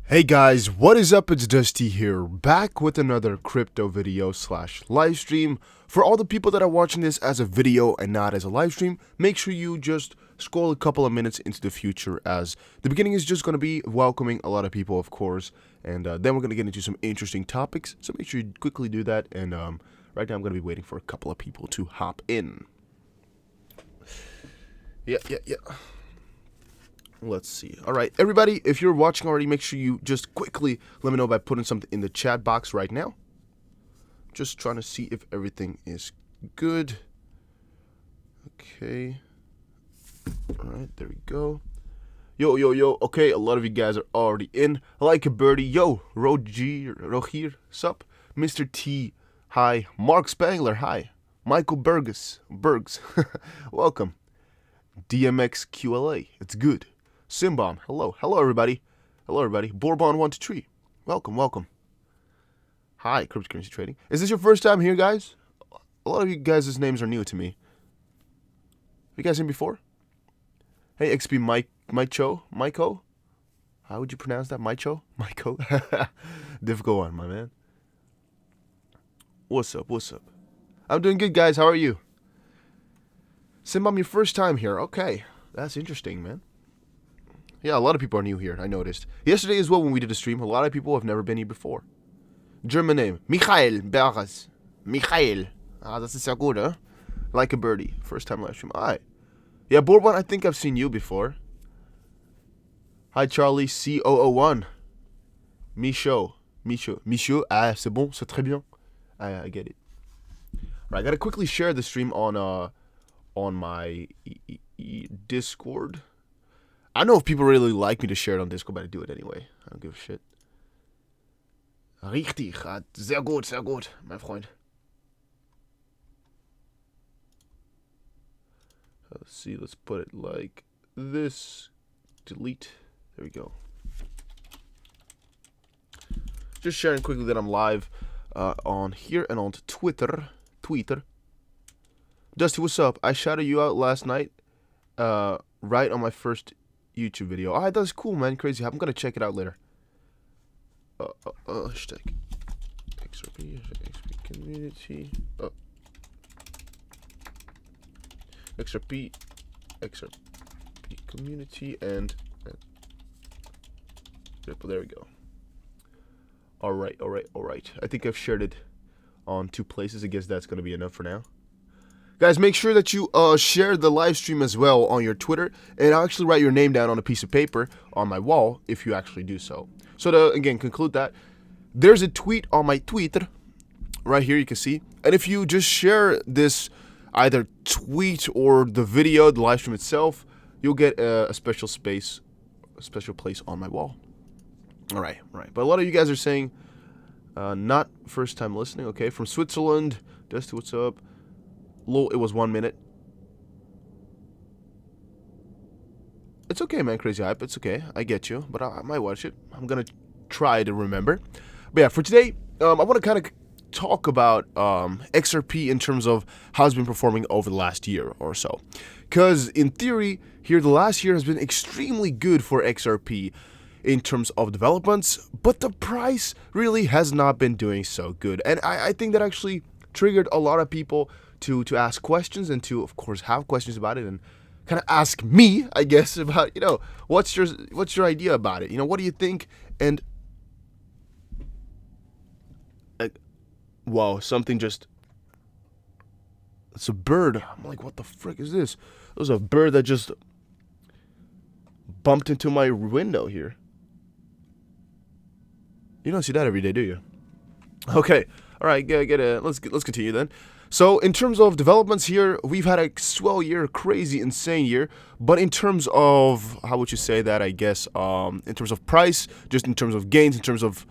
Hey guys, what is up? It's Dusty here, back with another crypto video slash live stream. For all the people that are watching this as a video and not as a live stream, make sure you just scroll a couple of minutes into the future, as the beginning is just going to be welcoming a lot of people, of course, and then we're going to get into some interesting topics, so make sure you quickly do that. And right now I'm going to be waiting for a couple of people to hop in. Yeah. Let's see. All right, everybody, if you're watching already, make sure you just quickly let me know by putting something in the chat box right now. Just trying to see if everything is good. Okay. All right, there we go. Yo. Okay, a lot of you guys are already in. Like a birdie. Yo, Rogier, sup? Mr. T, hi. Mark Spangler, hi. Michael Bergs, welcome. DMX QLA, it's good. Simbom, hello everybody. Bourbon123, welcome. Hi, cryptocurrency trading. Is this your first time here, guys? A lot of you guys' names are new to me. Have you guys seen before? Hey, XP Myco? How would you pronounce that? Myco? Difficult one, my man. What's up? I'm doing good, guys. How are you? Simbom, your first time here. Okay, that's interesting, man. Yeah, a lot of people are new here, I noticed. Yesterday as well, when we did a stream, a lot of people have never been here before. German name, Michael Berges. Michael. Ah, das ist sehr gut, huh? Like a birdie. First time live stream. Alright. Yeah, Bourbon, I think I've seen you before. Hi, Charlie, C001. Michaud. Ah, c'est bon, c'est très bien. I get it. Alright, I gotta quickly share the stream on my Discord. I don't know if people really like me to share it on Discord, but I do it anyway. I don't give a shit. Richtig. Sehr gut, mein Freund. Let's see, let's put it like this. Delete. There we go. Just sharing quickly that I'm live on here and on Twitter. Dusty, what's up? I shouted you out last night, right on my first YouTube video. Alright, that's cool, man. Crazy. I'm gonna check it out later. Hashtag XRP community. XRP community and there we go. Alright. I think I've shared it on 2 places. I guess that's gonna be enough for now. Guys, make sure that you share the live stream as well on your Twitter, and I'll actually write your name down on a piece of paper on my wall if you actually do so. So to, again, conclude that, there's a tweet on my Twitter, right here you can see, and if you just share this, either tweet or the video, the live stream itself, you'll get a special place on my wall. Alright. But a lot of you guys are saying, not first time listening, okay, from Switzerland. Dusty, what's up? Lol, it was 1 minute. It's okay, man, Crazy Hype. It's okay. I get you. But I might watch it. I'm going to try to remember. But yeah, for today, I want to kind of talk about XRP in terms of how it's been performing over the last year or so. Because in theory, here the last year has been extremely good for XRP in terms of developments. But the price really has not been doing so good. And I think that actually triggered a lot of people to ask questions and to, of course, have questions about it and kind of ask me, I guess, about, what's your idea about it? What do you think? And wow, something just, it's a bird. I'm like, what the frick is this? It was a bird that just bumped into my window here. You don't see that every day, do you? Okay, all right, let's continue then. So in terms of developments here, we've had a swell year, crazy, insane year. But in terms of, how would you say that, I guess, in terms of price, just in terms of gains, in terms of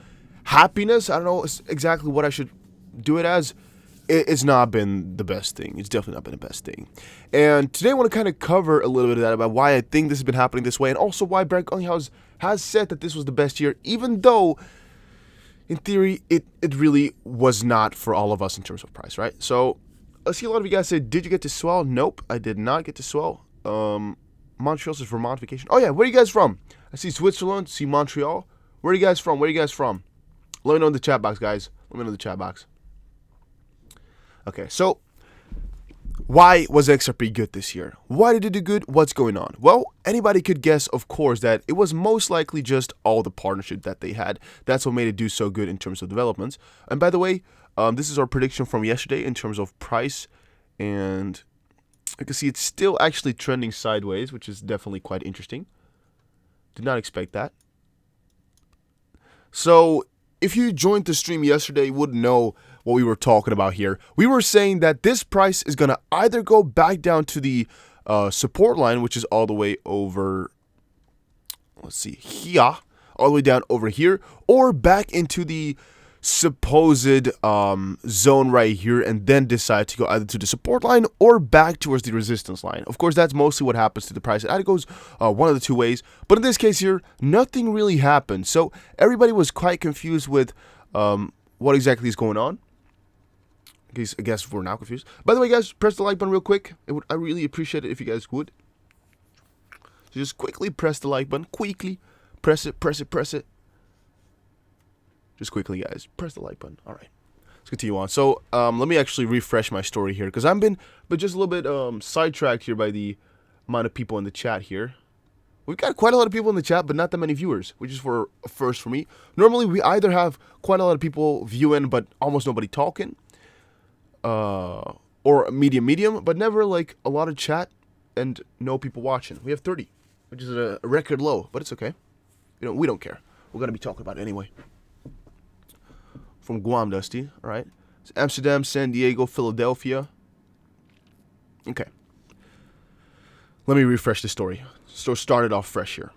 happiness, I don't know exactly what I should do it as. It's not been the best thing. It's definitely not been the best thing. And today I want to kind of cover a little bit of that about why I think this has been happening this way, and also why Brad Gunghouse has said that this was the best year, even though in theory, it really was not for all of us in terms of price, right? So, I see a lot of you guys say, did you get to swell? Nope, I did not get to swell. Montreal's is Vermont vacation. Oh yeah, where are you guys from? I see Switzerland, see Montreal. Where are you guys from? Where are you guys from? Let me know in the chat box, guys. Let me know in the chat box. Okay, so why was XRP good this year? Why did it do good? What's going on? Well, anybody could guess, of course, that it was most likely just all the partnership that they had. That's what made it do so good in terms of developments. And by the way, this is our prediction from yesterday in terms of price. And I can see it's still actually trending sideways, which is definitely quite interesting. Did not expect that. So if you joined the stream yesterday, you would know what we were talking about here. We were saying that this price is going to either go back down to the support line, which is all the way over, let's see, here, all the way down over here, or back into the supposed zone right here, and then decide to go either to the support line or back towards the resistance line. Of course, that's mostly what happens to the price. It either goes one of the two ways, but in this case here, nothing really happened. So everybody was quite confused with what exactly is going on. I guess we're now confused. By the way, guys, press the like button real quick. I really appreciate it if you guys would. So just quickly press the like button. Quickly. Press it, press it, press it. Just quickly, guys. Press the like button. All right. Let's continue on. So let me actually refresh my story here, because I've been just a little bit sidetracked here by the amount of people in the chat here. We've got quite a lot of people in the chat, but not that many viewers, which is for a first for me. Normally, we either have quite a lot of people viewing, but almost nobody talking. Or medium, but never like a lot of chat and no people watching. We have 30, which is a record low, but it's okay. We don't care. We're gonna be talking about it anyway. From Guam, Dusty. All right. It's Amsterdam, San Diego, Philadelphia. Okay. Let me refresh the story. So start it off fresh here.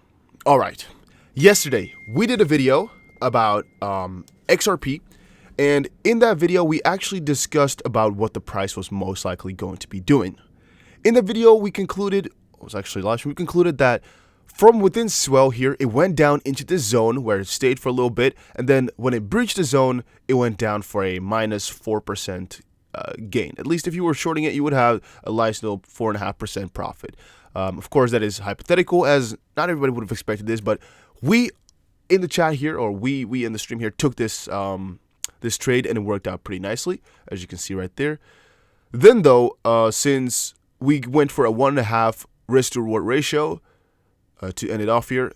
All right. Yesterday we did a video about XRP. And in that video, we actually discussed about what the price was most likely going to be doing. In the video, we concluded that from within swell here, it went down into the zone where it stayed for a little bit. And then when it breached the zone, it went down for a minus 4% gain. At least if you were shorting it, you would have a nice little 4.5% profit. Of course, that is hypothetical, as not everybody would have expected this. But we in the chat here, or we in the stream here, took this trade, and it worked out pretty nicely, as you can see right there. Then though, since we went for a 1.5 risk to reward ratio to end it off here,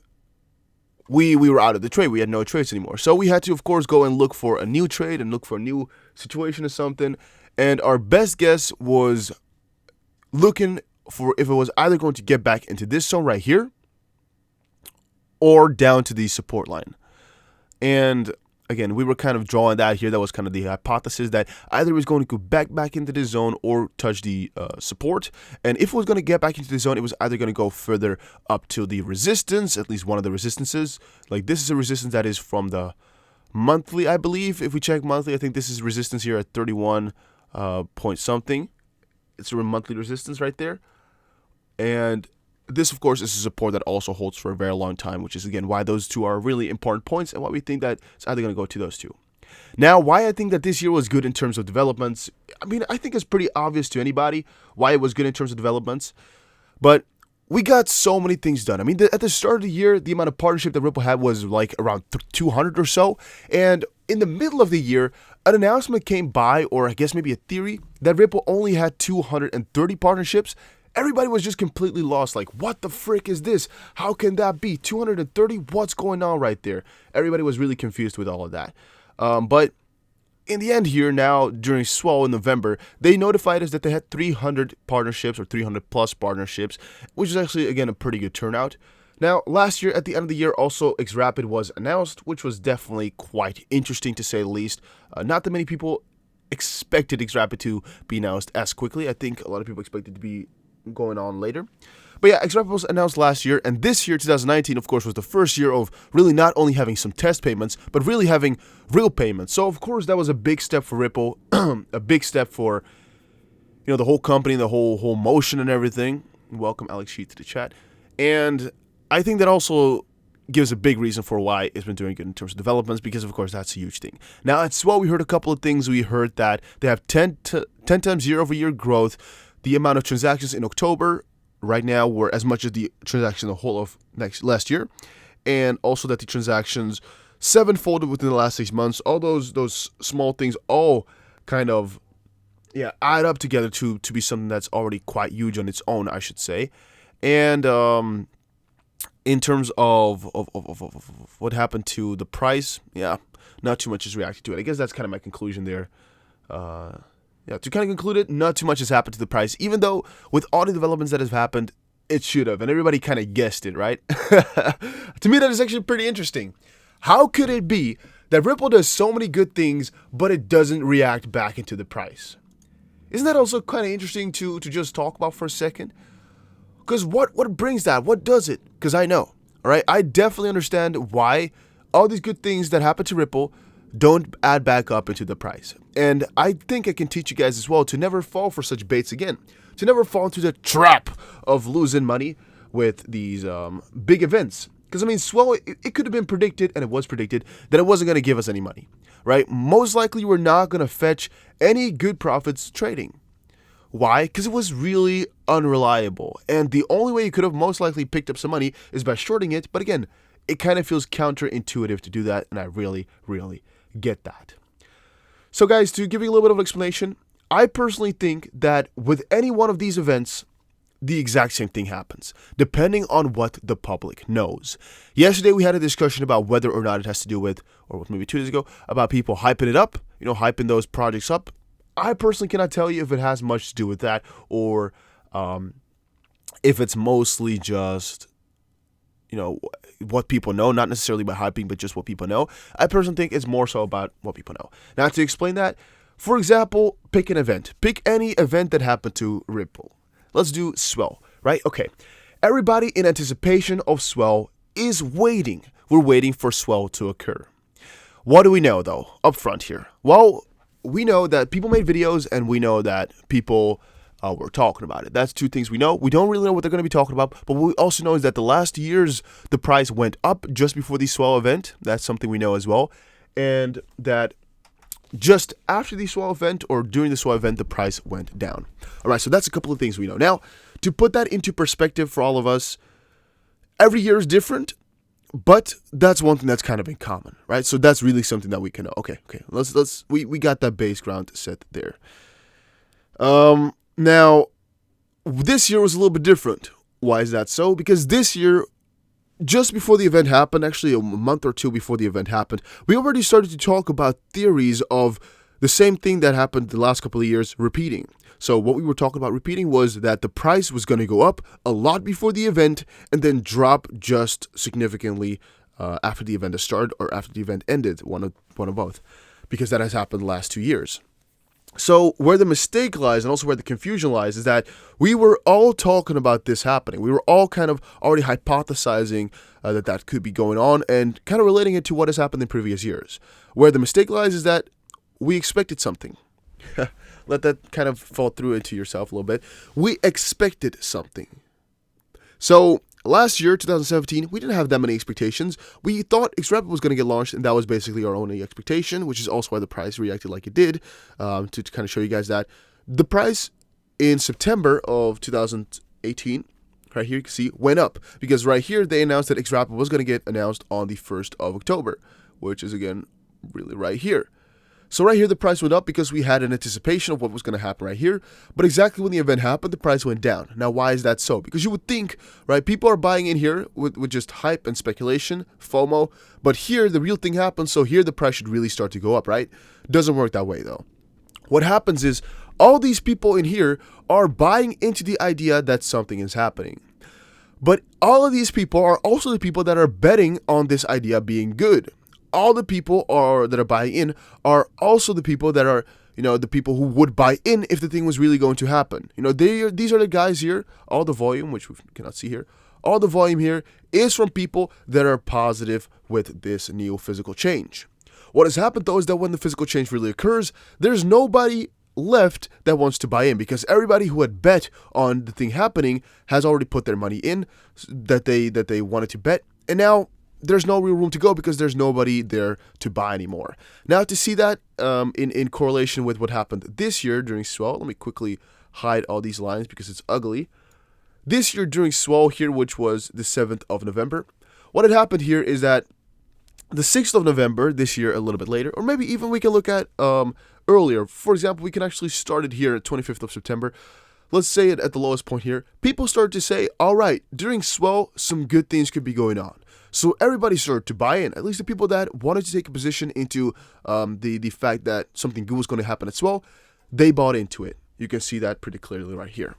we were out of the trade. We had no trades anymore. So we had to, of course, go and look for a new trade and look for a new situation or something. And our best guess was looking for if it was either going to get back into this zone right here or down to the support line. And again, we were kind of drawing that here. That was kind of the hypothesis that either it was going to go back into the zone or touch the support. And if it was going to get back into the zone, it was either going to go further up to the resistance, at least one of the resistances. Like this is a resistance that is from the monthly, I believe. If we check monthly, I think this is resistance here at 31 point something. It's a monthly resistance right there. And this, of course, is a support that also holds for a very long time, which is, again, why those two are really important points and why we think that it's either going to go to those two. Now, why I think that this year was good in terms of developments, I mean, I think it's pretty obvious to anybody why it was good in terms of developments, but we got so many things done. I mean, at the start of the year, the amount of partnership that Ripple had was like around 200 or so, and in the middle of the year, an announcement came by, or I guess maybe a theory, that Ripple only had 230 partnerships. Everybody was just completely lost, like, what the frick is this? How can that be? 230? What's going on right there? Everybody was really confused with all of that. But in the end here, now, during swell in November, they notified us that they had 300 partnerships, or 300 plus partnerships, which is actually, again, a pretty good turnout. Now, last year, at the end of the year, also XRP was announced, which was definitely quite interesting, to say the least. Not that many people expected XRP to be announced as quickly. I think a lot of people expected it to be going on later. But yeah, XRP was announced last year, and this year, 2019, of course, was the first year of really not only having some test payments, but really having real payments. So, of course, that was a big step for Ripple, a big step for, the whole company, the whole motion and everything. Welcome, Alex Sheet, to the chat. And I think that also gives a big reason for why it's been doing good in terms of developments, because, of course, that's a huge thing. Now, at Swell, we heard a couple of things. We heard that they have 10 times year-over-year growth. The amount of transactions in October right now were as much as the transaction the whole of last year. and also that the transactions sevenfolded within the last 6 months. All those small things all kind of add up together to be something that's already quite huge on its own, I should say. And in terms of what happened to the price, not too much is reacted to it. I guess that's kind of my conclusion there. To kind of conclude it, not too much has happened to the price, even though with all the developments that have happened, it should have, and everybody kind of guessed it, right? To me, that is actually pretty interesting. How could it be that Ripple does so many good things, but it doesn't react back into the price? Isn't that also kind of interesting to just talk about for a second? Because what brings that? What does it? Because I know, all right? I definitely understand why all these good things that happen to Ripple don't add back up into the price. And I think I can teach you guys as well to never fall for such baits again. To never fall into the trap of losing money with these big events. Because, I mean, Swell, it could have been predicted, and it was predicted, that it wasn't going to give us any money, right? Most likely, we're not going to fetch any good profits trading. Why? Because it was really unreliable. And the only way you could have most likely picked up some money is by shorting it. But again, it kind of feels counterintuitive to do that, and I really, really get that. So guys, to give you a little bit of an explanation, I personally think that with any one of these events, the exact same thing happens, depending on what the public knows. Yesterday, we had a discussion about whether or not it has to do with, or maybe 2 days ago, about people hyping it up, hyping those projects up. I personally cannot tell you if it has much to do with that, or if it's mostly just what people know, not necessarily by hyping, but just what people know. I personally think it's more so about what people know. Now, to explain that, for example, pick an event. Pick any event that happened to Ripple. Let's do Swell, right? Okay. Everybody in anticipation of Swell is waiting. We're waiting for Swell to occur. What do we know, though, up front here? Well, we know that people made videos, and we know that people were talking about it. That's 2 things we know. We don't really know what they're going to be talking about, but what we also know is that the last years, the price went up just before the Swell event. That's something we know as well. And that just after the Swell event, or during the Swell event, the price went down. All right, so that's a couple of things we know. Now, to put that into perspective for all of us, every year is different, but that's one thing that's kind of in common, right? So that's really something that we can know. Okay, we got that base ground set there. Now, this year was a little bit different. Why is that so? Because this year, just before the event happened, actually a month or 2 before the event happened, we already started to talk about theories of the same thing that happened the last couple of years repeating. So what we were talking about repeating was that the price was going to go up a lot before the event and then drop just significantly after the event started or after the event ended, one of both, because that has happened the last 2 years. So where the mistake lies, and also where the confusion lies, is that we were all talking about this happening. We were all kind of already hypothesizing that could be going on and kind of relating it to what has happened in previous years. Where the mistake lies is that we expected something. Let that kind of fall through into yourself a little bit. We expected something. So last year, 2017, we didn't have that many expectations. We thought XRP was going to get launched, and that was basically our only expectation, which is also why the price reacted like it did, to kind of show you guys that. The price in September of 2018, right here you can see, went up, because right here they announced that XRP was going to get announced on the 1st of October, which is, again, really right here. So right here, the price went up because we had an anticipation of what was going to happen right here. But exactly when the event happened, the price went down. Now, why is that so? Because you would think, right, people are buying in here with just hype and speculation, FOMO. But here, the real thing happens, so here the price should really start to go up, right? Doesn't work that way, though. What happens is all these people in here are buying into the idea that something is happening. But all of these people are also the people that are betting on this idea being good. All the people that are buying in are also the people that are, the people who would buy in if the thing was really going to happen. These are the guys here. All the volume, which we cannot see here, all the volume here is from people that are positive with this new physical change. What has happened, though, is that when the physical change really occurs, there's nobody left that wants to buy in, because everybody who had bet on the thing happening has already put their money in that they wanted to bet, and now there's no real room to go because there's nobody there to buy anymore. Now, to see that in correlation with what happened this year during Swell, let me quickly hide all these lines because it's ugly. This year during Swell here, which was the 7th of November, what had happened here is that the 6th of November this year, a little bit later, or maybe even we can look at earlier. For example, we can actually start it here at 25th of September. Let's say it at the lowest point here. People started to say, all right, during swell, some good things could be going on. So everybody started to buy in, at least the people that wanted to take a position into the fact that something good was going to happen at swell, they bought into it. You can see that pretty clearly right here.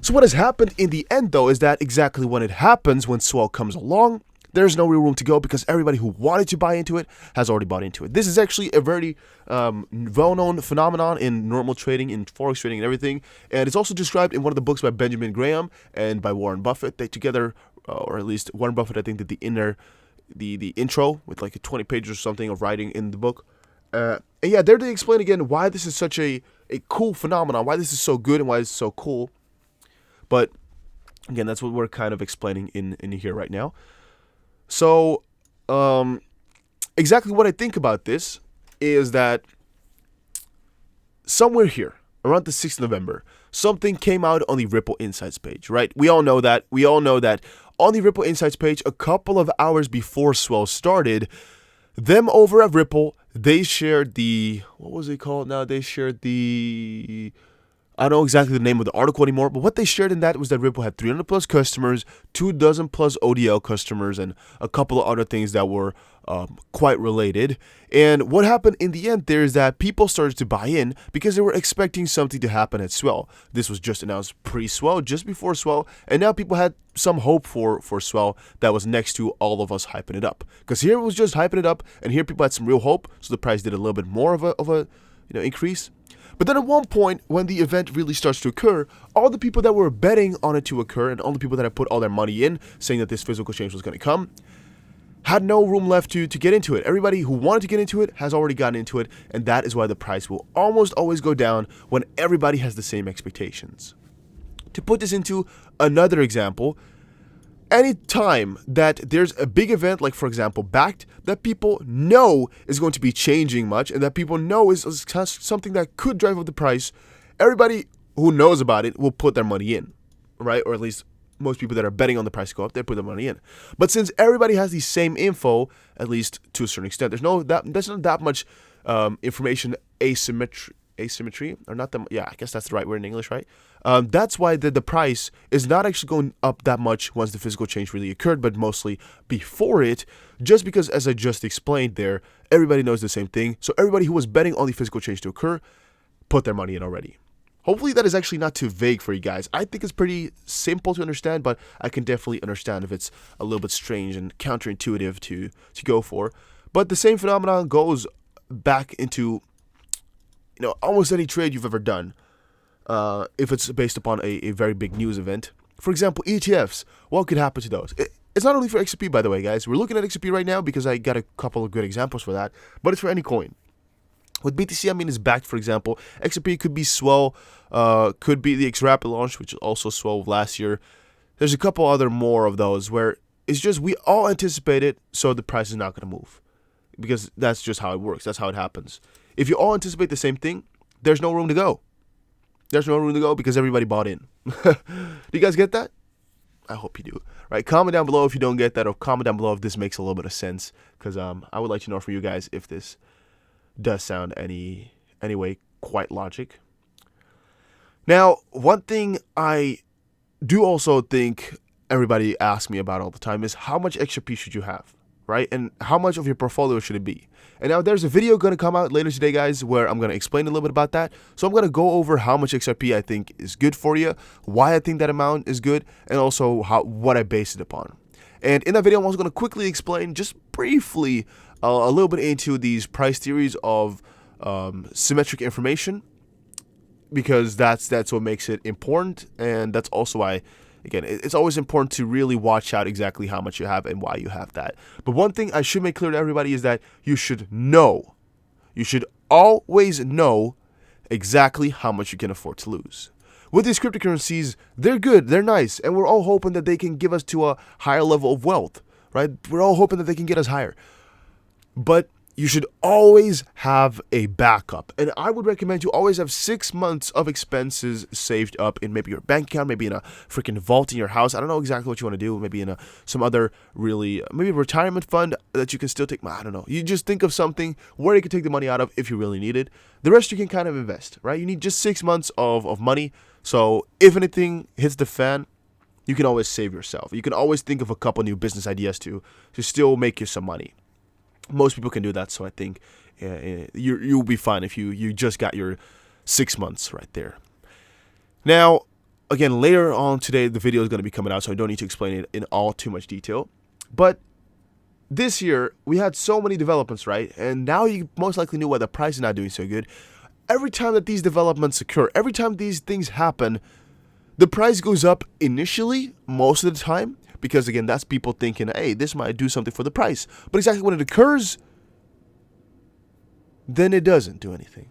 So what has happened in the end, though, is that exactly when it happens, when swell comes along, there's no real room to go because everybody who wanted to buy into it has already bought into it. This is actually a very well-known phenomenon in normal trading, in forex trading and everything. And it's also described in one of the books by Benjamin Graham and by Warren Buffett. They together, or at least Warren Buffett, I think, did the intro with like 20 pages or something of writing in the book. And yeah, there they explain again why this is such a cool phenomenon, why this is so good and why it's so cool. But again, that's what we're kind of explaining in here right now. So, exactly what I think about this is that somewhere here, around the 6th of November, something came out on the Ripple Insights page, right? We all know that. We all know that on the Ripple Insights page, a couple of hours before swell started, them over at Ripple, they shared the, what was it called now? They shared the, I don't know exactly the name of the article anymore, but what they shared in that was that Ripple had 300 plus customers, 24 plus ODL customers, and a couple of other things that were quite related. And what happened in the end there is that people started to buy in because they were expecting something to happen at swell. This was just announced pre-swell, just before swell, and now people had some hope for swell that was next to all of us hyping it up. Because here it was just hyping it up, and here people had some real hope, so the price did a little bit more of a increase. But then at one point, when the event really starts to occur, all the people that were betting on it to occur and all the people that had put all their money in, saying that this physical change was going to come, had no room left to get into it. Everybody who wanted to get into it has already gotten into it, and that is why the price will almost always go down when everybody has the same expectations. To put this into another example, any time that there's a big event, like for example Backed, that people know is going to be changing much and that people know is something that could drive up the price, everybody who knows about it will put their money in, right? Or at least most people that are betting on the price to go up, they put their money in. But since everybody has the same info, at least to a certain extent, there's not that much information asymmetry, or not that, yeah, I guess that's the right word in English, right? That's why the price is not actually going up that much once the physical change really occurred, but mostly before it, just because, as I just explained there, everybody knows the same thing. So everybody who was betting on the physical change to occur put their money in already. Hopefully that is actually not too vague for you guys. I think it's pretty simple to understand, but I can definitely understand if it's a little bit strange and counterintuitive to go for. But the same phenomenon goes back into almost any trade you've ever done, if it's based upon a very big news event. For example, ETFs, what could happen to those? It's not only for XRP, by the way, guys. We're looking at XRP right now because I got a couple of good examples for that, but it's for any coin. With BTC, I mean, it's backed, for example. XRP could be swell, could be the XRP launch, which also swell last year. There's a couple other more of those where it's just we all anticipate it, so the price is not going to move. Because that's just how it works. That's how it happens. If you all anticipate the same thing, there's no room to go. There's no room to go because everybody bought in. Do you guys get that? I hope you do. Right? Comment down below if you don't get that, or comment down below if this makes a little bit of sense. Because I would like to know from you guys if this does sound anyway quite logic. Now, one thing I do also think everybody asks me about all the time is how much XRP should you have? Right? And how much of your portfolio should it be? And now there's a video going to come out later today, guys, where I'm going to explain a little bit about that. So I'm going to go over how much XRP I think is good for you, why I think that amount is good, and also what I base it upon. And in that video, I'm also going to quickly explain, just briefly, a little bit into these price theories of symmetric information, because that's what makes it important, and that's also why, again, it's always important to really watch out exactly how much you have and why you have that. But one thing I should make clear to everybody is that you should always know exactly how much you can afford to lose. With these cryptocurrencies, they're good, they're nice, and we're all hoping that they can give us to a higher level of wealth, right? We're all hoping that they can get us higher. But you should always have a backup. And I would recommend you always have 6 months of expenses saved up in maybe your bank account, maybe in a freaking vault in your house. I don't know exactly what you want to do. Maybe in some other maybe a retirement fund that you can still take. I don't know. You just think of something where you can take the money out of if you really need it. The rest you can kind of invest, right? You need just 6 months of money. So if anything hits the fan, you can always save yourself. You can always think of a couple new business ideas to still make you some money. Most people can do that, so I think you'll be fine if you just got your 6 months right there. Now, again, later on today, the video is going to be coming out, so I don't need to explain it in all too much detail. But this year, we had so many developments, right? And now you most likely knew why the price is not doing so good. Every time that these developments occur, every time these things happen, the price goes up initially, most of the time. Because, again, that's people thinking, hey, this might do something for the price. But exactly when it occurs, then it doesn't do anything.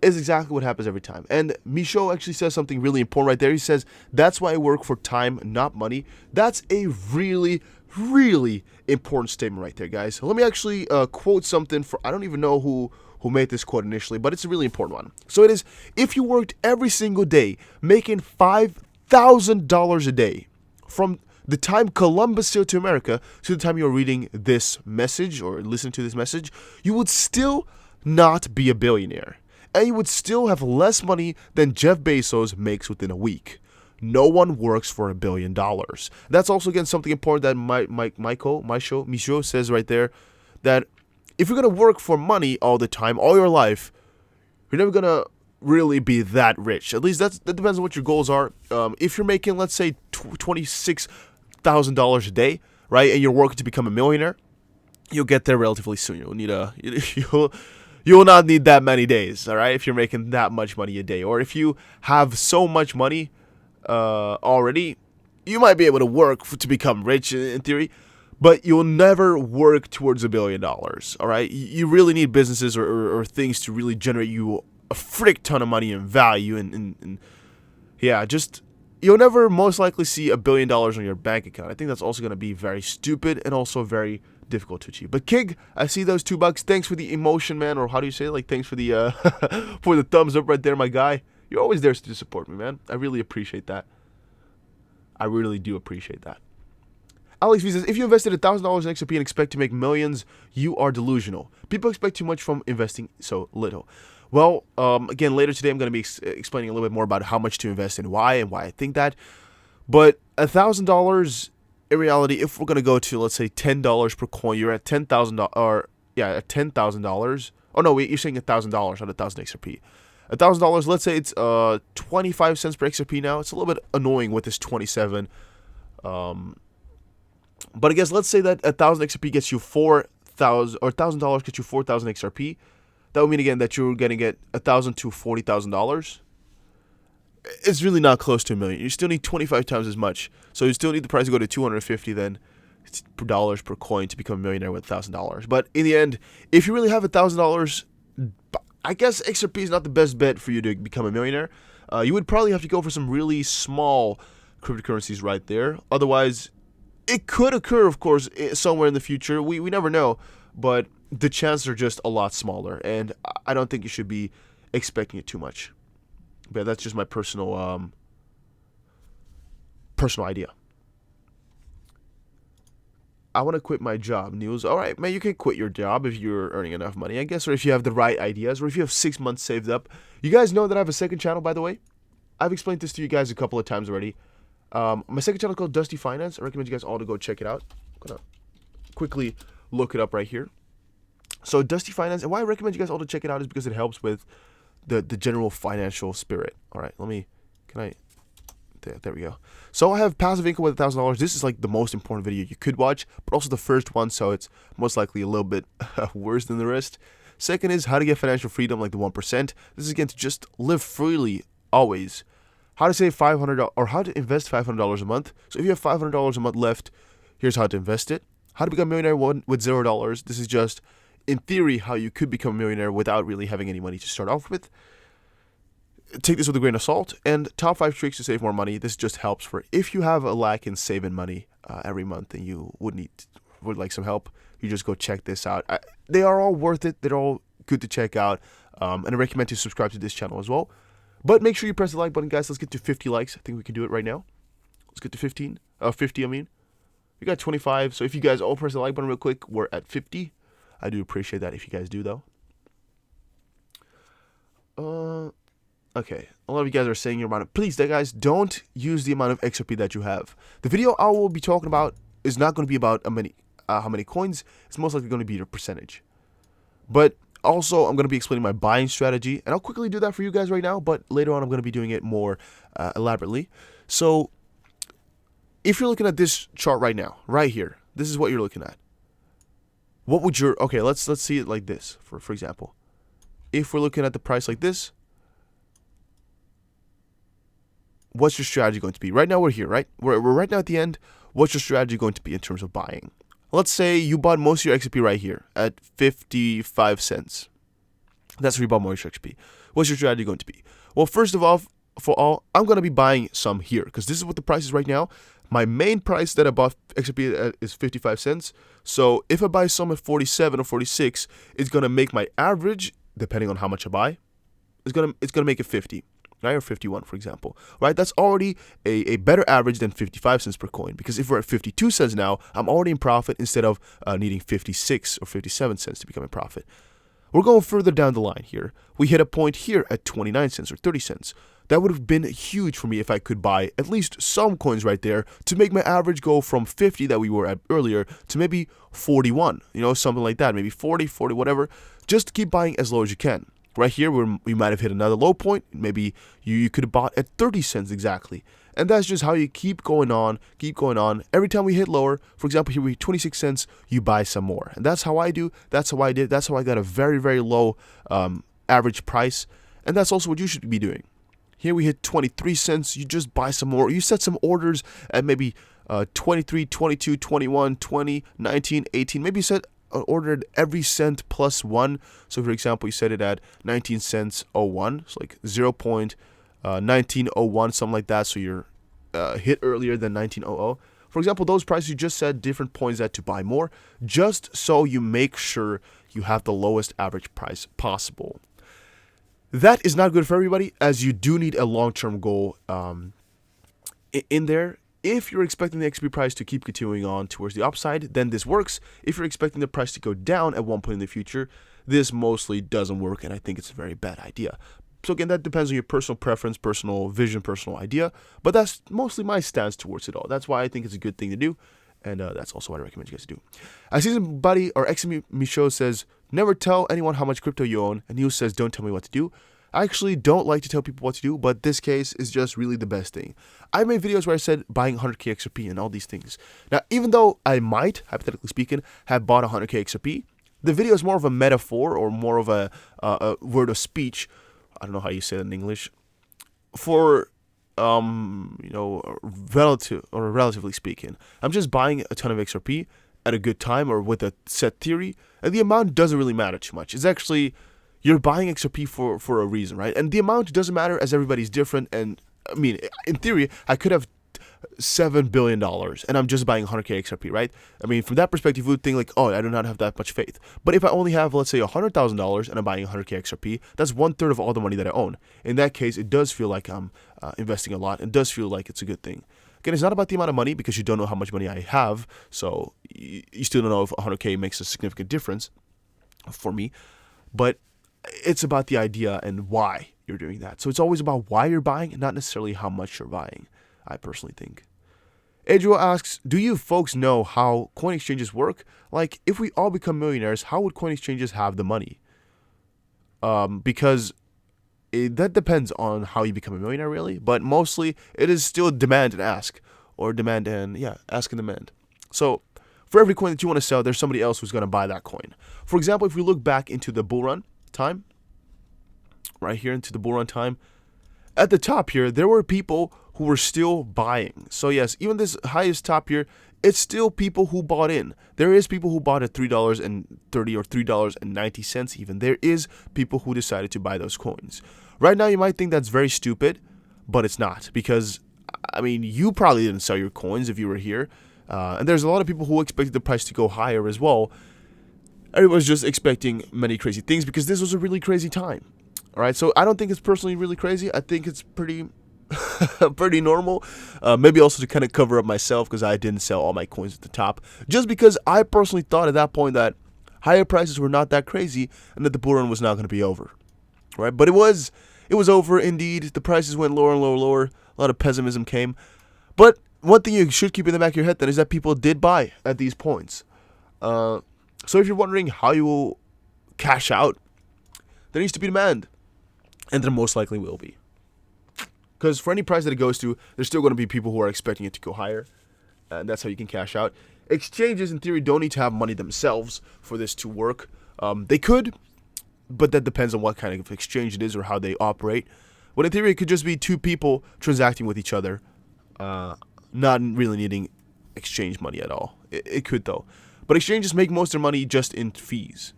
It's exactly what happens every time. And Michaud actually says something really important right there. He says, that's why I work for time, not money. That's a really, really important statement right there, guys. So let me actually quote something I don't even know who made this quote initially, but it's a really important one. So it is, if you worked every single day making $5,000 a day, from the time Columbus sailed to America to the time you're reading this message or listening to this message, you would still not be a billionaire. And you would still have less money than Jeff Bezos makes within a week. No one works for $1 billion. That's also, again, something important that Michaud says right there, that if you're going to work for money all the time, all your life, you're never going to really be that rich. At least that depends on what your goals are. If you're making, let's say, $26,000 a day, right, and you're working to become a millionaire, you'll get there relatively soon. You'll not need that many days, all right, if you're making that much money a day. Or if you have so much money already, you might be able to work to become rich in theory, but you'll never work towards $1 billion, all right? You really need businesses or things to really generate you a frick ton of money and value, and yeah, just you'll never most likely see $1 billion on your bank account. I think that's also going to be very stupid and also very difficult to achieve. But Kig, I see those $2. Thanks for the emotion, man, or how do you say it? Like, thanks for the for the thumbs up right there, my guy. You're always there to support me, man. I really appreciate that. I really do appreciate that. Alex V says, if you invested $1,000 in XRP and expect to make millions, you are delusional. People expect too much from investing so little. Well, again, later today I'm going to be explaining a little bit more about how much to invest and why I think that. But $1,000, in reality, if we're going to go to, let's say, $10 per coin, you're at $10,000, or yeah, at $10,000. Oh no, wait, you're saying $1,000, not 1,000 XRP. $1,000, let's say it's 25 cents per XRP now. It's a little bit annoying with this 27. But I guess let's say that 1,000 XRP gets you 4,000, or $1,000 gets you 4,000 XRP. That would mean again that you're going to get $1,000 to $40,000. It's really not close to $1 million. You still need 25 times as much. So you still need the price to go to 250 then dollars per coin to become a millionaire with $1,000. But in the end, if you really have $1,000, I guess XRP is not the best bet for you to become a millionaire. You would probably have to go for some really small cryptocurrencies right there. Otherwise, it could occur, of course, somewhere in the future. We never know. But the chances are just a lot smaller. And I don't think you should be expecting it too much. But that's just my personal idea. I want to quit my job. News. All right, man, you can quit your job if you're earning enough money, I guess, or if you have the right ideas, or if you have 6 months saved up. You guys know that I have a second channel, by the way. I've explained this to you guys a couple of times already. My second channel is called Dusty Finance. I recommend you guys all to go check it out. I'm going to quickly look it up right here. So Dusty Finance, and why I recommend you guys all to check it out is because it helps with the general financial spirit. All right, there we go. So I have passive income with $1,000. This is like the most important video you could watch, but also the first one, so it's most likely a little bit worse than the rest. Second is how to get financial freedom, like the 1%. This is again to just live freely always. How to save $500 or how to invest $500 a month. So if you have $500 a month left, here's how to invest it. How to become a millionaire with $0. This is just, in theory, how you could become a millionaire without really having any money to start off with. Take this with a grain of salt. And top 5 tricks to save more money. This just helps for if you have a lack in saving money every month and you would need would like some help, you just go check this out. They are all worth it. They're all good to check out. And I recommend you subscribe to this channel as well. But make sure you press the like button, guys. Let's get to 50 likes. I think we can do it right now. Let's get to 50, I mean. We got 25. So if you guys all press the like button real quick, we're at 50. I do appreciate that if you guys do, though. Okay. A lot of you guys are saying your amount of... Please, guys, don't use the amount of XRP that you have. The video I will be talking about is not going to be about how many coins. It's most likely going to be your percentage. But also, I'm going to be explaining my buying strategy, and I'll quickly do that for you guys right now, but later on I'm going to be doing it more elaborately. So, if you're looking at this chart right now, right here, this is what you're looking at. What would your... Okay, let's see it like this, for example. If we're looking at the price like this, what's your strategy going to be? Right now we're here, right? We're right now at the end. What's your strategy going to be in terms of buying? Let's say you bought most of your XRP right here at 55 cents. That's where you bought most of your XRP. What's your strategy going to be? Well, first of all, I'm going to be buying some here because this is what the price is right now. My main price that I bought XRP at is 55 cents. So if I buy some at 47 or 46, it's going to make my average, depending on how much I buy, it's going to make it 50. Right, or 51, for example, right? That's already a better average than 55 cents per coin, because if we're at 52 cents now, I'm already in profit instead of needing 56 or 57 cents to become a profit. We're going further down the line here. We hit a point here at 29 cents or 30 cents. That would have been huge for me if I could buy at least some coins right there to make my average go from 50 that we were at earlier to maybe 41, something like that, maybe 40, whatever. Just keep buying as low as you can. Right here, we might have hit another low point. Maybe you could have bought at 30 cents exactly. And that's just how you keep going on. Every time we hit lower, for example, here we hit 26 cents, you buy some more. And that's how I do. That's how I did. That's how I got a very, very low average price. And that's also what you should be doing. Here we hit 23 cents. You just buy some more. You set some orders at maybe 23, 22, 21, 20, 19, 18. Maybe you set ordered every cent plus 1. So for example, you set it at 19 cents 01, so like 0.1901, something like that. So you're hit earlier than 1900. For example, those prices you just set different points at to buy more, just so you make sure you have the lowest average price possible. That is not good for everybody, as you do need a long-term goal in there. If you're expecting the XRP price to keep continuing on towards the upside, then this works. If you're expecting the price to go down at one point in the future, this mostly doesn't work, and I think it's a very bad idea. So again, that depends on your personal preference, personal vision, personal idea, but that's mostly my stance towards it all. That's why I think it's a good thing to do, and that's also what I recommend you guys to do. I see somebody, or XM Michaud says, never tell anyone how much crypto you own, and Neil says, don't tell me what to do. I actually don't like to tell people what to do, but this case is just really the best thing. I made videos where I said buying 100k XRP and all these things. Now, even though I might, hypothetically speaking, have bought 100k XRP, the video is more of a metaphor or more of a word of speech. I don't know how you say it in English. For relatively speaking, I'm just buying a ton of XRP at a good time or with a set theory, and the amount doesn't really matter too much. It's actually, you're buying XRP for a reason, right? And the amount doesn't matter, as everybody's different. And I mean, in theory, I could have $7 billion and I'm just buying 100k XRP, right? I mean, from that perspective, you would think like, oh, I do not have that much faith. But if I only have, let's say, $100,000 and I'm buying 100k XRP, that's 1/3 of all the money that I own. In that case, it does feel like I'm investing a lot, and does feel like it's a good thing. Again, it's not about the amount of money, because you don't know how much money I have, so you still don't know if 100k makes a significant difference for me. But it's about the idea and why you're doing that. So it's always about why you're buying and not necessarily how much you're buying, I personally think. Adriel asks, do you folks know how coin exchanges work? Like, if we all become millionaires, how would coin exchanges have the money? Because that depends on how you become a millionaire, really. But mostly, it is still demand and ask. Or demand and, ask and demand. So, for every coin that you want to sell, there's somebody else who's going to buy that coin. For example, if we look back into the bull run time, right here into the bull run time, at the top here, there were people who were still buying. So yes, even this highest top here, it's still people who bought in. There is people who bought at $3.30 or $3.90 even. There is people who decided to buy those coins. Right now, you might think that's very stupid, but it's not, because I mean, you probably didn't sell your coins if you were here. And there's a lot of people who expected the price to go higher as well. Everyone's just expecting many crazy things because this was a really crazy time. All right, so I don't think it's personally really crazy. I think it's pretty pretty normal. Maybe also to kind of cover up myself because I didn't sell all my coins at the top. Just because I personally thought at that point that higher prices were not that crazy and that the bull run was not going to be over. Right, but it was over indeed. The prices went lower and lower and lower. A lot of pessimism came. But one thing you should keep in the back of your head then is that people did buy at these points. So if you're wondering how you will cash out, there needs to be demand. And there most likely will be. Because for any price that it goes to, there's still going to be people who are expecting it to go higher. And that's how you can cash out. Exchanges, in theory, don't need to have money themselves for this to work. They could, but that depends on what kind of exchange it is or how they operate. But in theory, it could just be two people transacting with each other, not really needing exchange money at all. It could, though. But exchanges make most of their money just in fees.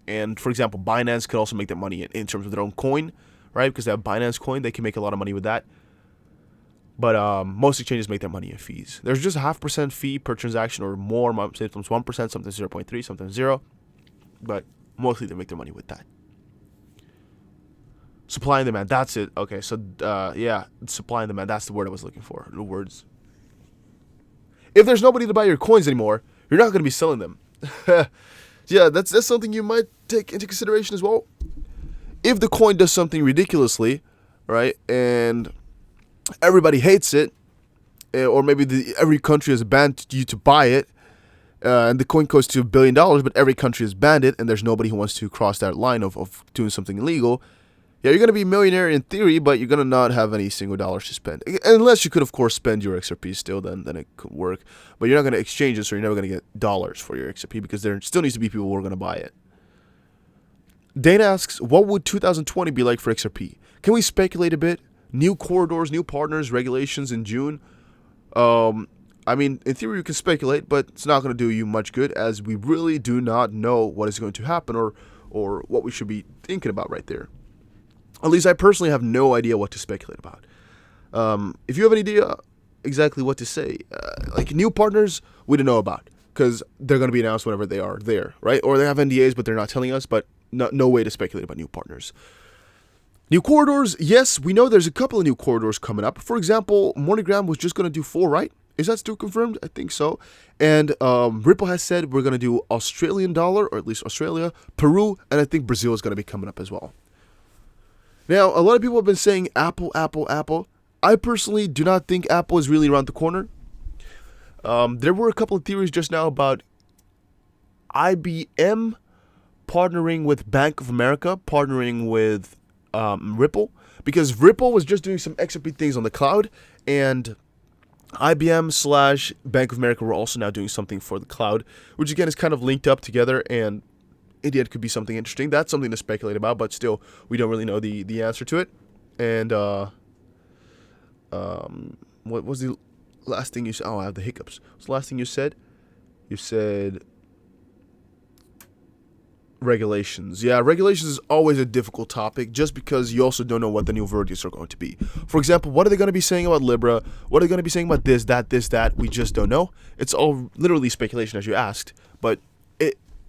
And, for example, Binance could also make their money in terms of their own coin, right? Because they have Binance coin, they can make a lot of money with that. But most exchanges make their money in fees. There's just a 0.5% fee per transaction or more. Sometimes 1%, sometimes 0.3%, sometimes 0%. But mostly they make their money with that. Supply and demand, that's it. Okay, so, yeah, supply and demand, that's the word I was looking for. The words. If there's nobody to buy your coins anymore, you're not going to be selling them. Yeah, that's something you might take into consideration as well. If the coin does something ridiculously, right, and everybody hates it, or maybe every country has banned you to buy it, and the coin goes to $1 billion, but every country has banned it, and there's nobody who wants to cross that line of doing something illegal, yeah, you're going to be a millionaire in theory, but you're going to not have any single dollars to spend. Unless you could, of course, spend your XRP still, then it could work. But you're not going to exchange it, so you're never going to get dollars for your XRP because there still needs to be people who are going to buy it. Dana asks, what would 2020 be like for XRP? Can we speculate a bit? New corridors, new partners, regulations in June? I mean, in theory, you can speculate, but it's not going to do you much good as we really do not know what is going to happen or what we should be thinking about right there. At least I personally have no idea what to speculate about. If you have an idea exactly what to say, like new partners, we don't know about because they're going to be announced whenever they are there, right? Or they have NDAs, but they're not telling us, but no way to speculate about new partners. New corridors, yes, we know there's a couple of new corridors coming up. For example, MoneyGram was just going to do 4, right? Is that still confirmed? I think so. And Ripple has said we're going to do Australian dollar, or at least Australia, Peru, and I think Brazil is going to be coming up as well. Now, a lot of people have been saying Apple, Apple, Apple. I personally do not think Apple is really around the corner. There were a couple of theories just now about IBM partnering with Bank of America, partnering with Ripple, because Ripple was just doing some XRP things on the cloud, and IBM / Bank of America were also now doing something for the cloud, which again is kind of linked up together, and it could be something interesting. That's something to speculate about, but still, we don't really know the answer to it. And what was the last thing you said? Oh, I have the hiccups. What's the last thing you said? You said regulations. Yeah, regulations is always a difficult topic just because you also don't know what the new verdicts are going to be. For example, what are they going to be saying about Libra? What are they going to be saying about this, that? We just don't know. It's all literally speculation as you asked, but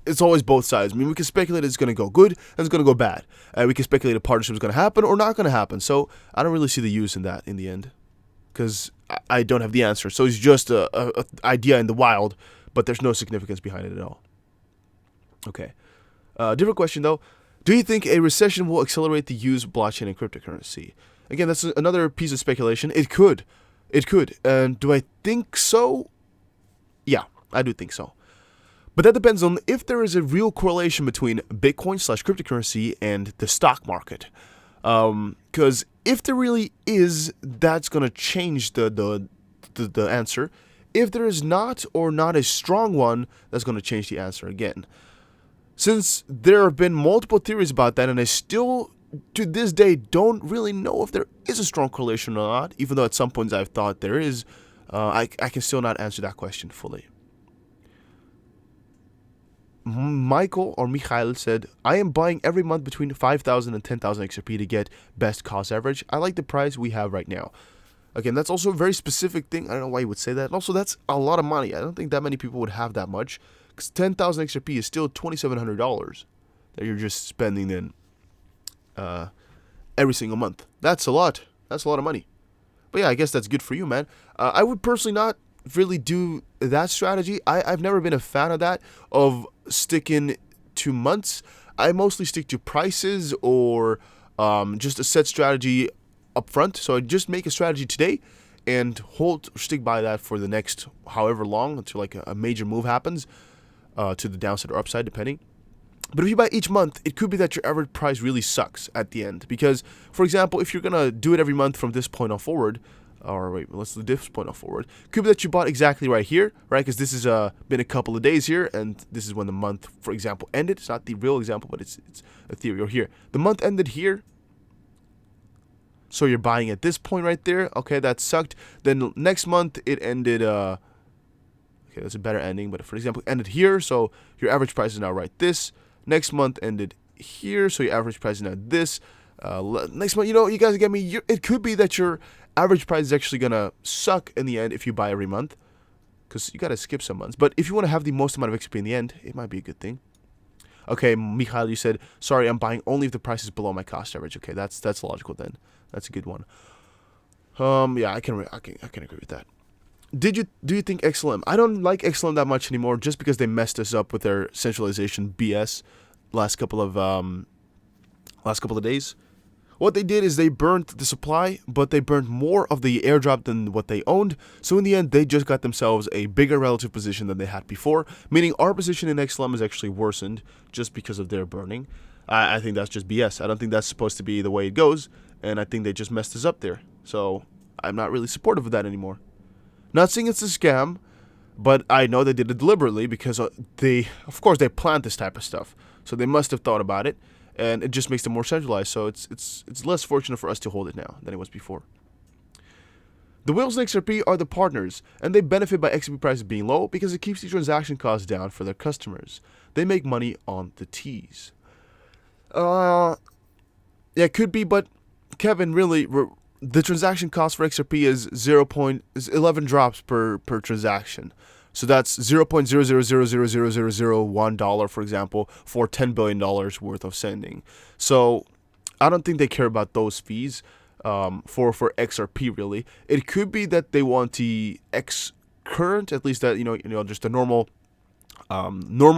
it's always both sides. I mean, we can speculate it's going to go good and it's going to go bad. We can speculate a partnership is going to happen or not going to happen. So I don't really see the use in that in the end because I don't have the answer. So it's just a idea in the wild, but there's no significance behind it at all. Okay. Different question, though. Do you think a recession will accelerate the use of blockchain and cryptocurrency? Again, that's another piece of speculation. It could. And do I think so? Yeah, I do think so. But that depends on if there is a real correlation between Bitcoin / cryptocurrency and the stock market. Because if there really is, that's going to change the answer. If there is not or not a strong one, that's going to change the answer again. Since there have been multiple theories about that, and I still, to this day, don't really know if there is a strong correlation or not, even though at some points I've thought there is, I can still not answer that question fully. Michael said, I am buying every month between 5,000 and 10,000 XRP to get best cost average. I like the price we have right now. Again, that's also a very specific thing. I don't know why you would say that. And also, that's a lot of money. I don't think that many people would have that much. Because 10,000 XRP is still $2,700 that you're just spending in every single month. That's a lot. That's a lot of money. But yeah, I guess that's good for you, man. I would personally not really do that strategy. I've never been a fan of that, of sticking to months. I mostly stick to prices or just a set strategy up front. So I just make a strategy today and stick by that for the next however long until like a major move happens to the downside or upside, depending. But if you buy each month, it could be that your average price really sucks at the end. Because, for example, if you're going to do it every month from this point on forward, or wait, let's do this point on forward, could be that you bought exactly right here, right? Because this has been a couple of days here, and this is when the month, for example, ended. It's not the real example, but it's a theory. Or here, the month ended here, so you're buying at this point right there. Okay, that sucked. Then next month, it ended... okay, that's a better ending, but for example, it ended here, so your average price is now right this. Next month ended here, so your average price is now this. Next month, you guys get me. It could be that your average price is actually going to suck in the end if you buy every month, because you got to skip some months. But if you want to have the most amount of XP in the end, it might be a good thing. Okay, Mikhail, you said, sorry, I'm buying only if the price is below my cost average. Okay, that's logical then. That's a good one. Yeah, I can agree with that. Do you think XLM? I don't like XLM that much anymore, just because they messed us up with their centralization BS last couple of days. What they did is they burnt the supply, but they burnt more of the airdrop than what they owned. So in the end, they just got themselves a bigger relative position than they had before, meaning our position in XLM is actually worsened just because of their burning. I think that's just BS. I don't think that's supposed to be the way it goes, and I think they just messed us up there. So I'm not really supportive of that anymore. Not saying it's a scam, but I know they did it deliberately because of course, they planned this type of stuff. So they must have thought about it, and it just makes them more centralized. So it's less fortunate for us to hold it now than it was before. The whales in XRP are the partners, and they benefit by XRP prices being low because it keeps the transaction costs down for their customers. They make money on the T's. Yeah, it could be, but Kevin, really... the transaction cost for XRP is 11 drops per transaction. So that's $0.0000001, for example, for $10 billion worth of sending. So I don't think they care about those fees for XRP, really. It could be that they want the X current, at least that, just the normal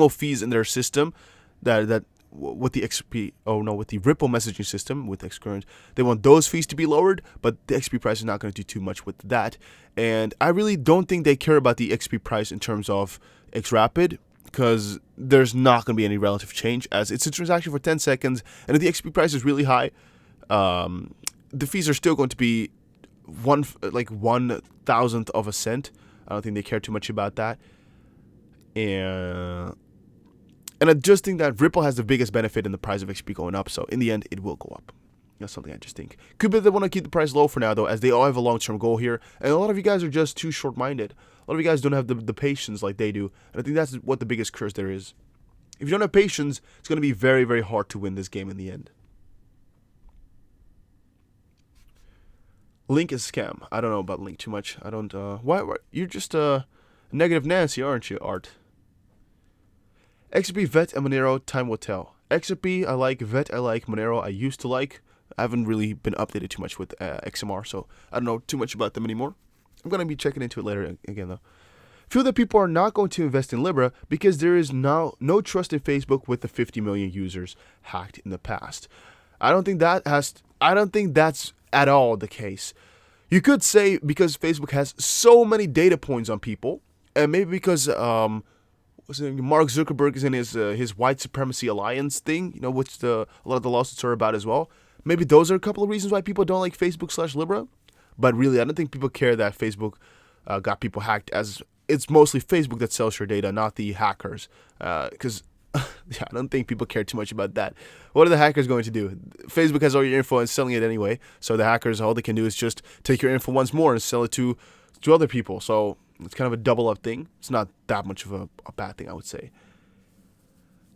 fees in their system that with the XRP, with the Ripple messaging system with Xcurrent, they want those fees to be lowered, but the XP price is not going to do too much with that. And I really don't think they care about the XP price in terms of XRapid, because there's not going to be any relative change, as it's a transaction for 10 seconds, and if the XP price is really high, the fees are still going to be 1/1000th of a cent. I don't think they care too much about that. And I just think that Ripple has the biggest benefit in the price of XP going up. So in the end, it will go up. That's something I just think. Could be they want to keep the price low for now, though, as they all have a long-term goal here. And a lot of you guys are just too short-minded. A lot of you guys don't have the patience like they do. And I think that's what the biggest curse there is. If you don't have patience, it's going to be very, very hard to win this game in the end. Link is scam. I don't know about Link too much. I don't... Why? You're just negative Nancy, aren't you, Art? XRP, VET, and Monero, time will tell. XRP, I like. VET, I like. Monero, I used to like. I haven't really been updated too much with XMR, so I don't know too much about them anymore. I'm going to be checking into it later again, though. Feel that people are not going to invest in Libra because there is now no trust in Facebook with the 50 million users hacked in the past. I don't think that's at all the case. You could say because Facebook has so many data points on people, and maybe because Mark Zuckerberg is in his white supremacy alliance thing, which a lot of the lawsuits are about as well. Maybe those are a couple of reasons why people don't like Facebook/Libra. But really, I don't think people care that Facebook got people hacked, as it's mostly Facebook that sells your data, not the hackers. Because I don't think people care too much about that. What are the hackers going to do? Facebook has all your info and selling it anyway. So the hackers, all they can do is just take your info once more and sell it to other people. So it's kind of a double up thing. It's not that much of a bad thing, I would say.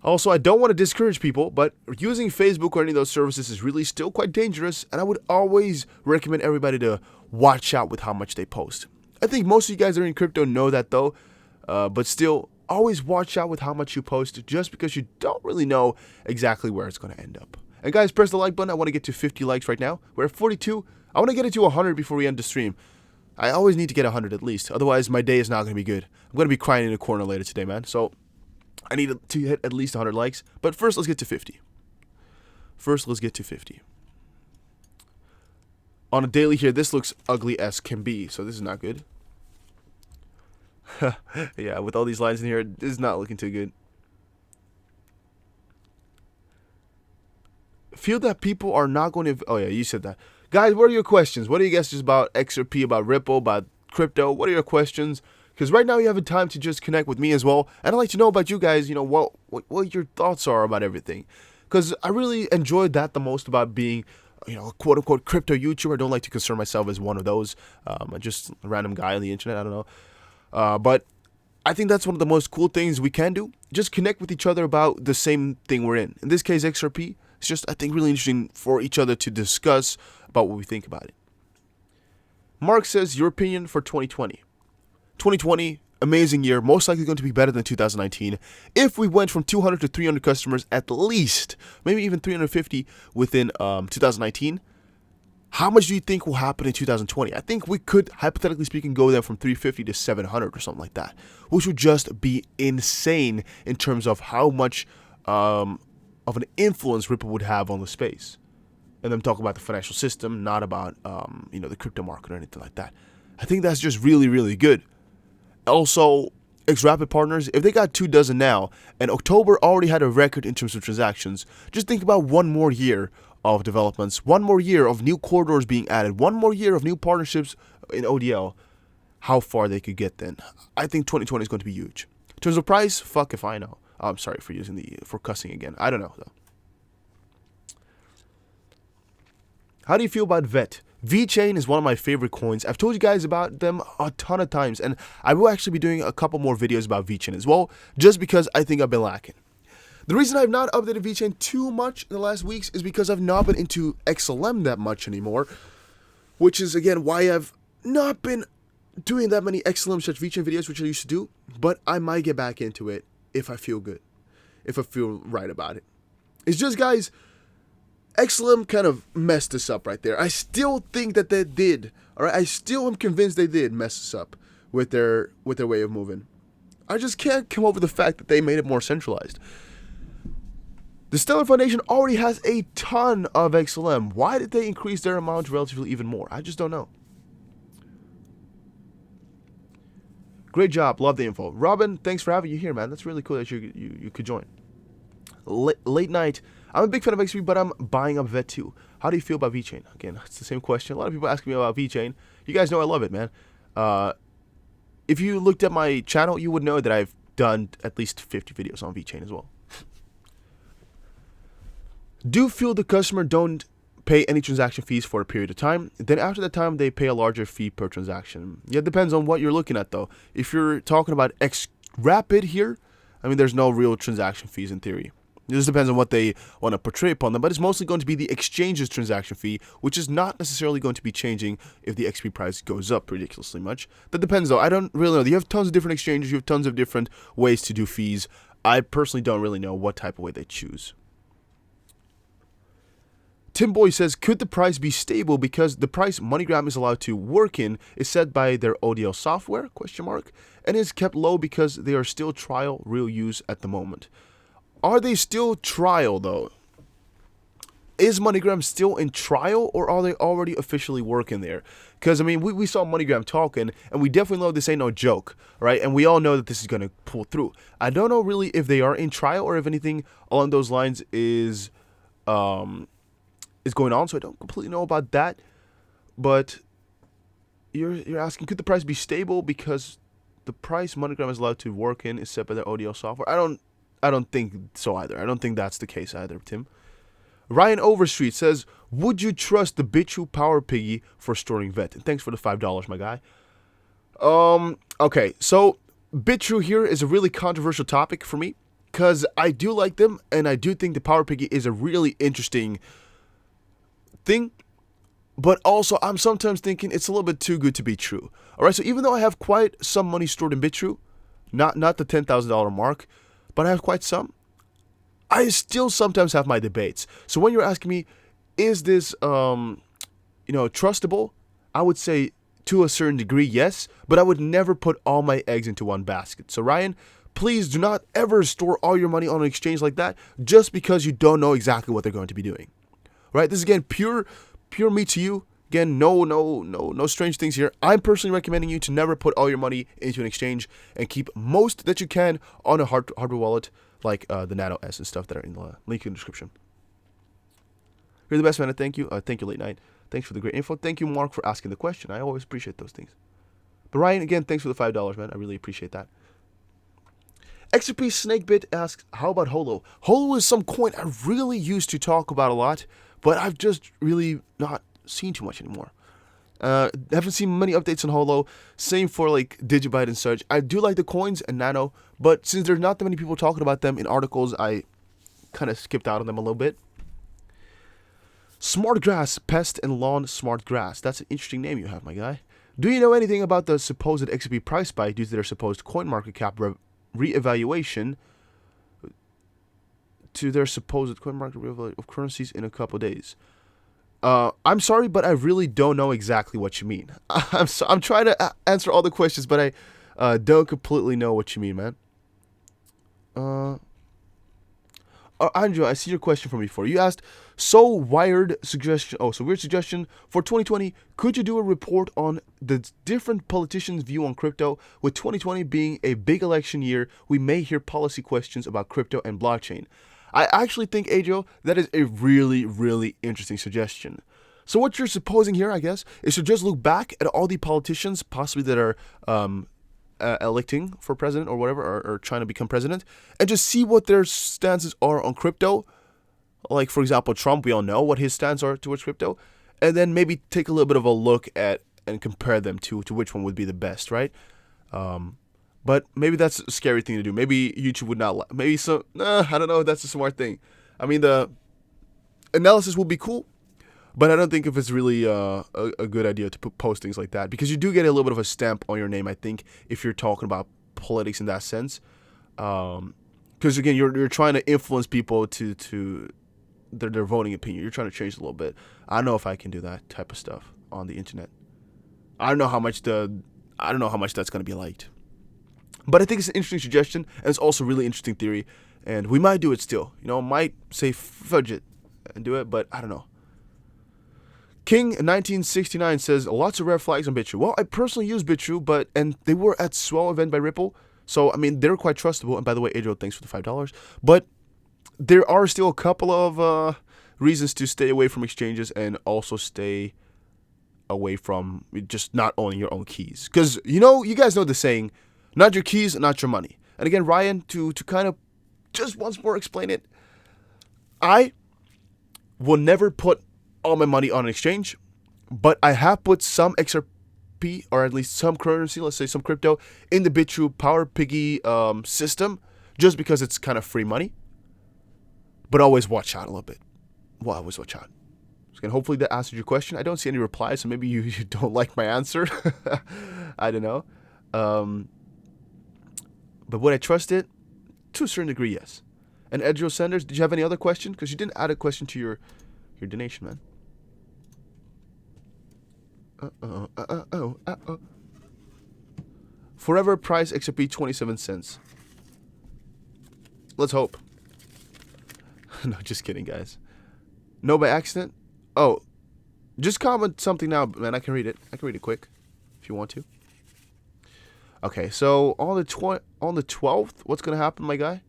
Also, I don't want to discourage people, but using Facebook or any of those services is really still quite dangerous, and I would always recommend everybody to watch out with how much they post. I think most of you guys that are in crypto know that though, but still, always watch out with how much you post just because you don't really know exactly where it's going to end up. And guys, press the like button. I want to get to 50 likes right now. We're at 42. I want to get it to 100 before we end the stream. I always need to get 100 at least, otherwise my day is not going to be good. I'm going to be crying in a corner later today, man, so I need to hit at least 100 likes. But first, let's get to 50. On a daily here, this looks ugly as can be, so this is not good. Yeah, with all these lines in here, this is not looking too good. Feel that people are not going to... Oh, yeah, you said that. Guys, what are your questions? What are you guys about XRP, about Ripple, about crypto? What are your questions? Because right now you have a time to just connect with me as well. And I'd like to know about you guys, you know, what your thoughts are about everything. Because I really enjoyed that the most about being, you know, a quote-unquote crypto YouTuber. I don't like to concern myself as one of those. I'm just a random guy on the internet. I don't know. But I think that's one of the most cool things we can do. Just connect with each other about the same thing we're in. In this case, XRP. It's just, I think, really interesting for each other to discuss about what we think about it. Mark says, your opinion for 2020. 2020, amazing year, most likely going to be better than 2019. If we went from 200 to 300 customers at least, maybe even 350 within 2019, how much do you think will happen in 2020? I think we could, hypothetically speaking, go there from 350 to 700 or something like that, which would just be insane in terms of how much of an influence Ripple would have on the space. And them talking about the financial system, not about you know, the crypto market or anything like that. I think that's just really, really good. Also, XRP partners, if they got 24 now, and October already had a record in terms of transactions, just think about one more year of developments, one more year of new corridors being added, one more year of new partnerships in ODL, how far they could get then. I think 2020 is going to be huge. In terms of price, fuck if I know. I'm sorry for cussing again. I don't know, though. How do you feel about VET? VeChain is one of my favorite coins. I've told you guys about them a ton of times, and I will actually be doing a couple more videos about VeChain as well, just because I think I've been lacking. The reason I've not updated VeChain too much in the last weeks is because I've not been into XLM that much anymore, which is, again, why I've not been doing that many XLM such VeChain videos, which I used to do, but I might get back into it if I feel good, if I feel right about it. It's just, guys, XLM kind of messed us up right there. I still think that they did. All right, I still am convinced they did mess us up with their way of moving. I just can't come over the fact that they made it more centralized. The Stellar Foundation already has a ton of XLM. Why did they increase their amount relatively even more? I just don't know. Great job. Love the info. Robin, thanks for having you here, man. That's really cool that you could join. Late night. I'm a big fan of XRP, but I'm buying up VET too. How do you feel about VeChain? Again, it's the same question. A lot of people ask me about VeChain. You guys know I love it, man. If you looked at my channel, you would know that I've done at least 50 videos on VeChain as well. Do feel the customer don't pay any transaction fees for a period of time. Then after that time, they pay a larger fee per transaction. Yeah, it depends on what you're looking at, though. If you're talking about XRapid here, I mean, there's no real transaction fees in theory. It just depends on what they want to portray upon them, but it's mostly going to be the exchange's transaction fee, which is not necessarily going to be changing if the XP price goes up ridiculously much. That depends, though. I don't really know. You have tons of different exchanges. You have tons of different ways to do fees. I personally don't really know what type of way they choose. Tim Boy says, could the price be stable because the price MoneyGram is allowed to work in is set by their ODL software, ? And is kept low because they are still trial real use at the moment. Are they still trial, though? Is MoneyGram still in trial, or are they already officially working there? Because, I mean, we saw MoneyGram talking, and we definitely know this ain't no joke, right? And we all know that this is going to pull through. I don't know really if they are in trial or if anything along those lines is going on, so I don't completely know about that. But you're asking, could the price be stable because the price MoneyGram is allowed to work in is set by their ODL software? I don't think so either. I don't think that's the case either, Tim. Ryan Overstreet says, would you trust the Bitrue Power Piggy for storing VET? And thanks for the $5, my guy. Okay, so Bitrue here is a really controversial topic for me. because I do like them, and I do think the Power Piggy is a really interesting thing. But also, I'm sometimes thinking it's a little bit too good to be true. All right, so even though I have quite some money stored in BitTrue, not the $10,000 mark, but I have quite some, I still sometimes have my debates. So when you're asking me, is this trustable? I would say to a certain degree, yes, but I would never put all my eggs into one basket. So Ryan, please do not ever store all your money on an exchange like that just because you don't know exactly what they're going to be doing. Right? This is again pure me to you. Again, no strange things here. I'm personally recommending you to never put all your money into an exchange and keep most that you can on a hardware wallet like the Nano S and stuff that are in the link in the description. You're the best, man. Thank you. Thank you, Late Night. Thanks for the great info. Thank you, Mark, for asking the question. I always appreciate those things. But Ryan, again, thanks for the $5, man. I really appreciate that. XRP Snakebit asks, how about Holo? Holo is some coin I really used to talk about a lot, but I've just really not seen too much anymore. Haven't seen many updates on Holo. Same for like Digibyte and such. I do like the coins and Nano, but since there's not that many people talking about them in articles, I kind of skipped out on them a little bit. Smart Grass, Pest and Lawn Smart Grass. That's an interesting name you have, my guy. Do you know anything about the supposed XRP price spike due to their supposed coin market cap re-evaluation to their supposed coin market re-evaluation of currencies in a couple days? I'm sorry, but I really don't know exactly what you mean. I'm trying to answer all the questions, but I don't completely know what you mean, man. Andrew, I see your question from before. You asked, weird suggestion for 2020. Could you do a report on the different politicians' view on crypto? With 2020 being a big election year, we may hear policy questions about crypto and blockchain. I actually think, Adriel, that is a really, really interesting suggestion. So what you're supposing here, I guess, is to just look back at all the politicians possibly that are electing for president or whatever, or trying to become president, and just see what their stances are on crypto. Like, for example, Trump, we all know what his stance are towards crypto, and then maybe take a little bit of a look at and compare them to which one would be the best, right? But maybe that's a scary thing to do. Maybe YouTube would not maybe so. I don't know if that's a smart thing. I mean, the analysis will be cool, but I don't think if it's really a good idea to post things like that, because you do get a little bit of a stamp on your name, I think, if you're talking about politics in that sense. Because again, you're trying to influence people to their voting opinion. You're trying to change it a little bit. I don't know if I can do that type of stuff on the internet. I don't know how much that's going to be liked. But I think it's an interesting suggestion, and it's also a really interesting theory, and we might do it still. Might say fudge it and do it, but I don't know. King1969 says, lots of red flags on BitTrue. Well, I personally use BitTrue, and they were at Swell event by Ripple, so, I mean, they're quite trustable. And by the way, Adriel, thanks for the $5. But there are still a couple of reasons to stay away from exchanges and also stay away from just not owning your own keys. Because, you guys know the saying, not your keys, not your money. And again, Ryan, to kind of just once more explain it, I will never put all my money on an exchange, but I have put some XRP, or at least some currency, let's say some crypto, in the BitTrue Power Piggy system, just because it's kind of free money. But always watch out a little bit. Well, always watch out. And hopefully that answered your question. I don't see any replies, so maybe you don't like my answer. I don't know. But would I trust it? To a certain degree, yes. And Edro Sanders, did you have any other question? Because you didn't add a question to your donation, man. Forever price XRP 27 cents. Let's hope. No, just kidding, guys. No, by accident? Oh, just comment something now, man. I can read it. I can read it quick if you want to. Okay, so on the 12th, what's going to happen, my guy?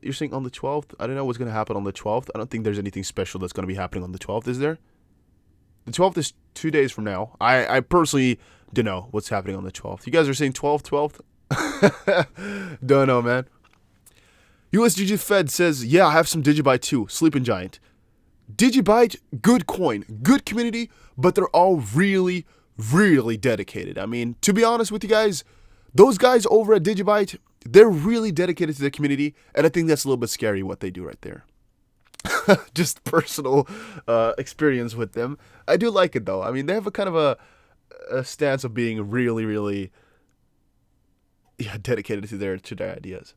You're saying on the 12th? I don't know what's going to happen on the 12th. I don't think there's anything special that's going to be happening on the 12th, is there? The 12th is 2 days from now. I personally don't know what's happening on the 12th. You guys are saying 12th? Don't know, man. USGG Fed says, yeah, I have some Digibyte too. Sleeping Giant. Digibyte, good coin, good community, but they're all really, really dedicated. I mean, to be honest with you guys, those guys over at Digibyte, They're really dedicated to their community, and I think that's a little bit scary what they do right there. Just personal experience with them. I do like it though. I mean, they have a kind of a stance of being really, really dedicated to their ideas.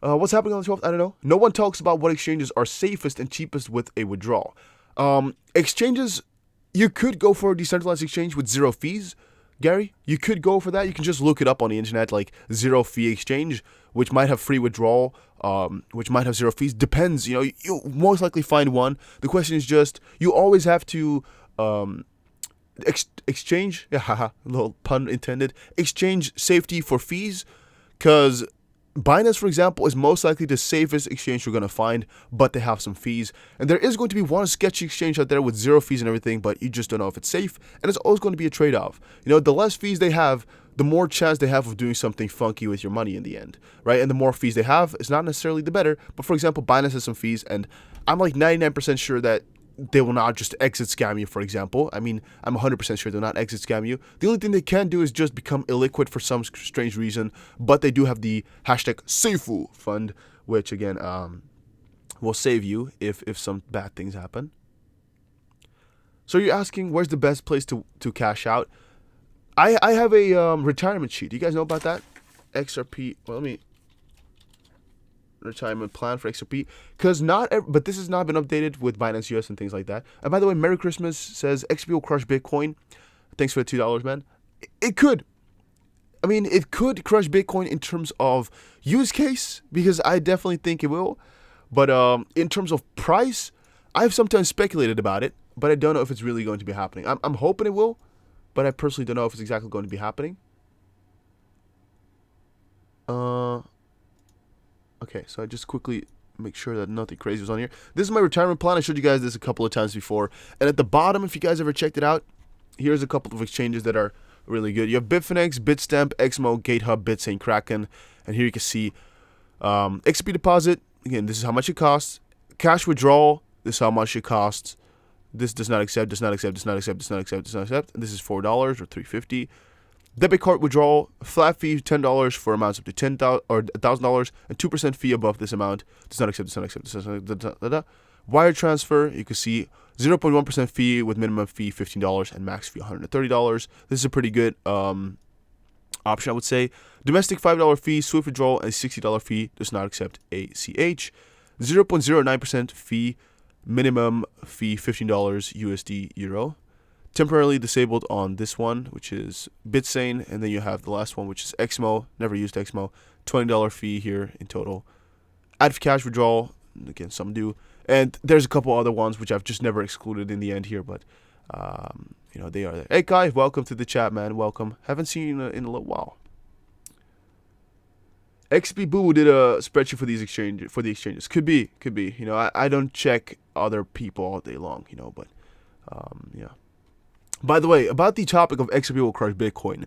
What's happening on the 12th? I don't know. No one talks about what exchanges are safest and cheapest with a withdrawal. Exchanges, you could go for a decentralized exchange with zero fees. Gary, you could go for that. You can just look it up on the internet, like zero fee exchange, which might have free withdrawal, which might have zero fees. Depends. You'll most likely find one. The question is just, you always have to exchange, yeah, haha, little pun intended, exchange safety for fees, because Binance, for example, is most likely the safest exchange you're going to find, but they have some fees. And there is going to be one sketchy exchange out there with zero fees and everything, but you just don't know if it's safe. And it's always going to be a trade-off. The less fees they have, the more chance they have of doing something funky with your money in the end, right? And the more fees they have, it's not necessarily the better. But for example, Binance has some fees, and I'm like 99% sure that they will not just exit scam you, for example. I mean, I'm 100% sure they'll not exit scam you. The only thing they can do is just become illiquid for some strange reason, but they do have the hashtag Seifu fund, which again will save you if some bad things happen. So you're asking, where's the best place to cash out? I have a retirement sheet. Do you guys know about that? XRP, well, let me... retirement plan for XRP, because but this has not been updated with Binance US and things like that. And by the way, Merry Christmas says XRP will crush Bitcoin. Thanks for the $2, man. It could. I mean, it could crush Bitcoin in terms of use case, because I definitely think it will. But in terms of price, I've sometimes speculated about it, but I don't know if it's really going to be happening. I'm hoping it will, but I personally don't know if it's exactly going to be happening. Okay, so I just quickly make sure that nothing crazy was on here. This is my retirement plan. I showed you guys this a couple of times before. And at the bottom, if you guys ever checked it out, here's a couple of exchanges that are really good. You have Bitfinex, Bitstamp, XMO, GateHub, Bitsane, Kraken. And here you can see XP deposit. Again, this is how much it costs. Cash withdrawal, this is how much it costs. This does not accept, does not accept, does not accept, does not accept, does not accept. And this is $4 or $3.50. Debit card withdrawal, flat fee $10 for amounts up to $10,000 or $1,000, and 2% fee above this amount. Does not accept, does not accept, does not accept. Wire transfer, you can see 0.1% fee with minimum fee $15 and max fee $130. This is a pretty good option, I would say. Domestic $5 fee, Swift withdrawal, and $60 fee. Does not accept ACH. 0.09% fee, minimum fee $15 USD Euro. Temporarily disabled on this one, which is Bitsane, and then you have the last one, which is XMO. Never used XMO. $20 fee here in total. Add cash withdrawal, again, some do, and there's a couple other ones which I've just never excluded in the end here, but they are there. Hey Kai, welcome to the chat, man. Welcome. Haven't seen you in a little while. XP Boo did a spreadsheet for the exchanges. Could be. I don't check other people all day long, but yeah. By the way, about the topic of XRP will crush Bitcoin,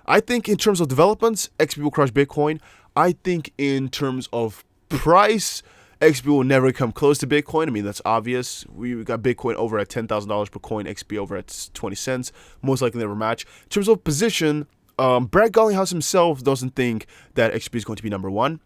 I think in terms of developments, XRP will crush Bitcoin. I think in terms of price, XRP will never come close to Bitcoin. I mean, that's obvious. We got Bitcoin over at $10,000 per coin, XRP over at 20 cents. Most likely never match. In terms of position, Brad Garlinghouse himself doesn't think that XRP is going to be number one.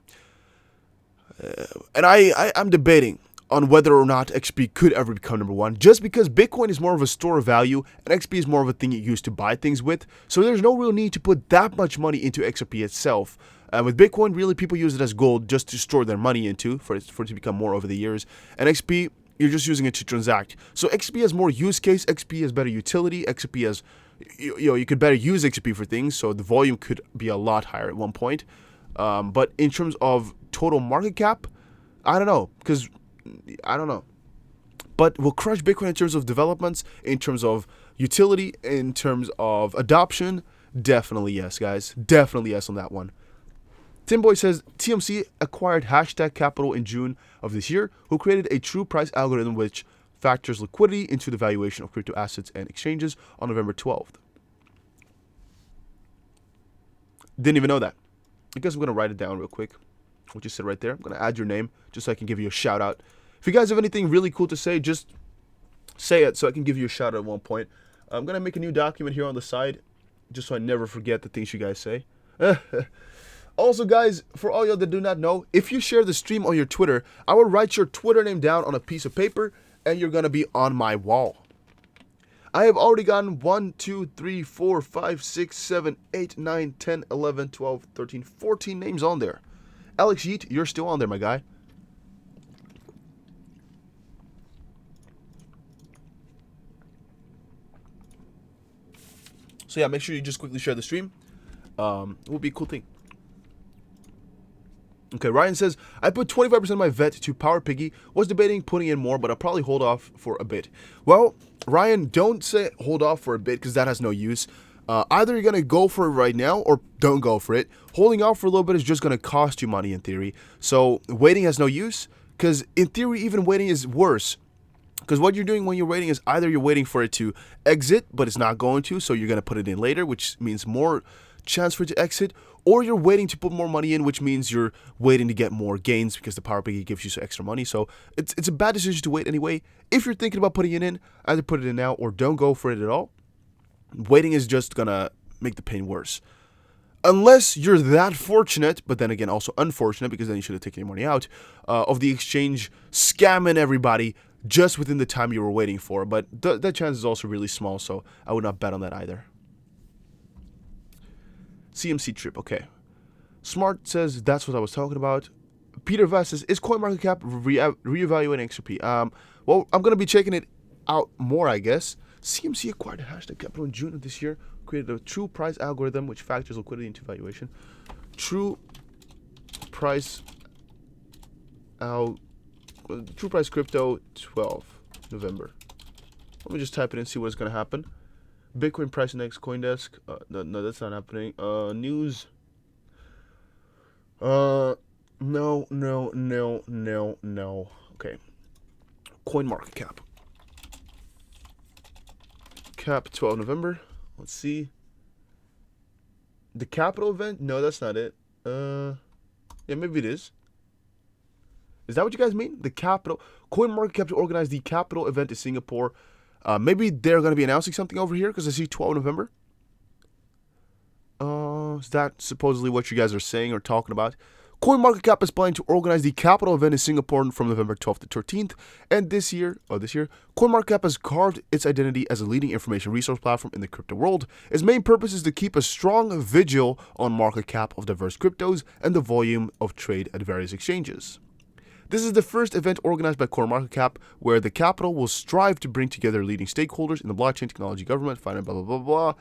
And I'm debating on whether or not XP could ever become number one, just because Bitcoin is more of a store of value and XP is more of a thing you use to buy things with. So there's no real need to put that much money into XRP itself. With Bitcoin, really people use it as gold just to store their money into for it to become more over the years. And XP, you're just using it to transact. So XP has more use case, XP has better utility, XP has, you could better use XP for things, so the volume could be a lot higher at one point. But in terms of total market cap, I don't know, but we'll crush Bitcoin in terms of developments, in terms of utility, in terms of adoption. Definitely yes, guys. Definitely yes on that one. Timboy says, TMC acquired Hashtag Capital in June of this year, who created a true price algorithm which factors liquidity into the valuation of crypto assets and exchanges on November 12th. Didn't even know that. I guess I'm going to write it down real quick. We'll just sit right there. I'm going to add your name just so I can give you a shout out. If you guys have anything really cool to say, just say it so I can give you a shout out at one point. I'm going to make a new document here on the side just so I never forget the things you guys say. Also, guys, for all y'all that do not know, if you share the stream on your Twitter, I will write your Twitter name down on a piece of paper, and you're going to be on my wall. I have already gotten 1, 2, 3, 4, 5, 6, 7, 8, 9, 10, 11, 12, 13, 14 names on there. Alex Yeet, you're still on there, my guy. So yeah, make sure you just quickly share the stream. It would be a cool thing. Okay, Ryan says, I put 25% of my vet to Power Piggy. Was debating putting in more, but I'll probably hold off for a bit. Well, Ryan, don't say hold off for a bit because that has no use. Either you're going to go for it right now or don't go for it. Holding off for a little bit is just going to cost you money in theory. So waiting has no use because in theory, even waiting is worse. Because what you're doing when you're waiting is either you're waiting for it to exit, but it's not going to, so you're going to put it in later, which means more chance for it to exit, or you're waiting to put more money in, which means you're waiting to get more gains because the Power Piggy gives you some extra money. So it's a bad decision to wait anyway. If you're thinking about putting it in, either put it in now or don't go for it at all. Waiting is just going to make the pain worse. Unless you're that fortunate, but then again also unfortunate because then you should have taken your money out, of the exchange scamming everybody just within the time you were waiting for. But that chance is also really small, so I would not bet on that either. CMC trip, okay. Smart says, that's what I was talking about. Peter Vest says, is CoinMarketCap reevaluating XRP? Well, I'm going to be checking it out more, I guess. CMC acquired a hashtag capital in June of this year, created a true price algorithm which factors liquidity into valuation. True price crypto 12 November. Let me just type it in and see what's going to happen. Bitcoin price index, CoinDesk. No, that's not happening. News. No. Okay. CoinMarketCap. Cap 12 November. Let's see. The capital event? No, that's not it. Yeah, maybe it is. Is that what you guys mean? The capital. CoinMarketCap to organize the capital event in Singapore. Maybe they're going to be announcing something over here because I see 12 November. Is that supposedly what you guys are saying or talking about? CoinMarketCap is planning to organize the capital event in Singapore from November 12th to 13th. And this year, CoinMarketCap has carved its identity as a leading information resource platform in the crypto world. Its main purpose is to keep a strong vigil on market cap of diverse cryptos and the volume of trade at various exchanges. This is the first event organized by CoinMarketCap where the capital will strive to bring together leading stakeholders in the blockchain technology, government, finance, blah, blah, blah, blah.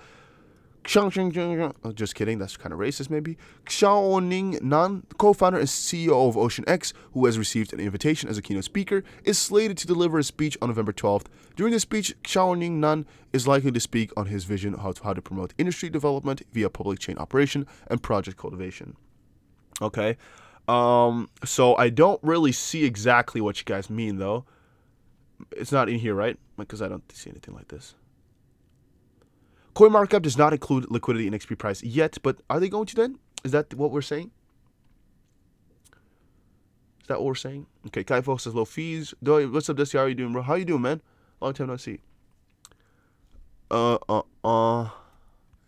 Just kidding, that's kind of racist maybe. Xiaoning Nan, co-founder and CEO of OceanX, who has received an invitation as a keynote speaker, is slated to deliver a speech on November 12th. During the speech, Xiaoning Nan is likely to speak on his vision of how to promote industry development via public chain operation and project cultivation. Okay. So I don't really see exactly what you guys mean, though. It's not in here, right? Because I don't see anything like this. CoinMarketCap does not include liquidity in XP price yet, but are they going to then? Is that what we're saying? Is that what we're saying? Okay, Kai Fox says low fees. What's up, Dusty? How are you doing, bro? How you doing, man? Long time no see.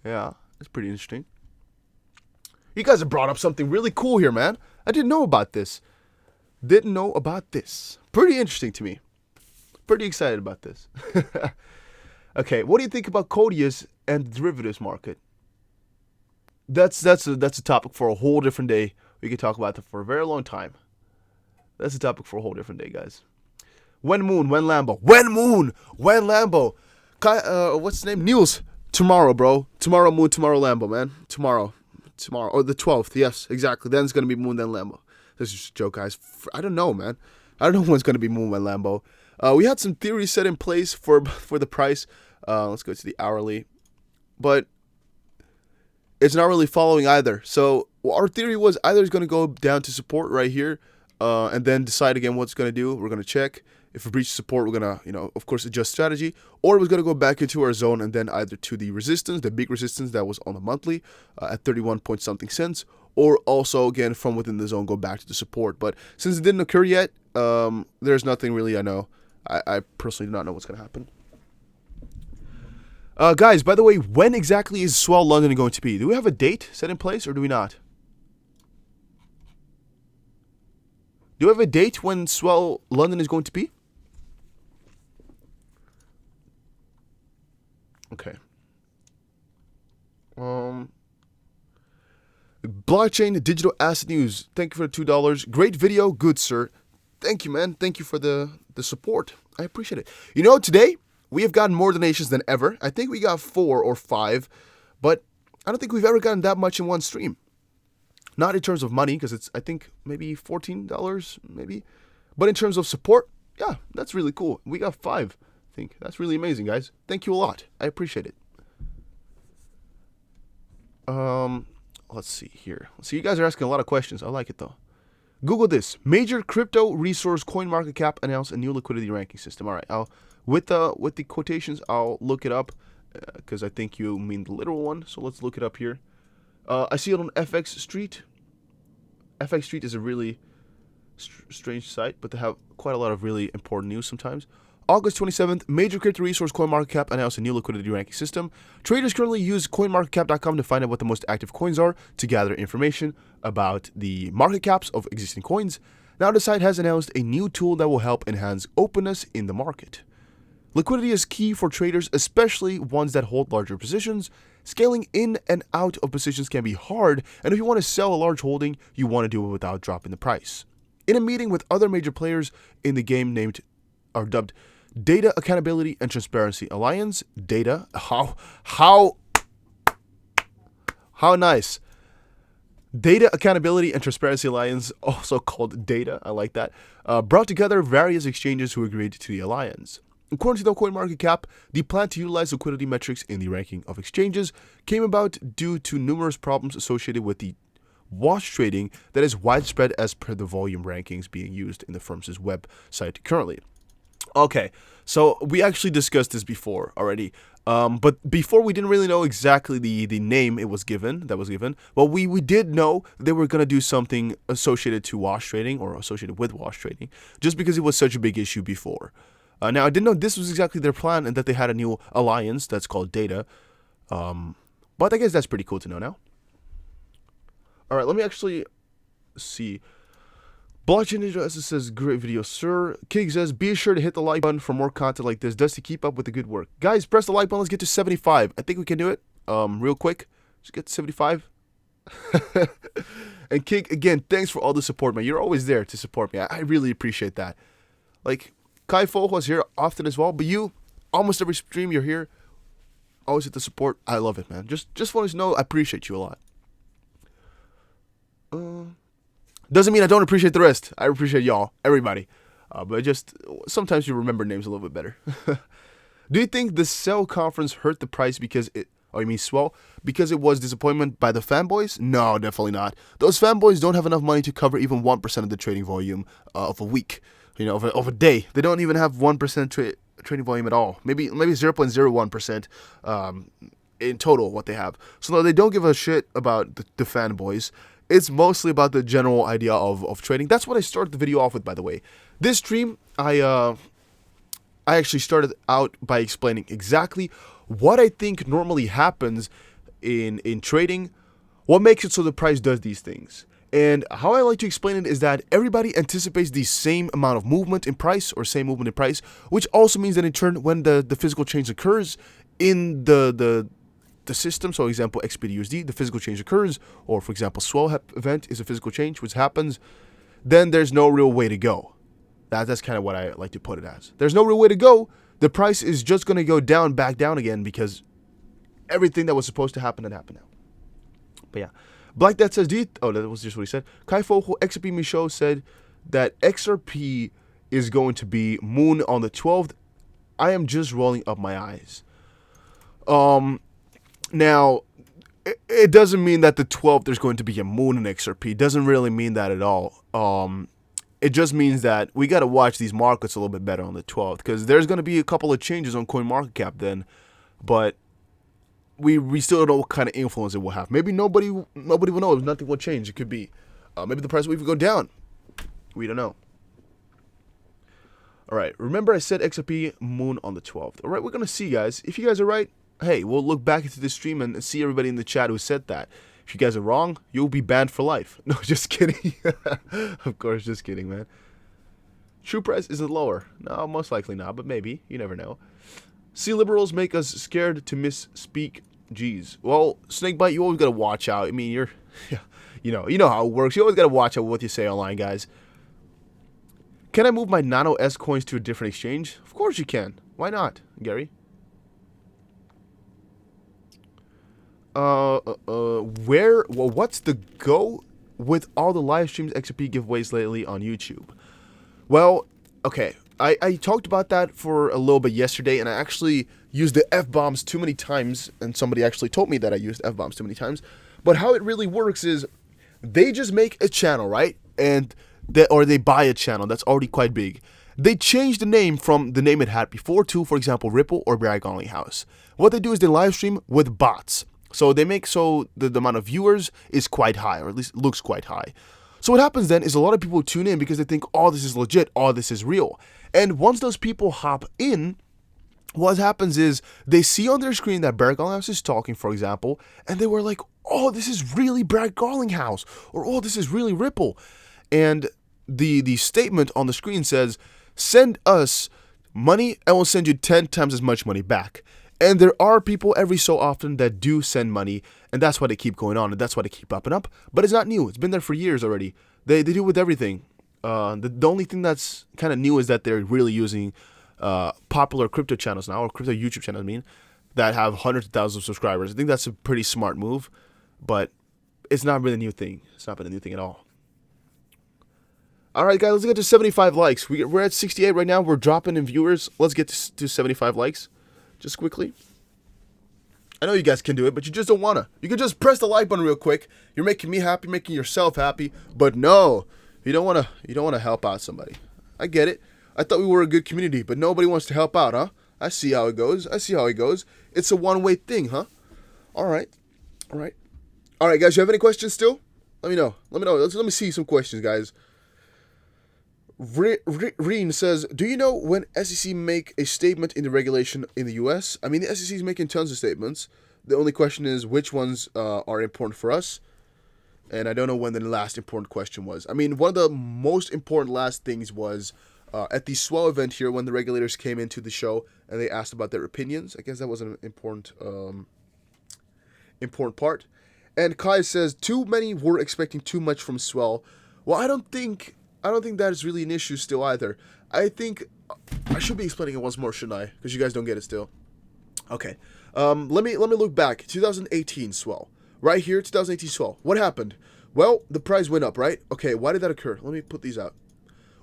Yeah, it's pretty interesting. You guys have brought up something really cool here, man. I didn't know about this. Pretty interesting to me. Pretty excited about this. Okay, what do you think about Codius and the derivatives market? That's a topic for a whole different day. We could talk about that for a very long time. That's a topic for a whole different day, guys. When Moon, when Lambo. When Moon, when Lambo. What's his name? Niels. Tomorrow, bro. Tomorrow Moon, tomorrow Lambo, man. Tomorrow. Or the 12th. Yes, exactly. Then it's going to be Moon, then Lambo. This is just a joke, guys. I don't know, man. I don't know when it's going to be Moon, when Lambo. We had some theories set in place for the price. Let's go to the hourly. But it's not really following either. So our theory was either it's going to go down to support right here and then decide again what it's going to do. We're going to check. If it breaches support, we're going to, of course, adjust strategy. Or it was going to go back into our zone and then either to the resistance, the big resistance that was on the monthly at 31 point something cents. Or also, again, from within the zone, go back to the support. But since it didn't occur yet, there's nothing really I know. I personally do not know what's going to happen. Guys, by the way, when exactly is Swell London going to be? Do we have a date set in place or do we not? Do you have a date when Swell London is going to be? Okay. Blockchain Digital Asset News. Thank you for the $2. Great video. Good, sir. Thank you, man. Thank you for the support. I appreciate it. You know, today we have gotten more donations than ever. I think we got 4 or 5, but I don't think we've ever gotten that much in one stream. Not in terms of money, because it's, I think, maybe $14, maybe. But in terms of support, yeah, that's really cool. We got 5, I think. That's really amazing, guys. Thank you a lot. I appreciate it. Let's see here. So you guys are asking a lot of questions. I like it, though. Google this. Major crypto resource CoinMarketCap announced a new liquidity ranking system. All right, with the quotations, I'll look it up because I think you mean the literal one. So let's look it up here. I see it on FX Street. FX Street is a really strange site, but they have quite a lot of really important news sometimes. August 27th, major crypto resource CoinMarketCap announced a new liquidity ranking system. Traders currently use CoinMarketCap.com to find out what the most active coins are to gather information about the market caps of existing coins. Now the site has announced a new tool that will help enhance openness in the market. Liquidity is key for traders, especially ones that hold larger positions. Scaling in and out of positions can be hard, and if you want to sell a large holding, you want to do it without dropping the price. In a meeting with other major players in the game dubbed Data Accountability and Transparency Alliance, Data, how nice. Data Accountability and Transparency Alliance, also called Data, I like that, brought together various exchanges who agreed to the alliance. According to the CoinMarketCap, the plan to utilize liquidity metrics in the ranking of exchanges came about due to numerous problems associated with the wash trading that is widespread as per the volume rankings being used in the firm's website currently. Okay, so we actually discussed this before already, but before we didn't really know exactly the name that was given. Well, we did know they were going to do something associated to wash trading or associated with wash trading, just because it was such a big issue before. Now, I didn't know this was exactly their plan and that they had a new alliance that's called Data, but I guess that's pretty cool to know now. All right, let me actually see. Blockchain Digital Asset says, great video, sir. Kig says, be sure to hit the like button for more content like this. Dusty, keep up with the good work. Guys, press the like button. Let's get to 75. I think we can do it. Real quick. Just get to 75. And Kig, again, thanks for all the support, man. You're always there to support me. I really appreciate that. Like, Kai Fo was here often as well, but you, almost every stream you're here, always hit the support. I love it, man. Just want to know I appreciate you a lot. Doesn't mean I don't appreciate the rest. I appreciate y'all, everybody. But just sometimes you remember names a little bit better. Do you think the Cell conference hurt the price because it... Oh, you mean Swell? Because it was disappointment by the fanboys? No, definitely not. Those fanboys don't have enough money to cover even 1% of the trading volume of a week. You know, of a day. They don't even have 1% trading volume at all. Maybe 0.01% in total what they have. So no, they don't give a shit about the fanboys. It's mostly about the general idea of trading. That's what I started the video off with, by the way. This stream, I actually started out by explaining exactly what I think normally happens in trading, what makes it so the price does these things. And how I like to explain it is that everybody anticipates the same amount of movement in price or same movement in price, which also means that in turn, when the physical change occurs in the system, so for example, XBDUSD, the physical change occurs, or for example, Swell event is a physical change, which happens, then there's no real way to go. That's kind of what I like to put it as. There's no real way to go. The price is just going to go back down again, because everything that was supposed to happen had happened now. But yeah. Black Dad says, oh, that was just what he said. Kai Fogel, XRP Michaud said that XRP is going to be moon on the 12th. I am just rolling up my eyes. Now, it doesn't mean that the 12th there's going to be a moon in XRP. It doesn't really mean that at all. It just means that we got to watch these markets a little bit better on the 12th, because there's going to be a couple of changes on CoinMarketCap then, but we still don't know what kind of influence it will have. Maybe nobody will know. Nothing will change. It could be. Maybe the price will even go down. We don't know. All right. Remember I said XRP moon on the 12th. All right. We're going to see, guys. If you guys are right, hey, we'll look back into this stream and see everybody in the chat who said that. If you guys are wrong, you'll be banned for life. No, just kidding. Of course, just kidding, man. True price isn't lower. No, most likely not, but maybe. You never know. See, liberals make us scared to misspeak. Jeez. Well, Snakebite, you always gotta watch out. I mean, yeah, you know how it works. You always gotta watch out what you say online, guys. Can I move my Nano S coins to a different exchange? Of course you can. Why not, Gary? What's the go with all the live streams XRP giveaways lately on YouTube? Well, okay, I talked about that for a little bit yesterday, and I actually used the F-bombs too many times, and somebody actually told me that I used F-bombs too many times. But how it really works is they just make a channel, right? And they buy a channel that's already quite big. They change the name from the name it had before to, for example, Ripple or Bragg Only House. What they do is they live stream with bots. So they make so the amount of viewers is quite high, or at least looks quite high. So what happens then is a lot of people tune in because they think, oh, this is legit, oh, this is real. And once those people hop in, what happens is they see on their screen that Bragg Only House is talking, for example, and they were like, oh, this is really Bragg Only House, or oh, this is really Ripple. And the statement on the screen says, send us money and we'll send you 10 times as much money back. And there are people every so often that do send money, and that's why they keep going on, and that's why they keep up and up. But it's not new. It's been there for years already. They do with everything. The only thing that's kind of new is that they're really using popular crypto channels now, or crypto YouTube channels, I mean, that have hundreds of thousands of subscribers. I think that's a pretty smart move, but it's not really a new thing. It's not been a new thing at all. All right, guys, let's get to 75 likes. We're at 68 right now. We're dropping in viewers. Let's get to 75 likes. Just quickly. I know you guys can do it, but you just don't want to. You can just press the like button real quick. You're making me happy, making yourself happy. But no, you don't want to help out somebody. I get it. I thought we were a good community, but nobody wants to help out, huh? I see how it goes. It's a one-way thing, huh? All right. All right, guys, you have any questions still? Let me know. Let me see some questions, guys. Reen says, do you know when SEC make a statement in the regulation in the US? I mean, the SEC is making tons of statements. The only question is which ones are important for us. And I don't know when the last important question was. I mean, one of the most important last things was at the Swell event here when the regulators came into the show and they asked about their opinions. I guess that was an important part. And Kai says, too many were expecting too much from Swell. Well, I don't think that is really an issue still either. I think I should be explaining it once more, shouldn't I? Because you guys don't get it still. Okay. Let me look back. 2018 Swell. Right here, 2018 Swell. What happened? Well, the price went up, right? Okay, why did that occur? Let me put these out.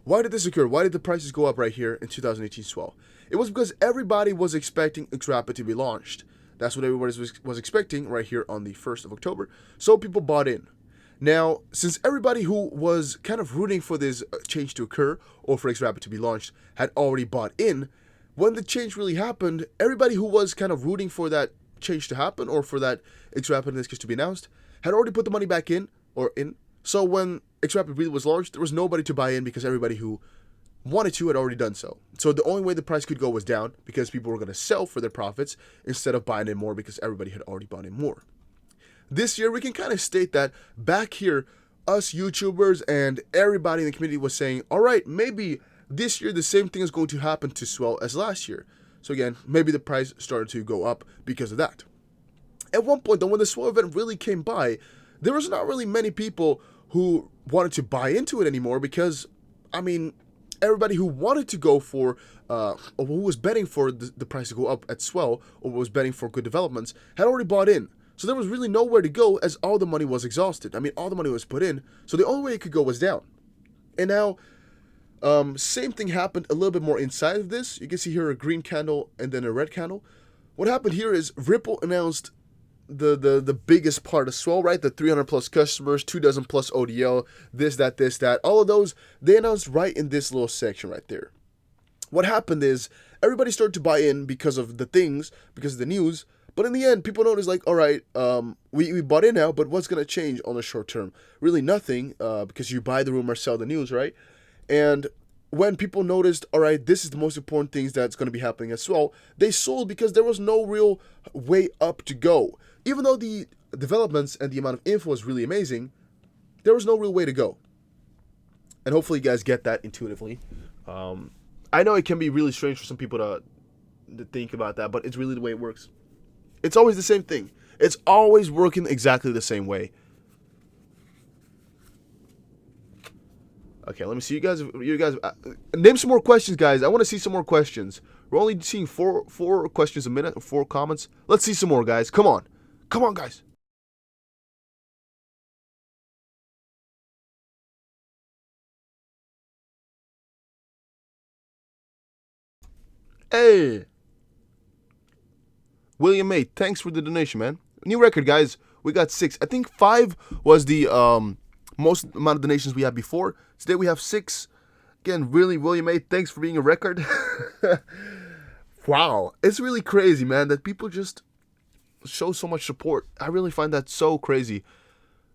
Why did this occur? Why did the prices go up right here in 2018 Swell? It was because everybody was expecting XRP to be launched. That's what everybody was expecting right here on the 1st of October. So people bought in. Now, since everybody who was kind of rooting for this change to occur, or for XRP to be launched, had already bought in, when the change really happened, everybody who was kind of rooting for that change to happen, or for that XRP in this case to be announced, had already put the money back in, So when XRP really was launched, there was nobody to buy in because everybody who wanted to had already done so. So the only way the price could go was down because people were going to sell for their profits instead of buying in more because everybody had already bought in more. This year, we can kind of state that back here, us YouTubers and everybody in the community was saying, all right, maybe this year the same thing is going to happen to Swell as last year. So again, maybe the price started to go up because of that. At one point, though, when the Swell event really came by, there was not really many people who wanted to buy into it anymore because, I mean, everybody who wanted to go for, or who was betting for the price to go up at Swell, or was betting for good developments, had already bought in. So there was really nowhere to go as all the money was exhausted. I mean, all the money was put in, so the only way it could go was down. And now, same thing happened a little bit more inside of this. You can see here a green candle and then a red candle. What happened here is Ripple announced the biggest part of Swell, right? The 300 plus customers, 24 plus ODL, this, that. All of those, they announced right in this little section right there. What happened is everybody started to buy in because of the things, because of the news. But in the end, people noticed like, all right, we bought in now, but what's going to change on the short term? Really nothing, because you buy the rumor, sell the news, right? And when people noticed, all right, this is the most important things that's going to be happening as well, they sold because there was no real way up to go. Even though the developments and the amount of info is really amazing, there was no real way to go. And hopefully you guys get that intuitively. I know it can be really strange for some people to think about that, but it's really the way it works. It's always the same thing. It's always working exactly the same way. Okay, let me see you guys. Name some more questions, guys. I want to see some more questions. We're only seeing four questions a minute, 4 comments. Let's see some more, guys. Come on, guys. Hey, William May, thanks for the donation, man. New record, guys. We got 6. I think 5 was the most amount of donations we had before. Today we have 6. Again, really, William May, thanks for being a record. Wow, it's really crazy, man, that people just show so much support. I really find that so crazy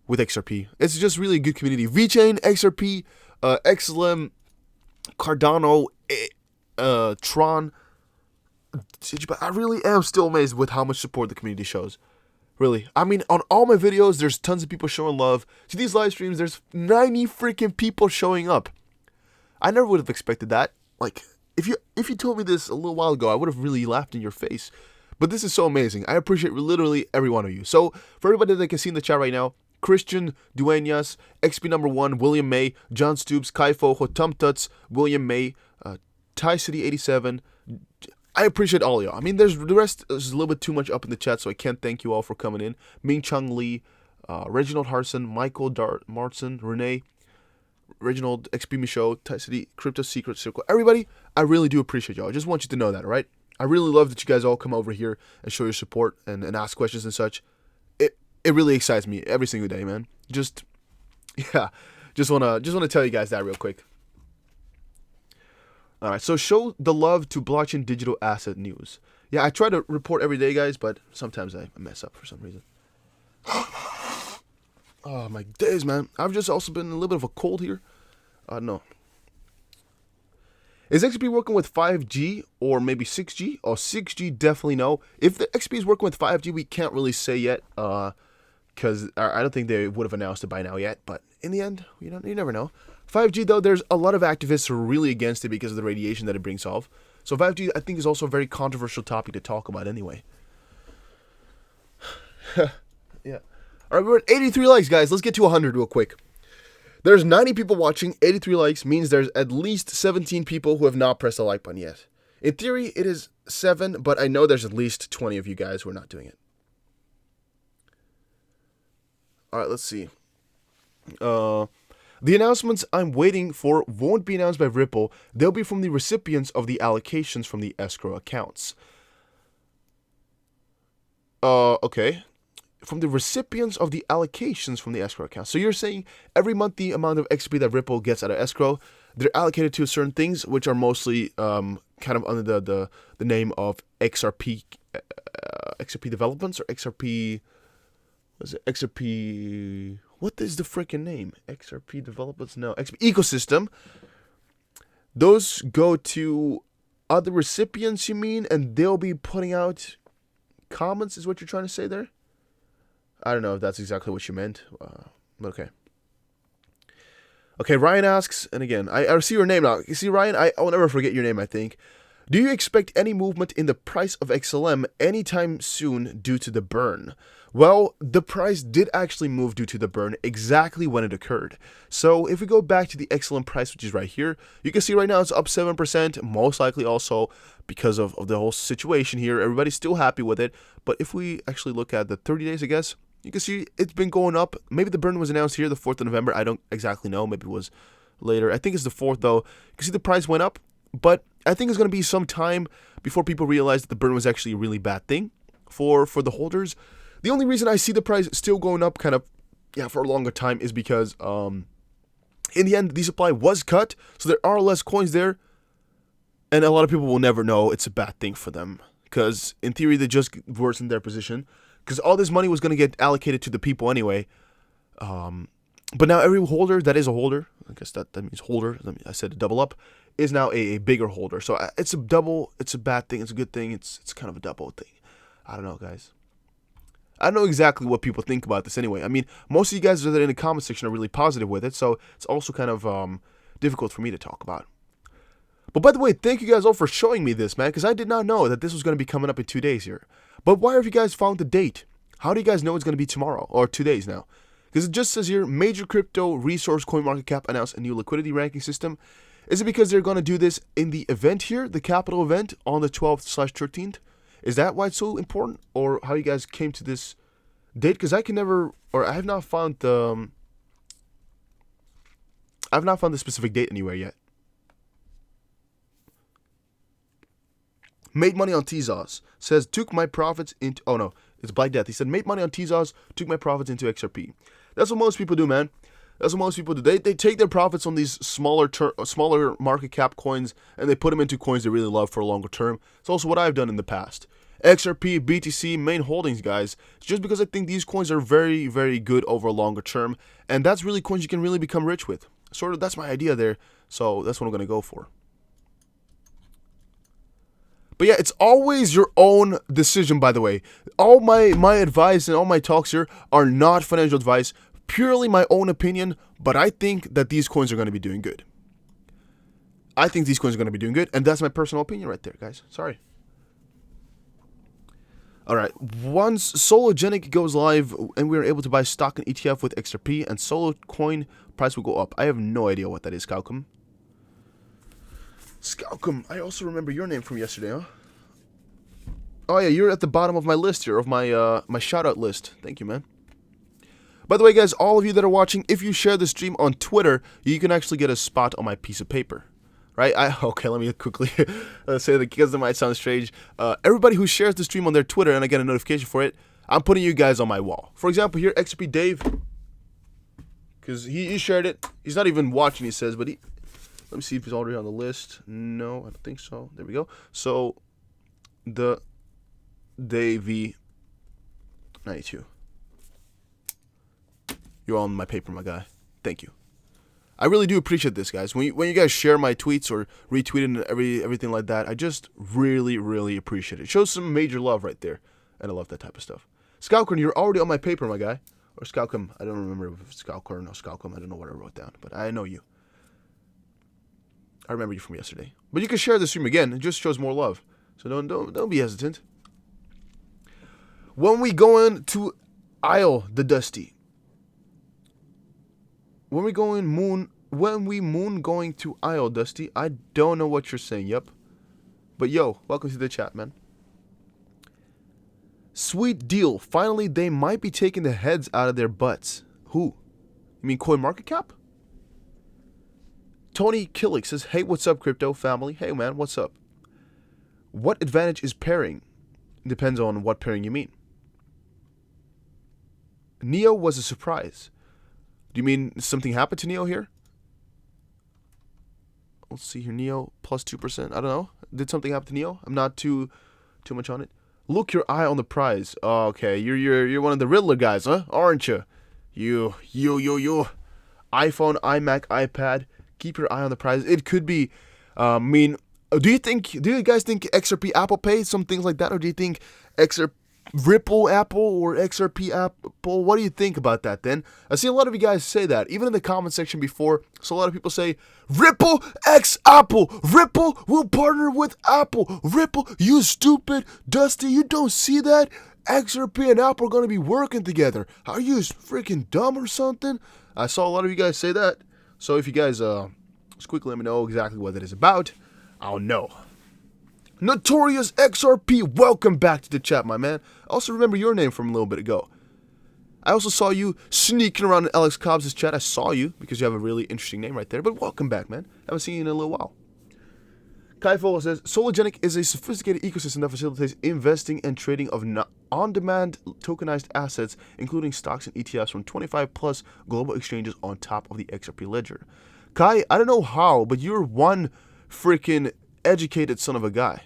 with XRP. It's just really a good community. VeChain, XRP, XLM, Cardano, Tron. I really am still amazed with how much support the community shows. Really. I mean, on all my videos, there's tons of people showing love. To these live streams, there's 90 freaking people showing up. I never would have expected that. Like, if you told me this a little while ago, I would have really laughed in your face. But this is so amazing. I appreciate literally every one of you. So, for everybody that can see in the chat right now, Christian Duenas, XP number 1, William May, John Stoops, Kaifo, Hotum Tuts, William May, Thai City 87. I appreciate all of y'all. I mean, the rest is a little bit too much up in the chat, so I can't thank you all for coming in. Ming Chung Lee, Reginald Harson, Michael Martin, Renee, Reginald, XP Michaud, Thai City, Crypto Secret Circle. Everybody, I really do appreciate y'all. I just want you to know that, all right? I really love that you guys all come over here and show your support and ask questions and such. It really excites me every single day, man. Just wanna tell you guys that real quick. All right, so show the love to blockchain digital asset news. Yeah, I try to report every day, guys, but sometimes I mess up for some reason. Oh, my days, man. I've just also been in a little bit of a cold here. No. Is XP working with 5G or maybe 6G? Oh, 6G, definitely no. If the XP is working with 5G, we can't really say yet, because I don't think they would have announced it by now yet. But in the end, you never know. 5G, though, there's a lot of activists who are really against it because of the radiation that it brings off. So 5G, I think, is also a very controversial topic to talk about anyway. Yeah. All right, we're at 83 likes, guys. Let's get to 100 real quick. There's 90 people watching. 83 likes means there's at least 17 people who have not pressed the like button yet. In theory, it is 7, but I know there's at least 20 of you guys who are not doing it. All right, let's see. The announcements I'm waiting for won't be announced by Ripple. They'll be from the recipients of the allocations from the escrow accounts. Okay. From the recipients of the allocations from the escrow accounts. So you're saying every month the amount of XP that Ripple gets out of escrow, they're allocated to certain things, which are mostly kind of under the name of XRP, XRP developments or XRP. What is it? XRP. What is the freaking name? XRP developments? No, XRP ecosystem. Those go to other recipients, you mean, and they'll be putting out comments, is what you're trying to say there? I don't know if that's exactly what you meant, but okay. Okay, Ryan asks, and again, I see your name now. You see, Ryan, I will never forget your name, I think. Do you expect any movement in the price of XLM anytime soon due to the burn? Well, the price did actually move due to the burn exactly when it occurred. So if we go back to the XLM price, which is right here, you can see right now it's up 7%, most likely also because of the whole situation here. Everybody's still happy with it. But if we actually look at the 30 days, I guess, you can see it's been going up. Maybe the burn was announced here the 4th of November. I don't exactly know. Maybe it was later. I think it's the 4th, though. You can see the price went up. But I think it's going to be some time before people realize that the burn was actually a really bad thing for the holders. The only reason I see the price still going up kind of, for a longer time is because in the end, the supply was cut. So there are less coins there. And a lot of people will never know it's a bad thing for them. Because in theory, they just worsened their position. Because all this money was going to get allocated to the people anyway. But now every holder that is a holder, I guess that means holder, I said to double up, is now a bigger holder. So it's a double, it's a bad thing, it's a good thing, it's kind of a double thing. I don't know, guys. I know exactly what people think about this anyway. I mean, most of you guys that are in the comment section are really positive with it, so it's also kind of difficult for me to talk about. But by the way, thank you guys all for showing me this, man, because I did not know that this was going to be coming up in 2 days here. But why have you guys found the date? How do you guys know it's going to be tomorrow, or 2 days now? Because it just says here, major crypto resource CoinMarketCap announced a new liquidity ranking system. Is it because they're going to do this in the event here, the capital event, on the 12th/13th? Is that why it's so important? Or how you guys came to this date? Because I can never, or I have not found the, specific date anywhere yet. Made money on Tezos. Says, took my profits into, oh no, it's Black Death. He said, made money on Tezos, took my profits into XRP. That's what most people do, man. That's what most people do. They take their profits on these smaller market cap coins and they put them into coins they really love for a longer term. It's also what I've done in the past. XRP, BTC, main holdings, guys. It's just because I think these coins are very, very good over a longer term. And that's really coins you can really become rich with. Sort of, that's my idea there. So that's what I'm going to go for. But yeah, it's always your own decision, by the way. All my advice and all my talks here are not financial advice. Purely my own opinion, but I think that these coins are going to be doing good. I think these coins are going to be doing good, and that's my personal opinion right there, guys. Sorry. Alright, once SoloGenic goes live and we are able to buy stock and ETF with XRP and Solo coin, price will go up. I have no idea what that is, Scalcom. Scalcom, I also remember your name from yesterday, huh? Oh yeah, you're at the bottom of my list here, of my my shout-out list. Thank you, man. By the way, guys, all of you that are watching, if you share the stream on Twitter, you can actually get a spot on my piece of paper. Right? Okay, let me quickly say that because it might sound strange. Everybody who shares the stream on their Twitter and I get a notification for it, I'm putting you guys on my wall. For example, here, XRP Dave, because he shared it. He's not even watching, he says, but let me see if he's already on the list. No, I don't think so. There we go. So, the Davey 92. You're on my paper, my guy. Thank you. I really do appreciate this, guys. When you guys share my tweets or retweet it and everything like that, I just really, really appreciate it. It shows some major love right there. And I love that type of stuff. Scalcorn, you're already on my paper, my guy. Or Scalcom. I don't remember if it's Scalcorn or no Scalcom. I don't know what I wrote down. But I know you. I remember you from yesterday. But you can share the stream again. It just shows more love. So don't be hesitant. When we go in to Isle the Dusty. When we moon going to Isle, Dusty, I don't know what you're saying, yep. But yo, welcome to the chat, man. Sweet deal. Finally, they might be taking the heads out of their butts. Who? You mean CoinMarketCap? Tony Killick says, hey, what's up, crypto family? Hey, man, what's up? What advantage is pairing? Depends on what pairing you mean. Neo was a surprise. Do you mean something happened to Neo here? Let's see here. Neo plus 2%. I don't know. Did something happen to Neo? I'm not too much on it. Look your eye on the prize. Oh, okay. You're one of the Riddler guys, huh? Aren't you? You. iPhone, iMac, iPad. Keep your eye on the prize. It could be. Do you guys think XRP Apple Pay, some things like that, or do you think XRP Ripple Apple or XRP Apple? What do you think about that then? I see a lot of you guys say that, even in the comment section before. So a lot of people say, Ripple X Apple. Ripple will partner with Apple. Ripple, you stupid Dusty, you don't see that? XRP and Apple are going to be working together. Are you freaking dumb or something? I saw a lot of you guys say that. So if you guys just quickly let me know exactly what that is about, I'll know. Notorious XRP, welcome back to the chat, my man. I also remember your name from a little bit ago. I also saw you sneaking around in Alex Cobbs' chat. I saw you because you have a really interesting name right there. But welcome back, man. Haven't seen you in a little while. Kai Fogle says, SoloGenic is a sophisticated ecosystem that facilitates investing and trading of on-demand tokenized assets, including stocks and ETFs from 25 plus global exchanges on top of the XRP ledger. Kai, I don't know how, but you're one freaking educated son of a guy.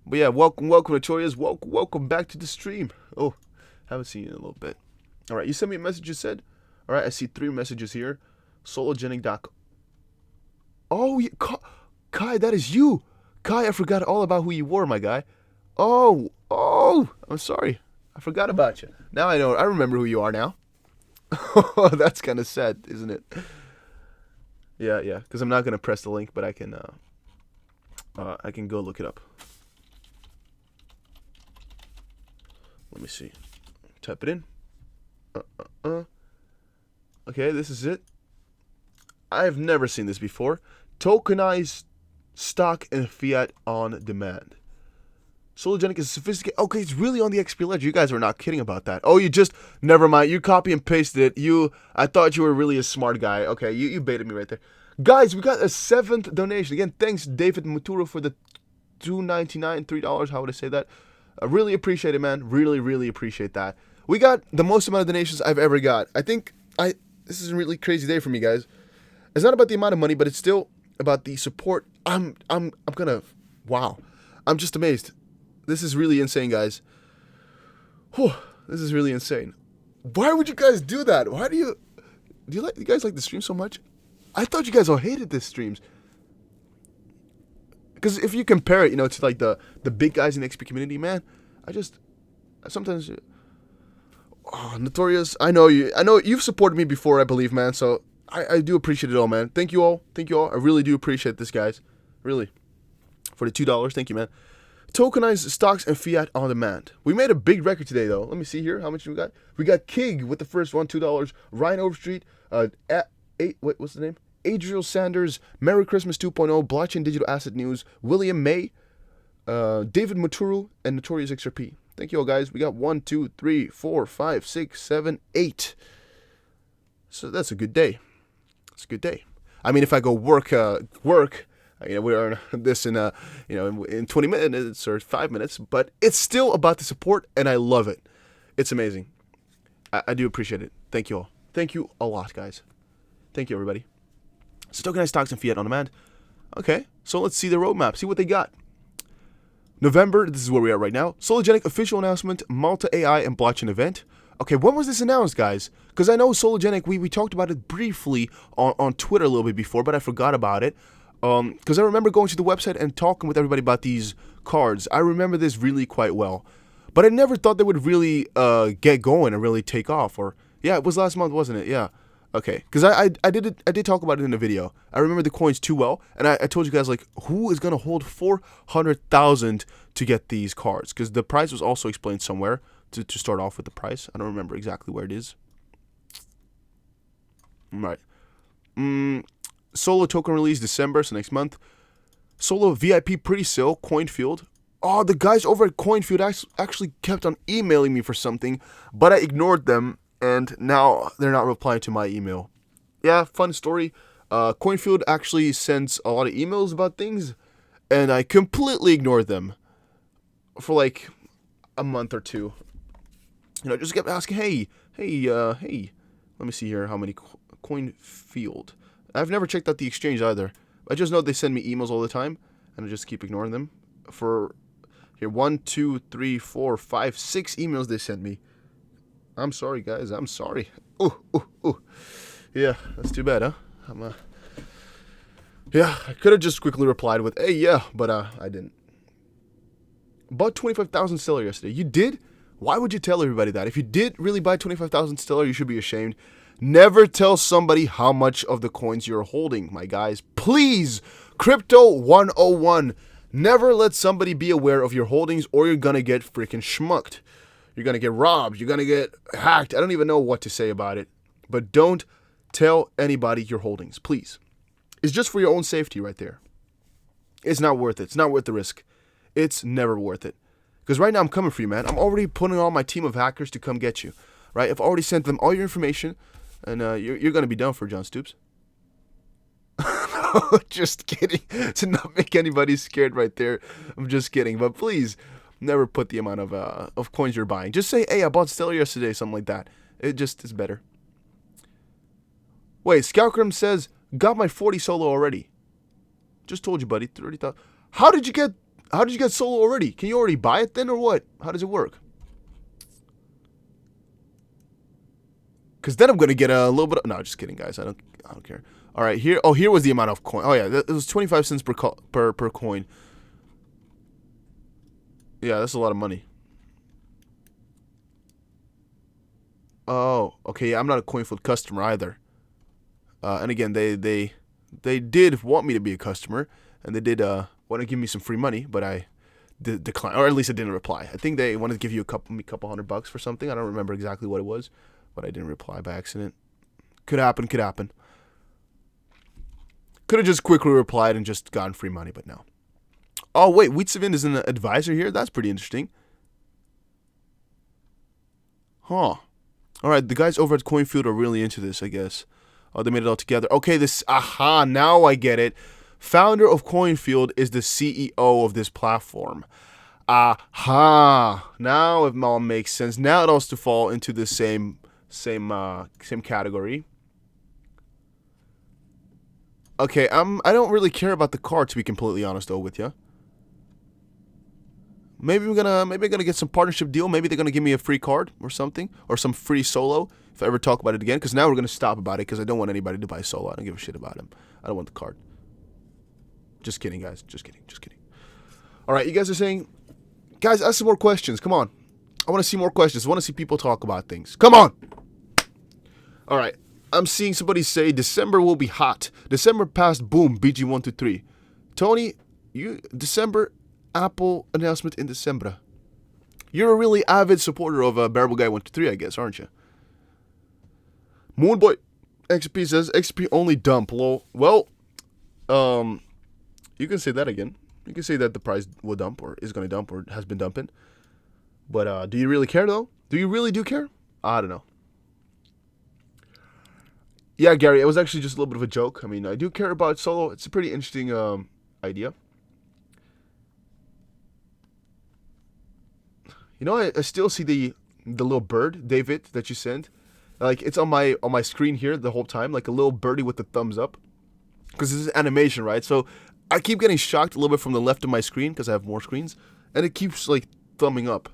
But yeah, welcome Notorious. Welcome back to the stream. Oh, haven't seen you in a little bit. All right, you sent me a message, you said? All right, I see 3 messages here. SoloGenic.com. Oh, Kai, that is you. Kai, I forgot all about who you were, my guy. Oh, I'm sorry. I forgot about you. Now I know. I remember who you are now. Oh, that's kind of sad, isn't it? Yeah. Because I'm not gonna press the link, but I can go look it up. Let me see. Type it in. Okay, this is it. I've never seen this before. Tokenized stock and fiat on demand. SoloGenic is sophisticated. Okay, it's really on the XP ledger. You guys are not kidding about that. Oh, never mind. You copy and pasted it. I thought you were really a smart guy. Okay, you baited me right there. Guys, we got a 7th donation. Again, thanks David Maturo for the $2.99, $3. How would I say that? I really appreciate it, man. Really appreciate that. We got the most amount of donations I've ever got. This is a really crazy day for me, guys. It's not about the amount of money, but it's still about the support. I'm just amazed. This is really insane, guys. Whew, this is really insane. Why would you guys do that? Why do you guys like the stream so much? I thought you guys all hated this streams. Because if you compare it, to like the big guys in the XP community, man, sometimes Notorious. I know you've supported me before, I believe, man. So I do appreciate it all, man. Thank you all. I really do appreciate this, guys. Really. For the $2, thank you, man. Tokenized stocks and fiat on demand. We made a big record today, though. Let me see here. How much we got? We got Kig with the first one, $2. Ryan Overstreet, what's the name? Adriel Sanders, Merry Christmas 2.0, Blockchain Digital Asset News, William May, David Maturu, and Notorious XRP. Thank you all, guys. We got 1, 2, 3, 4, 5, 6, 7, 8. So that's a good day. It's a good day. I mean, if I go work, we earn this in in 20 minutes or 5 minutes, but it's still about the support, and I love it. It's amazing. I do appreciate it. Thank you all. Thank you a lot, guys. Thank you, everybody. So tokenized stocks and fiat on demand. Okay, so let's see the roadmap. See what they got. November, this is where we are right now. SoloGenic official announcement, Malta AI and blockchain event. Okay, when was this announced, guys? Because I know SoloGenic, we talked about it briefly on Twitter a little bit before, but I forgot about it. Because I remember going to the website and talking with everybody about these cards. I remember this really quite well. But I never thought they would really get going and really take off. Or yeah, it was last month, wasn't it? Yeah. Okay, because I did talk about it in the video. I remember the coins too well, and I told you guys, like, who is gonna hold 400,000 to get these cards? Because the price was also explained somewhere to start off with the price. I don't remember exactly where it is. Right. Solo token release December, so next month. Solo VIP pre-sale Coinfield. Oh, the guys over at Coinfield actually kept on emailing me for something, but I ignored them. And now they're not replying to my email. Yeah, fun story. Coinfield actually sends a lot of emails about things, and I completely ignored them for like a month or two. Just kept asking, hey. Let me see here how many Coinfield. I've never checked out the exchange either. I just know they send me emails all the time, and I just keep ignoring them. For here, 1, 2, 3, 4, 5, 6 emails they sent me. I'm sorry, guys. I'm sorry. Ooh. Yeah, that's too bad, huh? I could have just quickly replied with, hey, yeah, but I didn't. Bought 25,000 Stellar yesterday. You did? Why would you tell everybody that? If you did really buy 25,000 Stellar, you should be ashamed. Never tell somebody how much of the coins you're holding, my guys. Please, Crypto 101. Never let somebody be aware of your holdings, or you're gonna get freaking schmucked. You're going to get robbed. You're going to get hacked. I don't even know what to say about it. But don't tell anybody your holdings, please. It's just for your own safety right there. It's not worth it. It's not worth the risk. It's never worth it. Because right now I'm coming for you, man. I'm already putting on my team of hackers to come get you. Right? I've already sent them all your information. And you're going to be done for, John Stoops. Just kidding. To not make anybody scared right there. I'm just kidding. But please, never put the amount of coins you're buying. Just say, hey, I bought Stellar yesterday, something like that. It just is better. Wait, Scoutcrim says, got my 40 Solo already. Just told you, buddy, 30,000. How did you get Solo already? Can you already buy it then, or what? How does it work? Because then I'm gonna get a little bit. No, just kidding, guys. I don't care. All right, here. Oh, here was the amount of coin. Oh yeah, it was 25 cents per coin. Yeah, that's a lot of money. Oh, okay. I'm not a CoinFloat customer either. And again, they did want me to be a customer, and they did want to give me some free money, but I declined, or at least I didn't reply. I think they wanted to give you a couple $100 for something. I don't remember exactly what it was, but I didn't reply by accident. Could happen. Could happen. Could have just quickly replied and just gotten free money, but no. Oh wait, Wheatsavin is an advisor here. That's pretty interesting. Huh. All right, the guys over at CoinFloat are really into this, I guess. Oh, they made it all together. Okay, aha, now I get it. Founder of CoinFloat is the CEO of this platform. Aha, now it all makes sense. Now it also fall into the same category. Okay, I don't really care about the card, to be completely honest though with you. Maybe I'm gonna get some partnership deal. Maybe they're gonna give me a free card or something, or some free solo if I ever talk about it again. Because now we're gonna stop about it because I don't want anybody to buy solo. I don't give a shit about him. I don't want the card. Just kidding, guys. Just kidding. Just kidding. All right, you guys are saying, guys, ask some more questions. Come on. I want to see more questions. I want to see people talk about things. Come on. All right. I'm seeing somebody say December will be hot. December passed. Boom. BG123. Tony, December. Apple announcement in December. You're a really avid supporter of Bearable Guy 123, I guess, aren't you? Moonboy XRP says XRP only dump. Lol. Well, you can say that again. You can say that the price will dump or is going to dump or has been dumping. But do you really care though? Do you really do care? I don't know. Yeah, Gary, it was actually just a little bit of a joke. I mean, I do care about Solo. It's a pretty interesting idea. You know, I still see the little bird, David, that you sent. Like, it's on my screen here the whole time, like a little birdie with the thumbs up. Because this is animation, right? So I keep getting shocked a little bit from the left of my screen because I have more screens, and it keeps like thumbing up.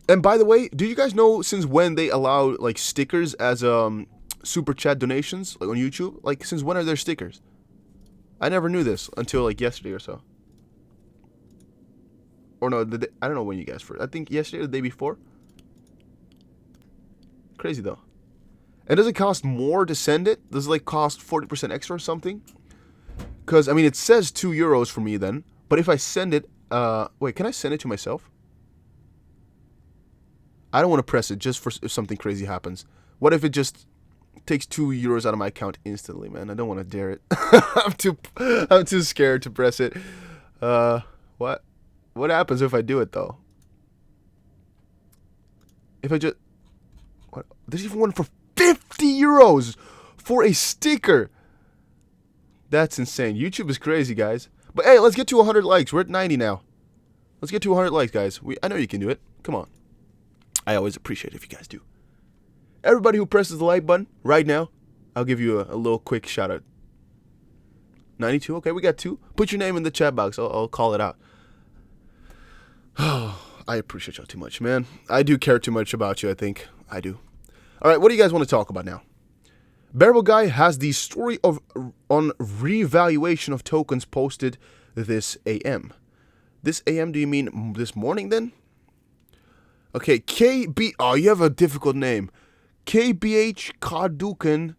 And by the way, do you guys know since when they allow like stickers as super chat donations like on YouTube? Like, since when are there stickers? I never knew this until like yesterday or so. Or no, I don't know when you guys first. I think yesterday or the day before. Crazy though. And does it cost more to send it? Does it like cost 40% extra or something? Because, I mean, it says €2 for me then. But if I send it, wait, can I send it to myself? I don't want to press it just for if something crazy happens. What if it just takes €2 out of my account instantly, man? I don't want to dare it. I'm too scared to press it. What happens if I do it though? If I just... What? There's even one for €50 for a sticker. That's insane. YouTube is crazy, guys. But hey, let's get to 100 likes. We're at 90 now. Let's get to 100 likes, guys. I know you can do it. Come on. I always appreciate it if you guys do. Everybody who presses the like button right now, I'll give you a little quick shout out. 92? Okay, we got 2. Put your name in the chat box. I'll call it out. Oh, I appreciate y'all too much, man. I do care too much about you, I think. I do. All right, what do you guys want to talk about now? Bearable Guy has the story on revaluation of tokens posted this AM. This AM, do you mean this morning then? Okay, KB... Oh, you have a difficult name. KBH Karduken,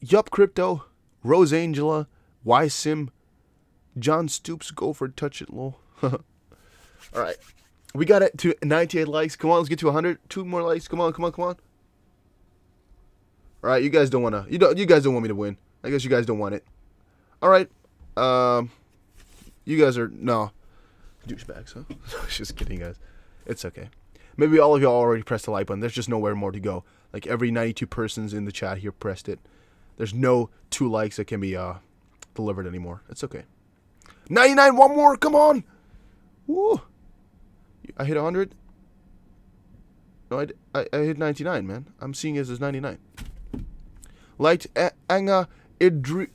Yup Crypto, Rose Angela, YSim, John Stoops, go for touch it, lol. All right, we got it to 98 likes. Come on, let's get to 100. 2 more likes. Come on. All right, you guys don't wanna. You guys don't want me to win. I guess you guys don't want it. All right. You guys are no douchebags, huh? Just kidding, guys. It's okay. Maybe all of y'all already pressed the like button. There's just nowhere more to go. Like every 92 persons in the chat here pressed it. There's no 2 likes that can be delivered anymore. It's okay. 99. One more. Come on. Woo. I hit 100. No, I hit 99, man. I'm seeing it as 99. Liked Anga Indrayaya.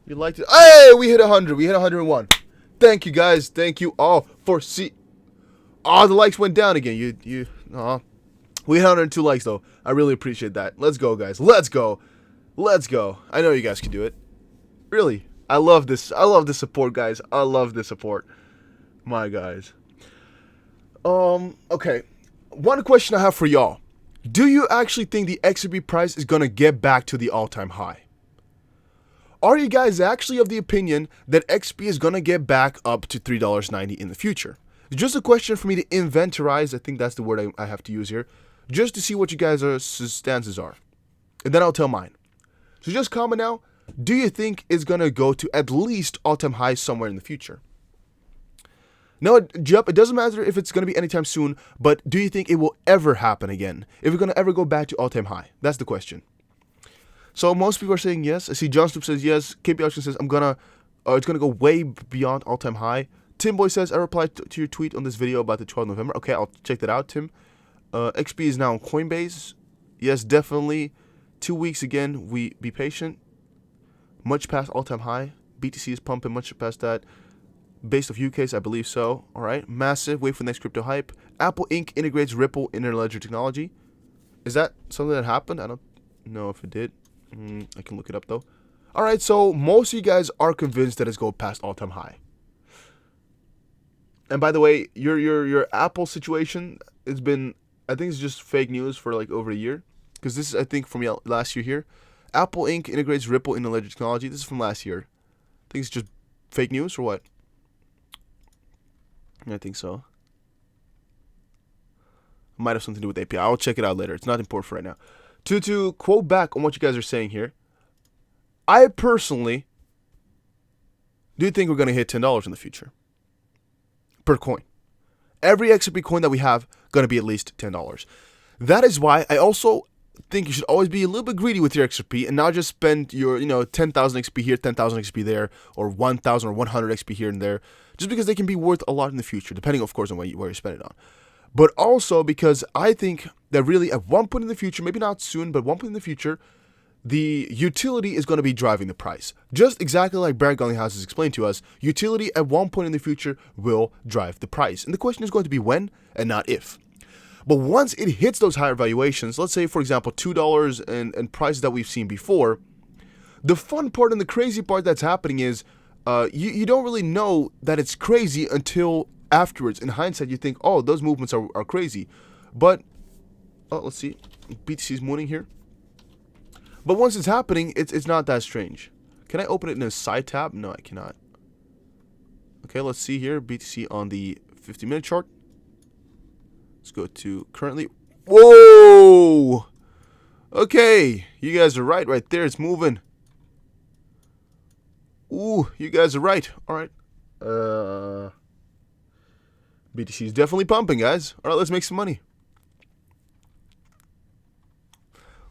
You liked it. Hey, we hit 100. We hit 101. Thank you, guys. Thank you all for Oh, the likes went down again. We hit 102 likes though. I really appreciate that. Let's go, guys. Let's go. I know you guys can do it. Really. I love this. I love this support, guys. I love this support. My guys. Okay. One question I have for y'all. Do you actually think the XRP price is going to get back to the all-time high? Are you guys actually of the opinion that XP is going to get back up to $3.90 in the future? It's just a question for me to inventorize. I think that's the word I have to use here. Just to see what you guys' stances are. And then I'll tell mine. So just comment now. Do you think it's going to go to at least all-time high somewhere in the future? No, Jup, it doesn't matter if it's going to be anytime soon, but do you think it will ever happen again? If we're going to ever go back to all-time high? That's the question. So most people are saying yes. I see John Stoop says yes. KP Auction says it's going to go way beyond all-time high. Tim Boy says, I replied to your tweet on this video about the 12th of November. Okay, I'll check that out, Tim. XP is now on Coinbase. Yes, definitely. 2 weeks again. We be patient. Much past all-time high. BTC is pumping much past that. Based off UK's, I believe so. All right, massive. Wait for the next crypto hype. Apple Inc. integrates Ripple interledger technology. Is that something that happened? I don't know if it did. I can look it up though. All right, so most of you guys are convinced that it's going past all-time high. And by the way, your Apple situation has been, I think it's just fake news for like over a year, because this is, I think, from last year here. Apple Inc. integrates Ripple interledger technology. This is from last year. I think it's just fake news or what? I think so. Might have something to do with API. I'll check it out later. It's not important for right now. To quote back on what you guys are saying here, I personally do think we're going to hit $10 in the future per coin. Every XRP coin that we have going to be at least $10. That is why I also think you should always be a little bit greedy with your XRP and not just spend your 10,000 XP here, 10,000 XP there, or 1,000 or 100 XP here and there, just because they can be worth a lot in the future, depending, of course, on where you spend it on. But also because I think that really at one point in the future, maybe not soon, but one point in the future, the utility is going to be driving the price. Just exactly like Barry Gallinghouse has explained to us, utility at one point in the future will drive the price. And the question is going to be when and not if. But once it hits those higher valuations, let's say, for example, $2 and prices that we've seen before, the fun part and the crazy part that's happening is you don't really know that it's crazy until afterwards. In hindsight, you think, oh, those movements are crazy. But, let's see, BTC is mooning here. But once it's happening, it's not that strange. Can I open it in a side tab? No, I cannot. Okay, let's see here, BTC on the 50-minute chart. Let's go to currently. Whoa! Okay, you guys are right there. It's moving. Ooh, you guys are right. All right. BTC is definitely pumping, guys. All right, let's make some money.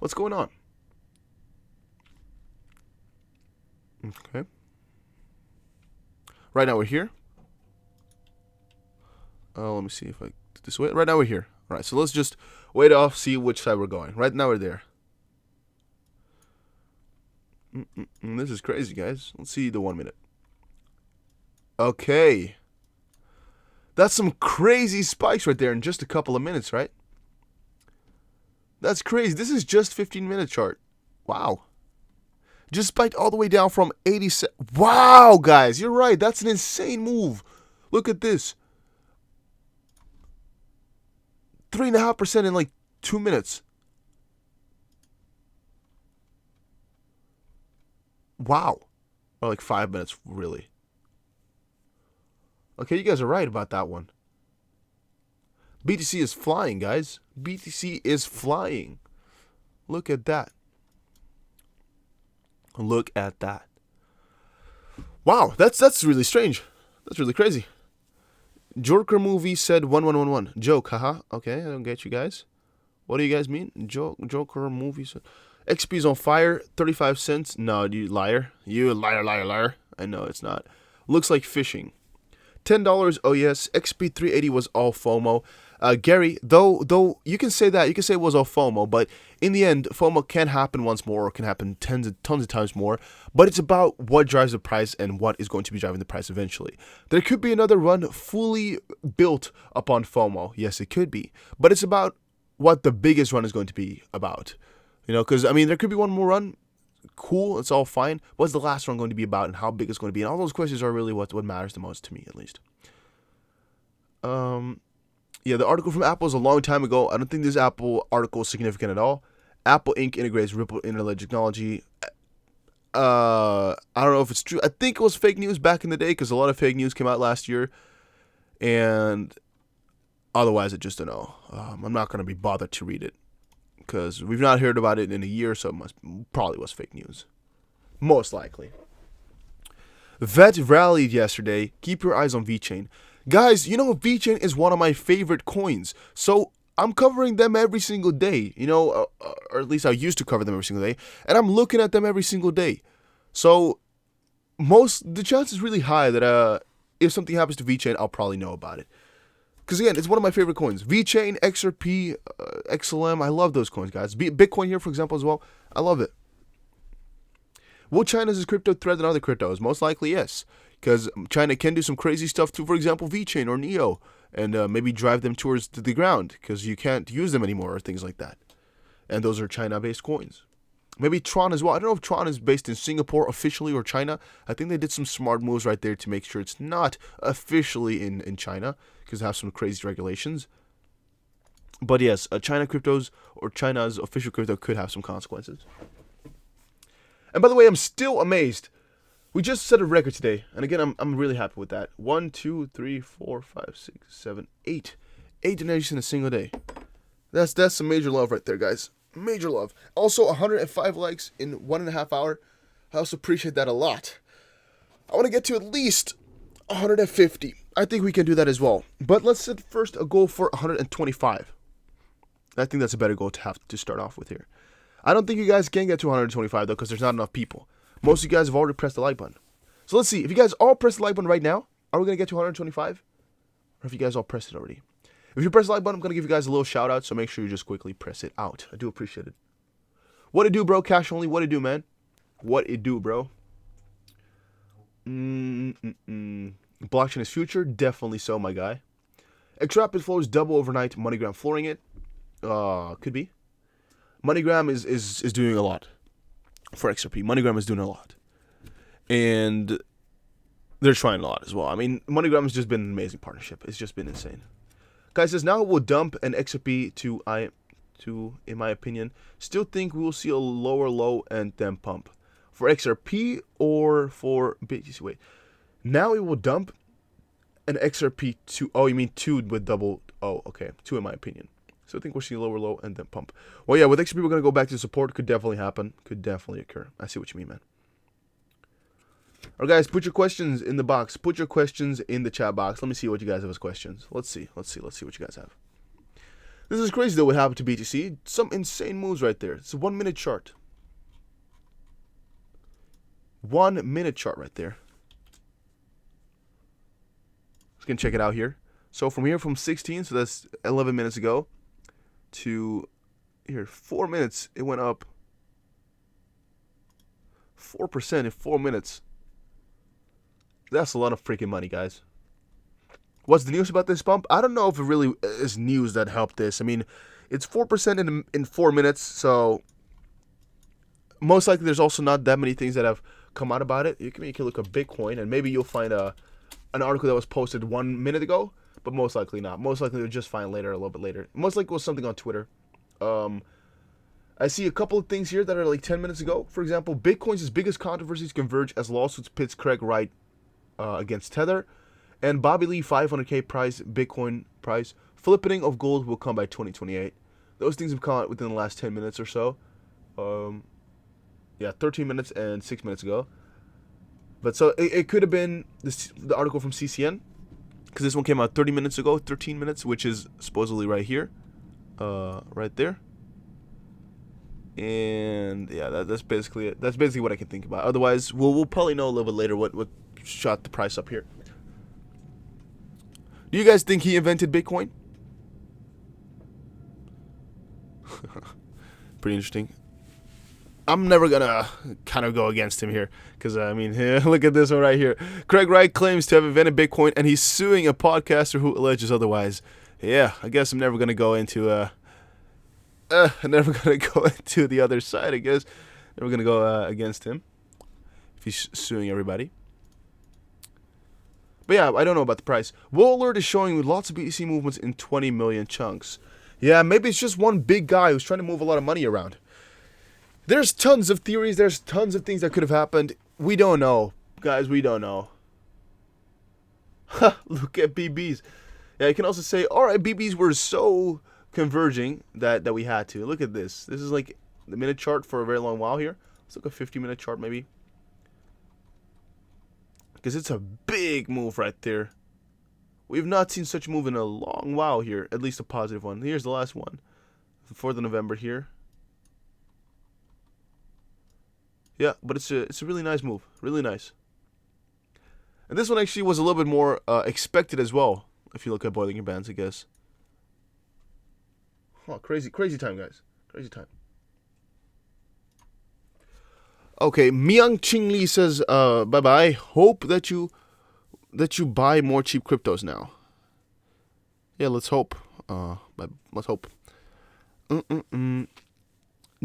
What's going on? Okay. Right now we're here. Let me see if I do this way. Right now we're here. All right, so let's just wait off, see which side we're going. Right now we're there. This is crazy, guys. Let's see the 1 minute. Okay. That's some crazy spikes right there in just a couple of minutes, right? That's crazy. This is just 15-minute chart. Wow. Just spiked all the way down from 87. Wow, guys, you're right. That's an insane move. Look at this. 3.5% in like 2 minutes. Wow. Or like 5 minutes, really. Okay, you guys are right about that one. BTC is flying, guys. BTC is flying. Look at that. Look at that. Wow, that's really strange. That's really crazy. Joker movie said 1111. Joke, haha. Okay, I don't get you guys. What do you guys mean? Joker movie said XP's on fire, 35 cents. No, you liar. You liar, liar, liar. I know it's not. Looks like fishing. $10. Oh yes, XP 380 was all FOMO. Gary, though you can say that, you can say it was all FOMO, but in the end, FOMO can happen once more, or can happen tons of times more. But it's about what drives the price and what is going to be driving the price eventually. There could be another run fully built upon FOMO. Yes, it could be, but it's about what the biggest run is going to be about. You know, because I mean, there could be one more run cool. It's all fine. What's the last one going to be about, and how big it's going to be? And all those questions are really what matters the most to me, at least. Yeah, the article from Apple is a long time ago. I don't think this Apple article is significant at all. Apple Inc. integrates Ripple Internet technology. I don't know if it's true. I think it was fake news back in the day because a lot of fake news came out last year. And otherwise, I just don't know. I'm not going to be bothered to read it because we've not heard about it in a year, so it probably was fake news. Most likely. VET rallied yesterday. Keep your eyes on VeChain. Guys, you know VeChain is one of my favorite coins. So I'm covering them every single day, or at least I used to cover them every single day. And I'm looking at them every single day. So the chance is really high that if something happens to VeChain, I'll probably know about it. Because again, it's one of my favorite coins. VeChain, XRP, XLM, I love those coins, guys. Bitcoin here, for example, as well. I love it. Will China use crypto threat than other cryptos? Most likely, yes. Because China can do some crazy stuff to, for example, VeChain or Neo, and maybe drive them towards the ground because you can't use them anymore or things like that. And those are China-based coins. Maybe Tron as well. I don't know if Tron is based in Singapore officially or China. I think they did some smart moves right there to make sure it's not officially in China because they have some crazy regulations. But yes, China cryptos or China's official crypto could have some consequences. And by the way, I'm still amazed. We just set a record today, and again, I'm really happy with that. 1, 2, 3, 4, 5, 6, 7, 8. 8 donations in a single day. That's some major love right there, guys. Major love. Also, 105 likes in 1.5 hours. I also appreciate that a lot. I want to get to at least 150. I think we can do that as well. But let's set first a goal for 125. I think that's a better goal to have to start off with here. I don't think you guys can get to 125, though, because there's not enough people. Most of you guys have already pressed the like button. So let's see. If you guys all press the like button right now, are we going to get to 125? Or if you guys all pressed it already? If you press the like button, I'm going to give you guys a little shout out, so make sure you just quickly press it out. I do appreciate it. What it do, bro? Cash only. What it do, man? What it do, bro? Blockchain is future? Definitely so, my guy. XRP flows double overnight. MoneyGram flooring it? Could be. MoneyGram is doing a lot. For XRP, MoneyGram is doing a lot, and they're trying a lot as well. I mean, MoneyGram has just been an amazing partnership. It's just been insane. Guy says now we'll dump an XRP to, in my opinion, still think we will see a lower low and then pump for XRP or for BTC. Wait, now it will dump an XRP to. Oh, you mean 2 with double? Oh, okay, 2 in my opinion. So I think we'll see lower low and then pump. Well, yeah, with XRP, we're going to go back to support. Could definitely happen. Could definitely occur. I see what you mean, man. All right, guys, put your questions in the box. Put your questions in the chat box. Let me see what you guys have as questions. Let's see what you guys have. This is crazy, though, what happened to BTC. Some insane moves right there. It's a 1 minute chart. 1 minute chart right there. Let's go check it out here. So from here, from 16, so that's 11 minutes ago, to here 4 minutes, it went up 4% in 4 minutes. That's a lot of freaking money, guys. What's the news about this pump? I don't know if it really is news that helped this. I mean, it's 4% in 4 minutes, so most likely there's also not that many things that have come out about it. You can look at Bitcoin, and maybe you'll find an article that was posted 1 minute ago. But most likely not. Most likely you'll just find later, a little bit later. Most likely it was something on Twitter. I see a couple of things here that are like 10 minutes ago. For example, Bitcoin's biggest controversies converge as lawsuits pits Craig Wright against Tether. And Bobby Lee 500K price, Bitcoin price. Flipping of gold will come by 2028. Those things have come out within the last 10 minutes or so. 13 minutes and 6 minutes ago. But so it could have been the article from CCN. Because this one came out 30 minutes ago, 13 minutes, which is supposedly right here. Right there. And yeah, that's basically it. That's basically what I can think about. Otherwise, we'll probably know a little bit later what shot the price up here. Do you guys think he invented Bitcoin? Pretty interesting. I'm never gonna kind of go against him here, because I mean, look at this one right here. Craig Wright claims to have invented Bitcoin, and he's suing a podcaster who alleges otherwise. Yeah, I guess I'm never gonna go into the other side. I guess we're gonna go against him if he's suing everybody. But yeah, I don't know about the price. Wool Alert is showing lots of BTC movements in 20 million chunks. Yeah, maybe it's just one big guy who's trying to move a lot of money around. There's tons of theories. There's tons of things that could have happened. We don't know. Guys, we don't know. Look at BBs. Yeah, you can also say, alright, BBs were so converging that we had to. Look at this. This is like the minute chart for a very long while here. Let's look at a 50-minute chart maybe. Because it's a big move right there. We've not seen such a move in a long while here. At least a positive one. Here's the last one. The 4th of November here. Yeah, but it's a really nice move. Really nice. And this one actually was a little bit more expected as well. If you look at Bollinger Bands, I guess. Oh, crazy time, guys. Crazy time. Okay, Myung Ching Lee says, bye-bye. Hope that you buy more cheap cryptos now. Yeah, let's hope. Let's hope.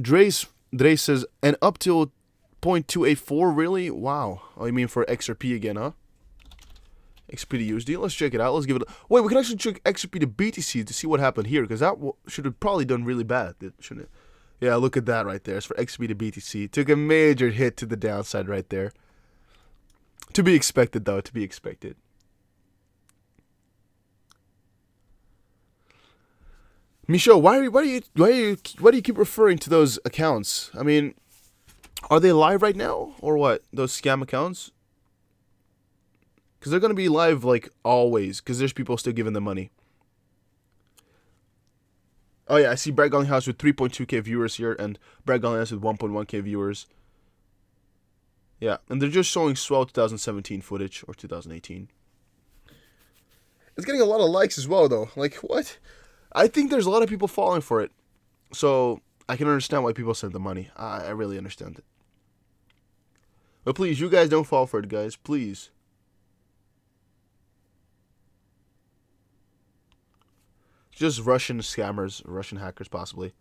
Dre says, and up till 0.284, really? Wow. Oh, you mean for XRP again, huh? XRP to USD. Let's check it out. Let's give it a... Wait, we can actually check XRP to BTC to see what happened here, because that should have probably done really bad, shouldn't it? Yeah, look at that right there. It's for XRP to BTC. Took a major hit to the downside right there. To be expected, though. To be expected. Michaud, why do you keep referring to those accounts? I mean, are they live right now or what? Those scam accounts? Because they're gonna be live like always. Because there's people still giving them money. Oh yeah, I see Brad Garlinghouse with 3.2k viewers here, and Brad Garlinghouse with 1.1k viewers. Yeah, and they're just showing swell 2017 footage, or 2018. It's getting a lot of likes as well, though. Like, what? I think there's a lot of people falling for it. So, I can understand why people send the money. I really understand it. But please, you guys don't fall for it, guys. Please. Just Russian scammers, Russian hackers, possibly.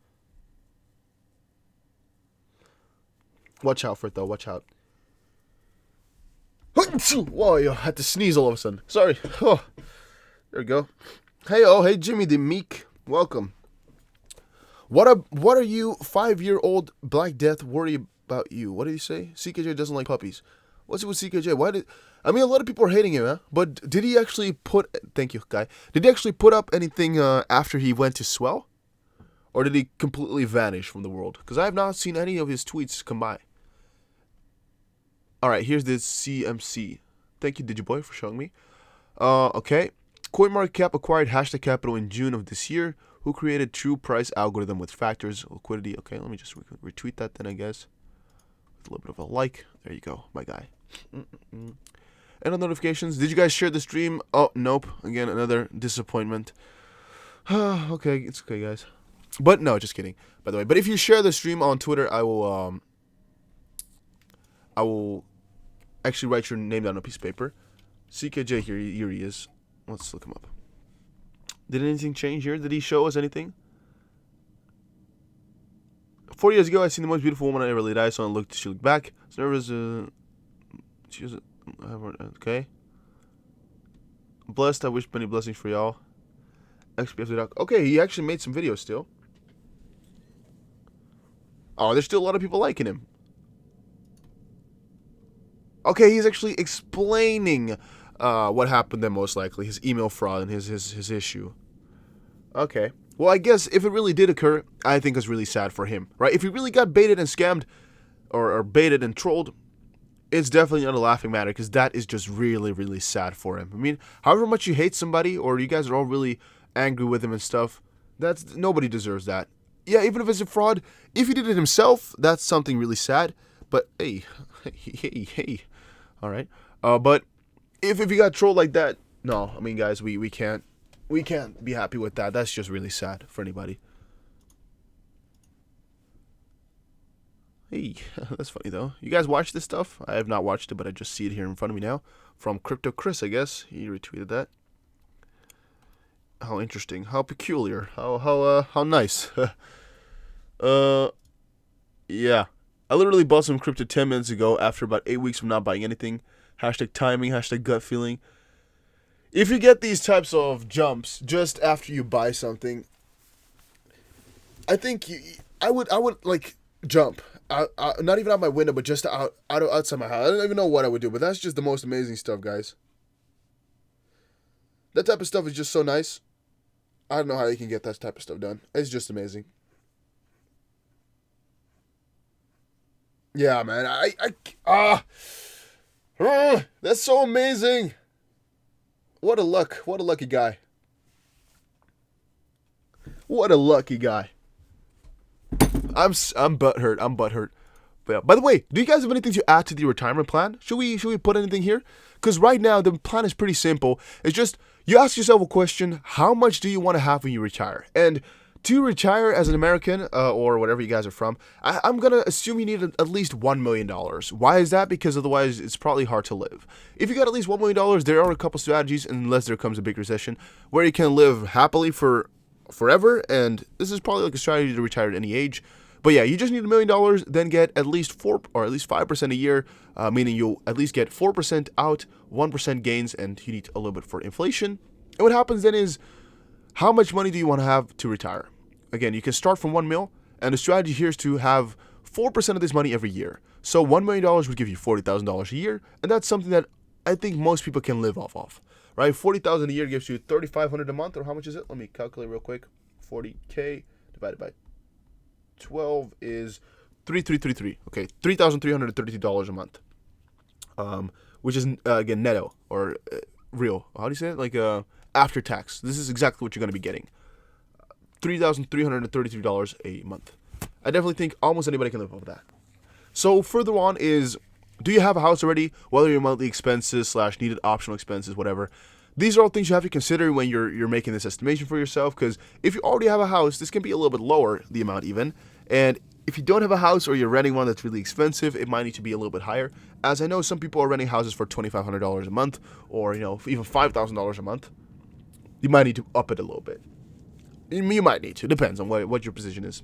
Watch out for it, though. Watch out. Whoa, I had to sneeze all of a sudden. Sorry. Oh, there we go. Hey Jimmy the Meek. Welcome. What are you, 5-year-old Black Death, worry about you? What did he say? CKJ doesn't like puppies. What's it with CKJ? I mean, a lot of people are hating him, huh? But did he actually put... Thank you, guy. Did he actually put up anything after he went to Swell? Or did he completely vanish from the world? Because I have not seen any of his tweets come by. Alright, here's the CMC. Thank you, Digiboy, for showing me. Okay. CoinMarketCap acquired Hashtag Capital in June of this year. Who created true price algorithm with factors, liquidity? Okay, let me just retweet that then, I guess. With a little bit of a like. There you go, my guy. And on notifications, did you guys share the stream? Oh, nope. Again, another disappointment. Okay, it's okay, guys. But no, just kidding, by the way. But if you share the stream on Twitter, I will actually write your name down on a piece of paper. CKJ, here he is. Let's look him up. Did anything change here? Did he show us anything? 4 years ago, I seen the most beautiful woman I ever laid eyes on. She looked back. So nervous. She was okay. Blessed. I wish many blessings for y'all. XPF. Okay, he actually made some videos still. Oh, there's still a lot of people liking him. Okay, he's actually explaining what happened then, most likely. His email fraud and his issue. Okay. Well, I guess if it really did occur, I think it's really sad for him, right? If he really got baited and scammed, or baited and trolled, it's definitely not a laughing matter, because that is just really, really sad for him. I mean, however much you hate somebody, or you guys are all really angry with him and stuff, nobody deserves that. Yeah, even if it's a fraud, if he did it himself, that's something really sad. But hey, all right. But if you got trolled like that, no, I mean, guys, we can't be happy with that. That's just really sad for anybody. Hey, that's funny though. You guys watch this stuff? I have not watched it, but I just see it here in front of me now. From Crypto Chris, I guess. He retweeted that. How interesting. How peculiar. How nice. Yeah. I literally bought some crypto 10 minutes ago after about 8 weeks from not buying anything. Hashtag timing, hashtag gut feeling. If you get these types of jumps just after you buy something, I think I would like jump. Not even out my window, but just outside my house. I don't even know what I would do, but that's just the most amazing stuff, guys. That type of stuff is just so nice. I don't know how you can get that type of stuff done. It's just amazing. Yeah, man. That's so amazing. What a luck. What a lucky guy. What a lucky guy. I'm butthurt. I'm butthurt. But yeah. By the way, do you guys have anything to add to the retirement plan? Should we put anything here? Because right now the plan is pretty simple. It's just you ask yourself a question: how much do you want to have when you retire? And to retire as an American or whatever you guys are from, I'm gonna assume you need at least $1 million. Why is that? Because otherwise it's probably hard to live. If you got at least $1 million, there are a couple strategies, unless there comes a big recession, where you can live happily for forever. And this is probably like a strategy to retire at any age. But yeah, you just need $1 million, then get at least 4 or at least 5% a year, meaning you'll at least get 4% out, 1% gains, and you need a little bit for inflation. And what happens then is, how much money do you want to have to retire? Again, you can start from 1 mil, and the strategy here is to have 4% of this money every year. So $1 million would give you $40,000 a year, and that's something that I think most people can live off of, right? $40,000 a year gives you $3,500 a month, or how much is it? Let me calculate real quick. 40K divided by 12 is 3,333. Okay, $3,332 a month, which is again netto or real. How do you say it? Like after tax. This is exactly what you're going to be getting. $3,333 a month. I definitely think almost anybody can live off that. So further on is, do you have a house already? Whether your monthly expenses / needed optional expenses, whatever. These are all things you have to consider when you're making this estimation for yourself, because if you already have a house, this can be a little bit lower, the amount even. And if you don't have a house or you're renting one that's really expensive, it might need to be a little bit higher. As I know, some people are renting houses for $2,500 a month, or even $5,000 a month. You might need to up it a little bit. You might need to. Depends on what your position is.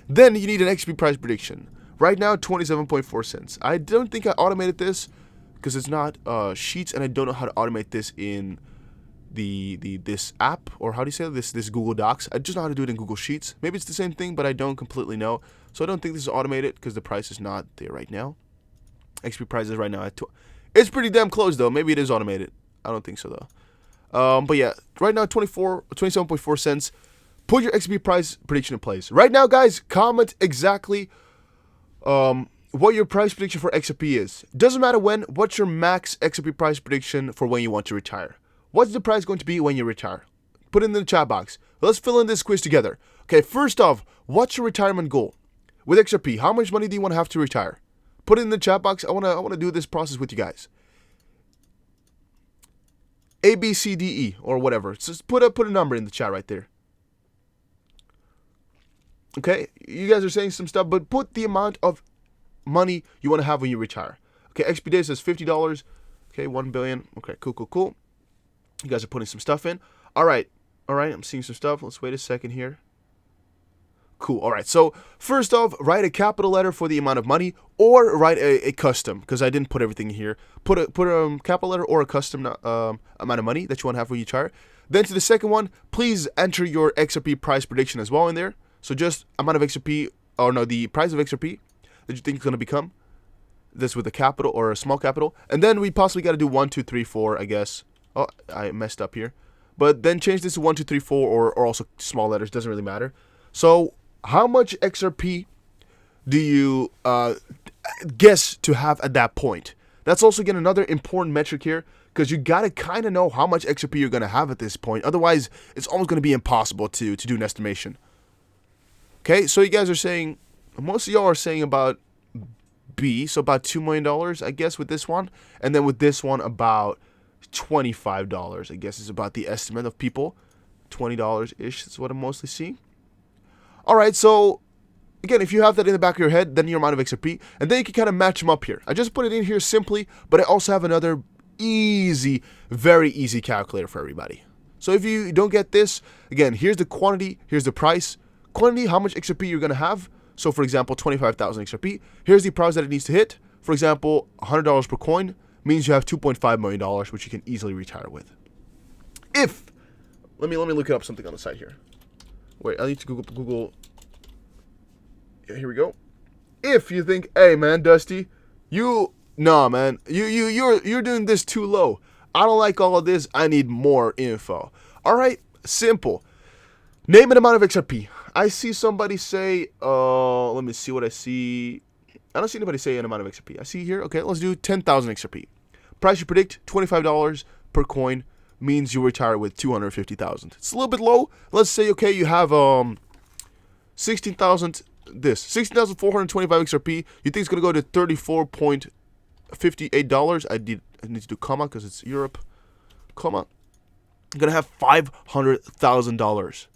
Then you need an XP price prediction. Right now, 27.4 cents. I don't think I automated this because it's not Sheets, and I don't know how to automate this in this app, or how do you say this Google Docs. I just know how to do it in Google Sheets. Maybe it's the same thing, but I don't completely know. So I don't think this is automated because the price is not there right now. XP price is right now at it's pretty damn close though. Maybe it is automated. I don't think so though. But yeah, right now 27.4 cents. Put your XP price prediction in place. Right now, guys, comment exactly what your price prediction for XRP is. Doesn't matter when. What's your max XRP price prediction for when you want to retire? What's the price going to be when you retire? Put it in the chat box. Let's fill in this quiz together. Okay, first off, what's your retirement goal with XRP? How much money do you want to have to retire? Put it in the chat box. I wanna do this process with you guys. A, B, C, D, E, or whatever. Just put a number in the chat right there. Okay, you guys are saying some stuff, but put the amount of money you want to have when you retire. Okay, XP Day says $50. Okay, 1 billion. Okay, cool. You guys are putting some stuff in. All right, I'm seeing some stuff. Let's wait a second here. Cool. All right, so first off, write a capital letter for the amount of money, or write a custom, because I didn't put everything in here. Put a capital letter or a custom amount of money that you want to have when you retire. Then to the second one, please enter your XRP price prediction as well in there. So just amount of XRP, or no, the price of XRP that you think is going to become. This with a capital or a small capital. And then we possibly got to do 1, 2, 3, 4, I guess. Oh, I messed up here. But then change this to 1, 2, 3, 4, or also small letters. Doesn't really matter. So how much XRP do you guess to have at that point? That's also, again, another important metric here, because you got to kind of know how much XRP you're going to have at this point. Otherwise, it's almost going to be impossible to do an estimation. Okay, so you guys are saying, most of y'all are saying about B, so about $2 million, I guess, with this one. And then with this one, about $25, I guess, is about the estimate of people. $20-ish is what I'm mostly seeing. All right, so, again, if you have that in the back of your head, then your amount of XRP, and then you can kind of match them up here. I just put it in here simply, but I also have another easy, very easy calculator for everybody. So if you don't get this, again, here's the quantity, here's the price. Quantity, how much XRP you're going to have. So for example, 25,000 XRP. Here's the price that it needs to hit. For example, $100 per coin means you have $2.5 million, which you can easily retire with. If, let me look up something on the side here. Wait, I need to Google. Yeah, here we go. If you think, hey man, Dusty, nah man, you're doing this too low. I don't like all of this. I need more info. All right, simple. Name an amount of XRP. I see somebody say, let me see what I see. I don't see anybody say an amount of XRP. I see here, okay, let's do 10,000 XRP. Price you predict, $25 per coin, means you retire with 250,000. It's a little bit low. Let's say, okay, you have 16,425 XRP. You think it's going to go to $34.58. I need to do comma because it's Europe. Comma. You're going to have $500,000.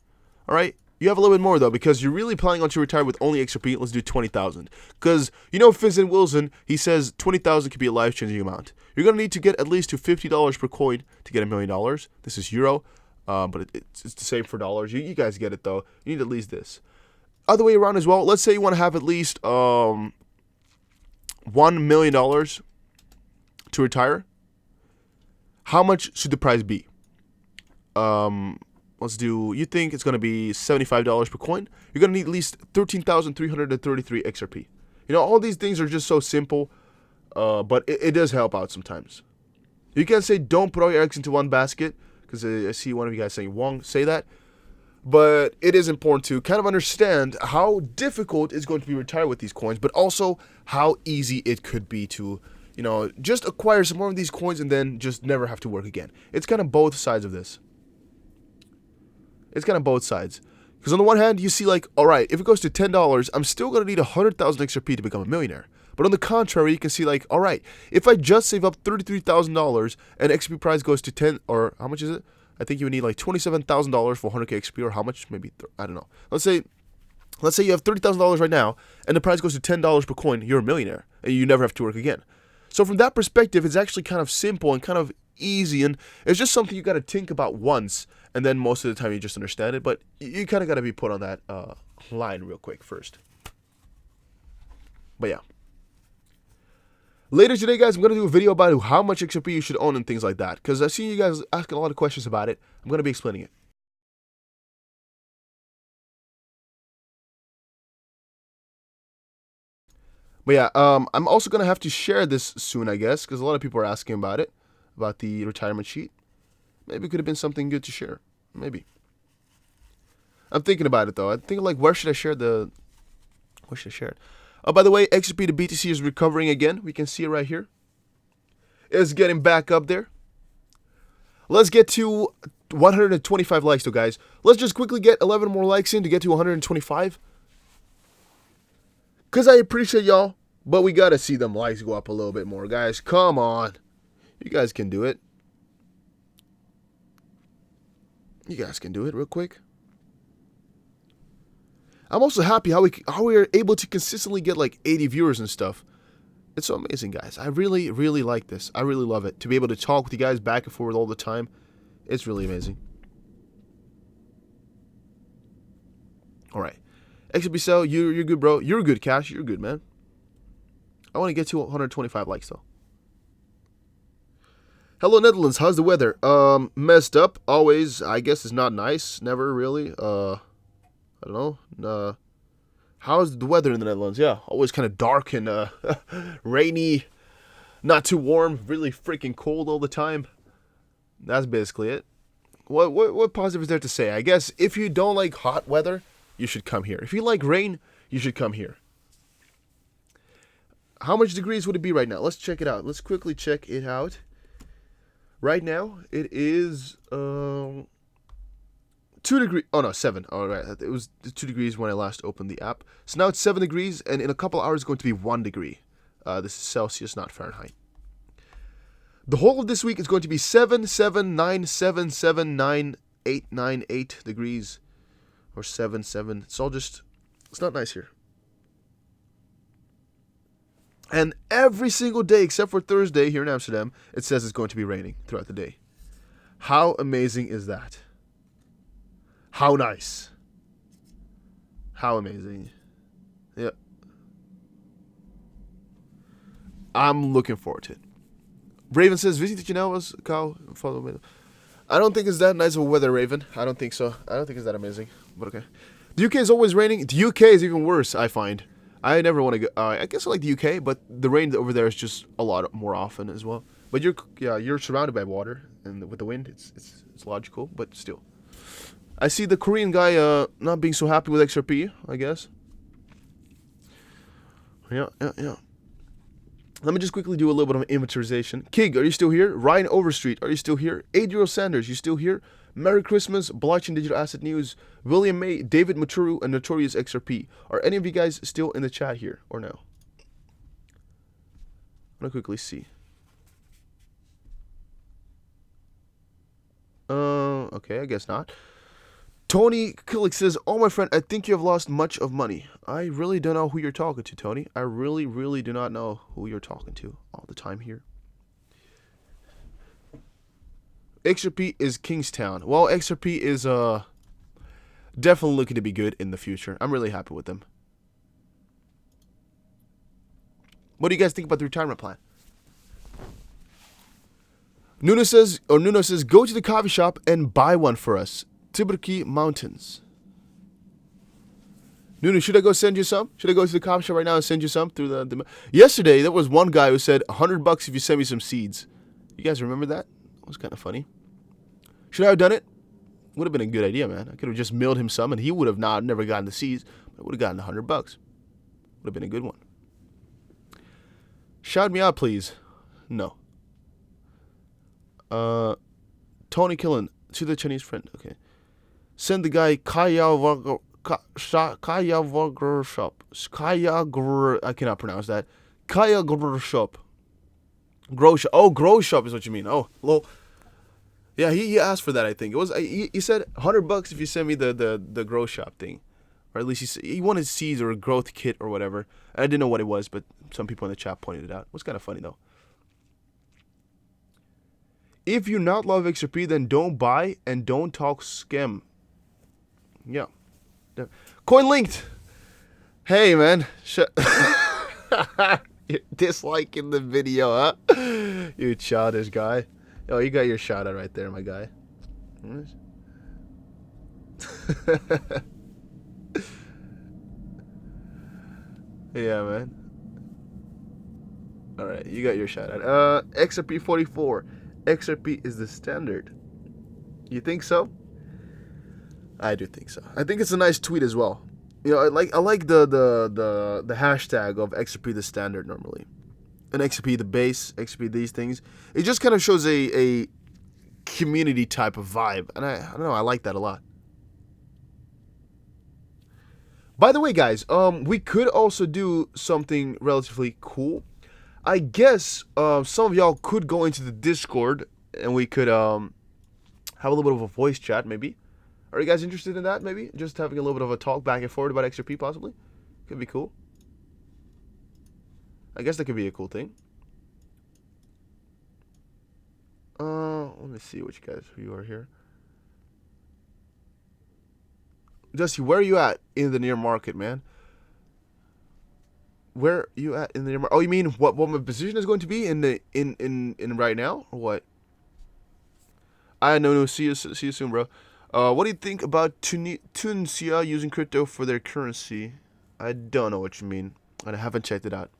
All right? You have a little bit more, though, because you're really planning on to retire with only XRP. Let's do 20,000. Because, you know, Fizz Wilson, he says 20,000 could be a life-changing amount. You're going to need to get at least to $50 per coin to get $1 million. This is euro, but it's the same for dollars. You guys get it, though. You need at least this. Other way around as well. Let's say you want to have at least $1 million to retire. How much should the price be? Let's do, you think it's going to be $75 per coin. You're going to need at least 13,333 XRP. You know, all these things are just so simple, but it does help out sometimes. You can say don't put all your eggs into one basket, because I see one of you guys saying won't say that. But it is important to kind of understand how difficult it's going to be to retire with these coins, but also how easy it could be to, you know, just acquire some more of these coins and then just never have to work again. It's kind of both sides of this. It's kind of both sides. Because on the one hand, you see like, all right, if it goes to $10, I'm still going to need 100,000 XRP to become a millionaire. But on the contrary, you can see like, all right, if I just save up $33,000 and XP price goes to 10, or how much is it? I think you would need like $27,000 for 100k XP, or how much? Maybe, I don't know. Let's say you have $30,000 right now, and the price goes to $10 per coin, you're a millionaire, and you never have to work again. So from that perspective, it's actually kind of simple and kind of easy, and it's just something you got to think about once, and then most of the time you just understand it, but you kind of got to be put on that line real quick first. But yeah. Later today, guys, I'm going to do a video about how much XRP you should own and things like that, because I see you guys asking a lot of questions about it. I'm going to be explaining it. But yeah, I'm also going to have to share this soon, I guess, because a lot of people are asking about it, about the retirement sheet. Maybe it could have been something good to share. Maybe. I'm thinking about it, though. I'm thinking, like, where should I share it? Oh, by the way, XRP to BTC is recovering again. We can see it right here. It's getting back up there. Let's get to 125 likes, though, guys. Let's just quickly get 11 more likes in to get to 125. Because I appreciate y'all, but we got to see them likes go up a little bit more, guys. Come on. You guys can do it. You guys can do it real quick. I'm also happy how we are able to consistently get like 80 viewers and stuff. It's so amazing, guys. I really, really like this. I really love it. To be able to talk with you guys back and forth all the time, it's really amazing. All right. XRP Cell, you're good, bro. You're good, Cash. You're good, man. I want to get to 125 likes, though. Hello, Netherlands. How's the weather? Messed up. Always. I guess it's not nice. Never really. I don't know. How's the weather in the Netherlands? Yeah, always kind of dark and rainy. Not too warm. Really freaking cold all the time. That's basically it. What positive is there to say? I guess if you don't like hot weather, you should come here. If you like rain, you should come here. How much degrees would it be right now? Let's check it out. Let's quickly check it out. Right now, it is 2 degrees. Oh, no, 7. All right. It was 2 degrees when I last opened the app. So now it's 7 degrees, and in a couple hours, it's going to be 1 degree. This is Celsius, not Fahrenheit. The whole of this week is going to be 7, 7, 9, 7, 7, 9, 8, 9, 8 degrees. Or 7, 7. It's all just, it's not nice here. And every single day, except for Thursday here in Amsterdam, it says it's going to be raining throughout the day. How amazing is that? How nice. How amazing. Yeah. I'm looking forward to it. Raven says, visit Janela's cow. Follow me. I don't think it's that nice of weather, Raven. I don't think so. I don't think it's that amazing. But okay. The UK is always raining. The UK is even worse, I find. I never want to go. I guess I like the UK, but the rain over there is just a lot more often as well. But you're surrounded by water, and with the wind, it's logical, but still. I see the Korean guy not being so happy with XRP, I guess. Yeah. Let me just quickly do a little bit of inventarization. Kig, are you still here? Ryan Overstreet, are you still here? Adriel Sanders, you still here? Merry Christmas, Blockchain Digital Asset News, William May, David Maturu, and Notorious XRP. Are any of you guys still in the chat here, or no? I'm going to quickly see. Okay, I guess not. Tony Killick says, oh, my friend, I think you have lost much of money. I really don't know who you're talking to, Tony. I really do not know who you're talking to all the time here. XRP is Kingstown. Well, XRP is definitely looking to be good in the future. I'm really happy with them. What do you guys think about the retirement plan? Nuno says, go to the coffee shop and buy one for us. Tiburki Mountains. Nuno, should I go send you some? Should I go to the coffee shop right now and send you some through the... Yesterday, there was one guy who said, $100 if you send me some seeds. You guys remember that? It was kind of funny. Should I have done it? Would have been a good idea, man. I could have just mailed him some, and he would have never gotten the seeds. But I would have gotten $100. Would have been a good one. Shout me out, please. No. Tony Killen to the Chinese friend. Okay. Send the guy Kaya Vargar Shop. I cannot pronounce that. Kaya Grow Shop. Grow Shop. Oh, Grow Shop is what you mean. Oh, well. Yeah, he asked for that, I think. It was he said $100 if you send me the Grow Shop thing. Or at least he wanted seeds or a growth kit or whatever. And I didn't know what it was, but some people in the chat pointed it out. It was kind of funny, though. If you not love XRP, then don't buy and don't talk scam. Yeah. Coin linked. Hey, man. You're disliking the video, huh? You childish guy. Oh, you got your shout out right there, my guy. Yeah, man. All right, you got your shout out. XRP 44. XRP is the standard. You think so? I do think so. I think it's a nice tweet as well. You know, I like the hashtag of XRP the standard normally, and XRP the base, XRP these things. It just kind of shows a community type of vibe, and I don't know. I like that a lot. By the way, guys, we could also do something relatively cool. I guess some of y'all could go into the Discord and we could have a little bit of a voice chat, maybe. Are you guys interested in that, maybe? Just having a little bit of a talk back and forth about XRP, possibly? Could be cool. I guess that could be a cool thing. Let me see which guys who you are here. Dusty, where are you at in the near market, man? Where are you at in the near market? Oh, you mean what my position is going to be in right now, or what? I know. No, see you soon, bro. What do you think about Tunisia using crypto for their currency? I don't know what you mean, and I haven't checked it out.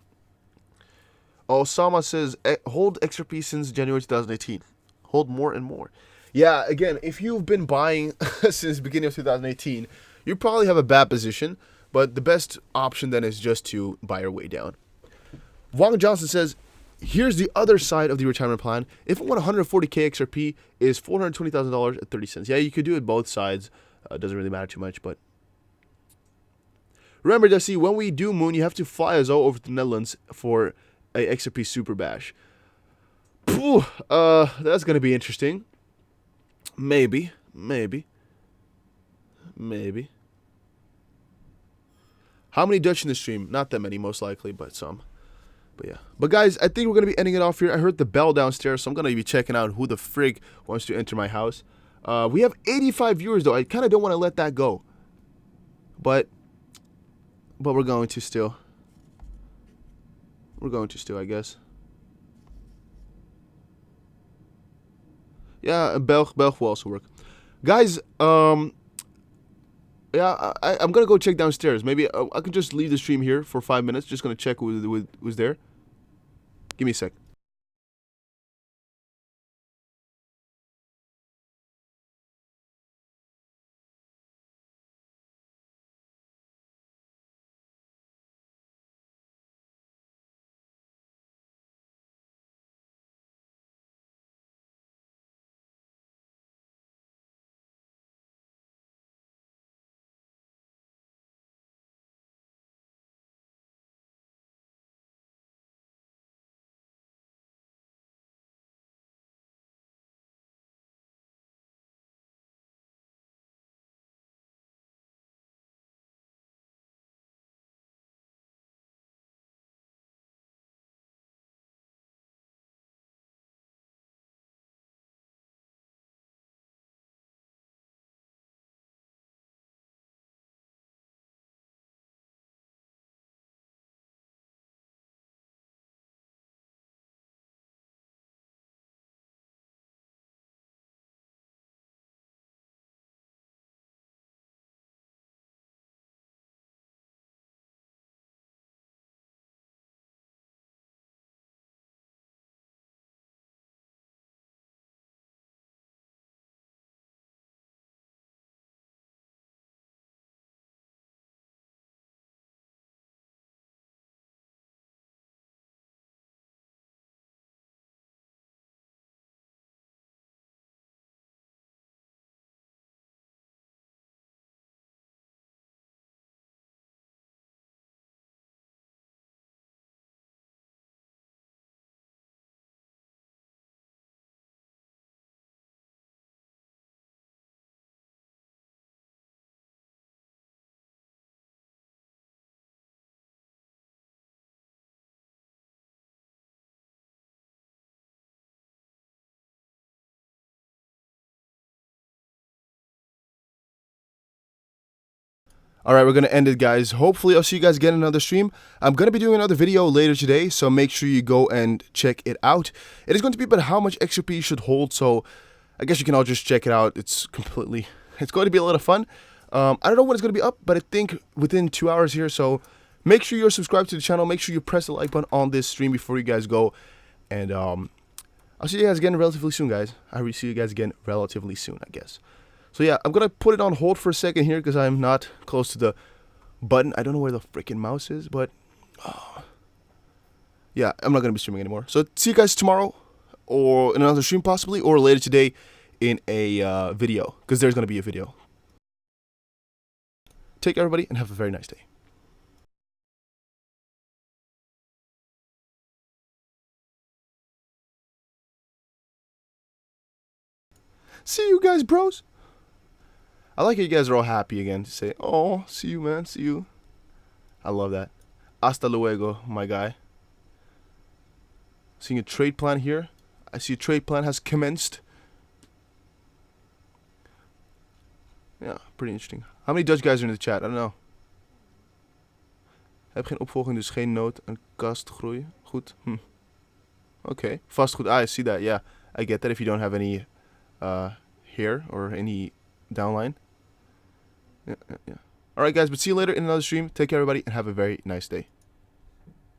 Osama says, hold XRP since January 2018. Hold more and more. Yeah, again, if you've been buying since the beginning of 2018, you probably have a bad position, but the best option then is just to buy your way down. Wang Johnson says, here's the other side of the retirement plan. If I want 140k XRP, is $420,000 at 30 cents. Yeah, you could do it both sides. It doesn't really matter too much, but remember, Dusty, when we do Moon, you have to fly us all over to the Netherlands for a XRP Super Bash. Phew, that's gonna be interesting. Maybe. How many Dutch in the stream? Not that many, most likely, but some. But yeah. But guys, I think we're going to be ending it off here. I heard the bell downstairs, so I'm going to be checking out who the frig wants to enter my house. We have 85 viewers, though. I kind of don't want to let that go. But But we're going to still. We're going to still, I guess. Yeah, Belg will also work. Guys, yeah, I'm gonna go check downstairs. Maybe I could just leave the stream here for 5 minutes. Just gonna check who's there. Give me a sec. Alright, we're going to end it, guys. Hopefully, I'll see you guys again in another stream. I'm going to be doing another video later today, so make sure you go and check it out. It is going to be about how much XRP you should hold, so I guess you can all just check it out. It's going to be a lot of fun. I don't know when it's going to be up, but I think within 2 hours here, so make sure you're subscribed to the channel. Make sure you press the like button on this stream before you guys go. And I'll see you guys again relatively soon, guys. I will see you guys again relatively soon, I guess. So yeah, I'm going to put it on hold for a second here because I'm not close to the button. I don't know where the freaking mouse is, but yeah, I'm not going to be streaming anymore. So see you guys tomorrow or in another stream possibly, or later today in a video, because there's going to be a video. Take care, everybody, and have a very nice day. See you guys, bros. I like how you guys are all happy again to say, oh, see you, man, see you. I love that. Hasta luego, my guy. Seeing a trade plan here. I see a trade plan has commenced. Yeah, pretty interesting. How many Dutch guys are in the chat? I don't know. Heb geen opvolging, dus geen nood en kast groeien. Goed. Okay. Vastgoed. I see that. Yeah, I get that if you don't have any hair or any downline. Yeah. Alright, guys, but see you later in another stream. Take care, everybody, and have a very nice day.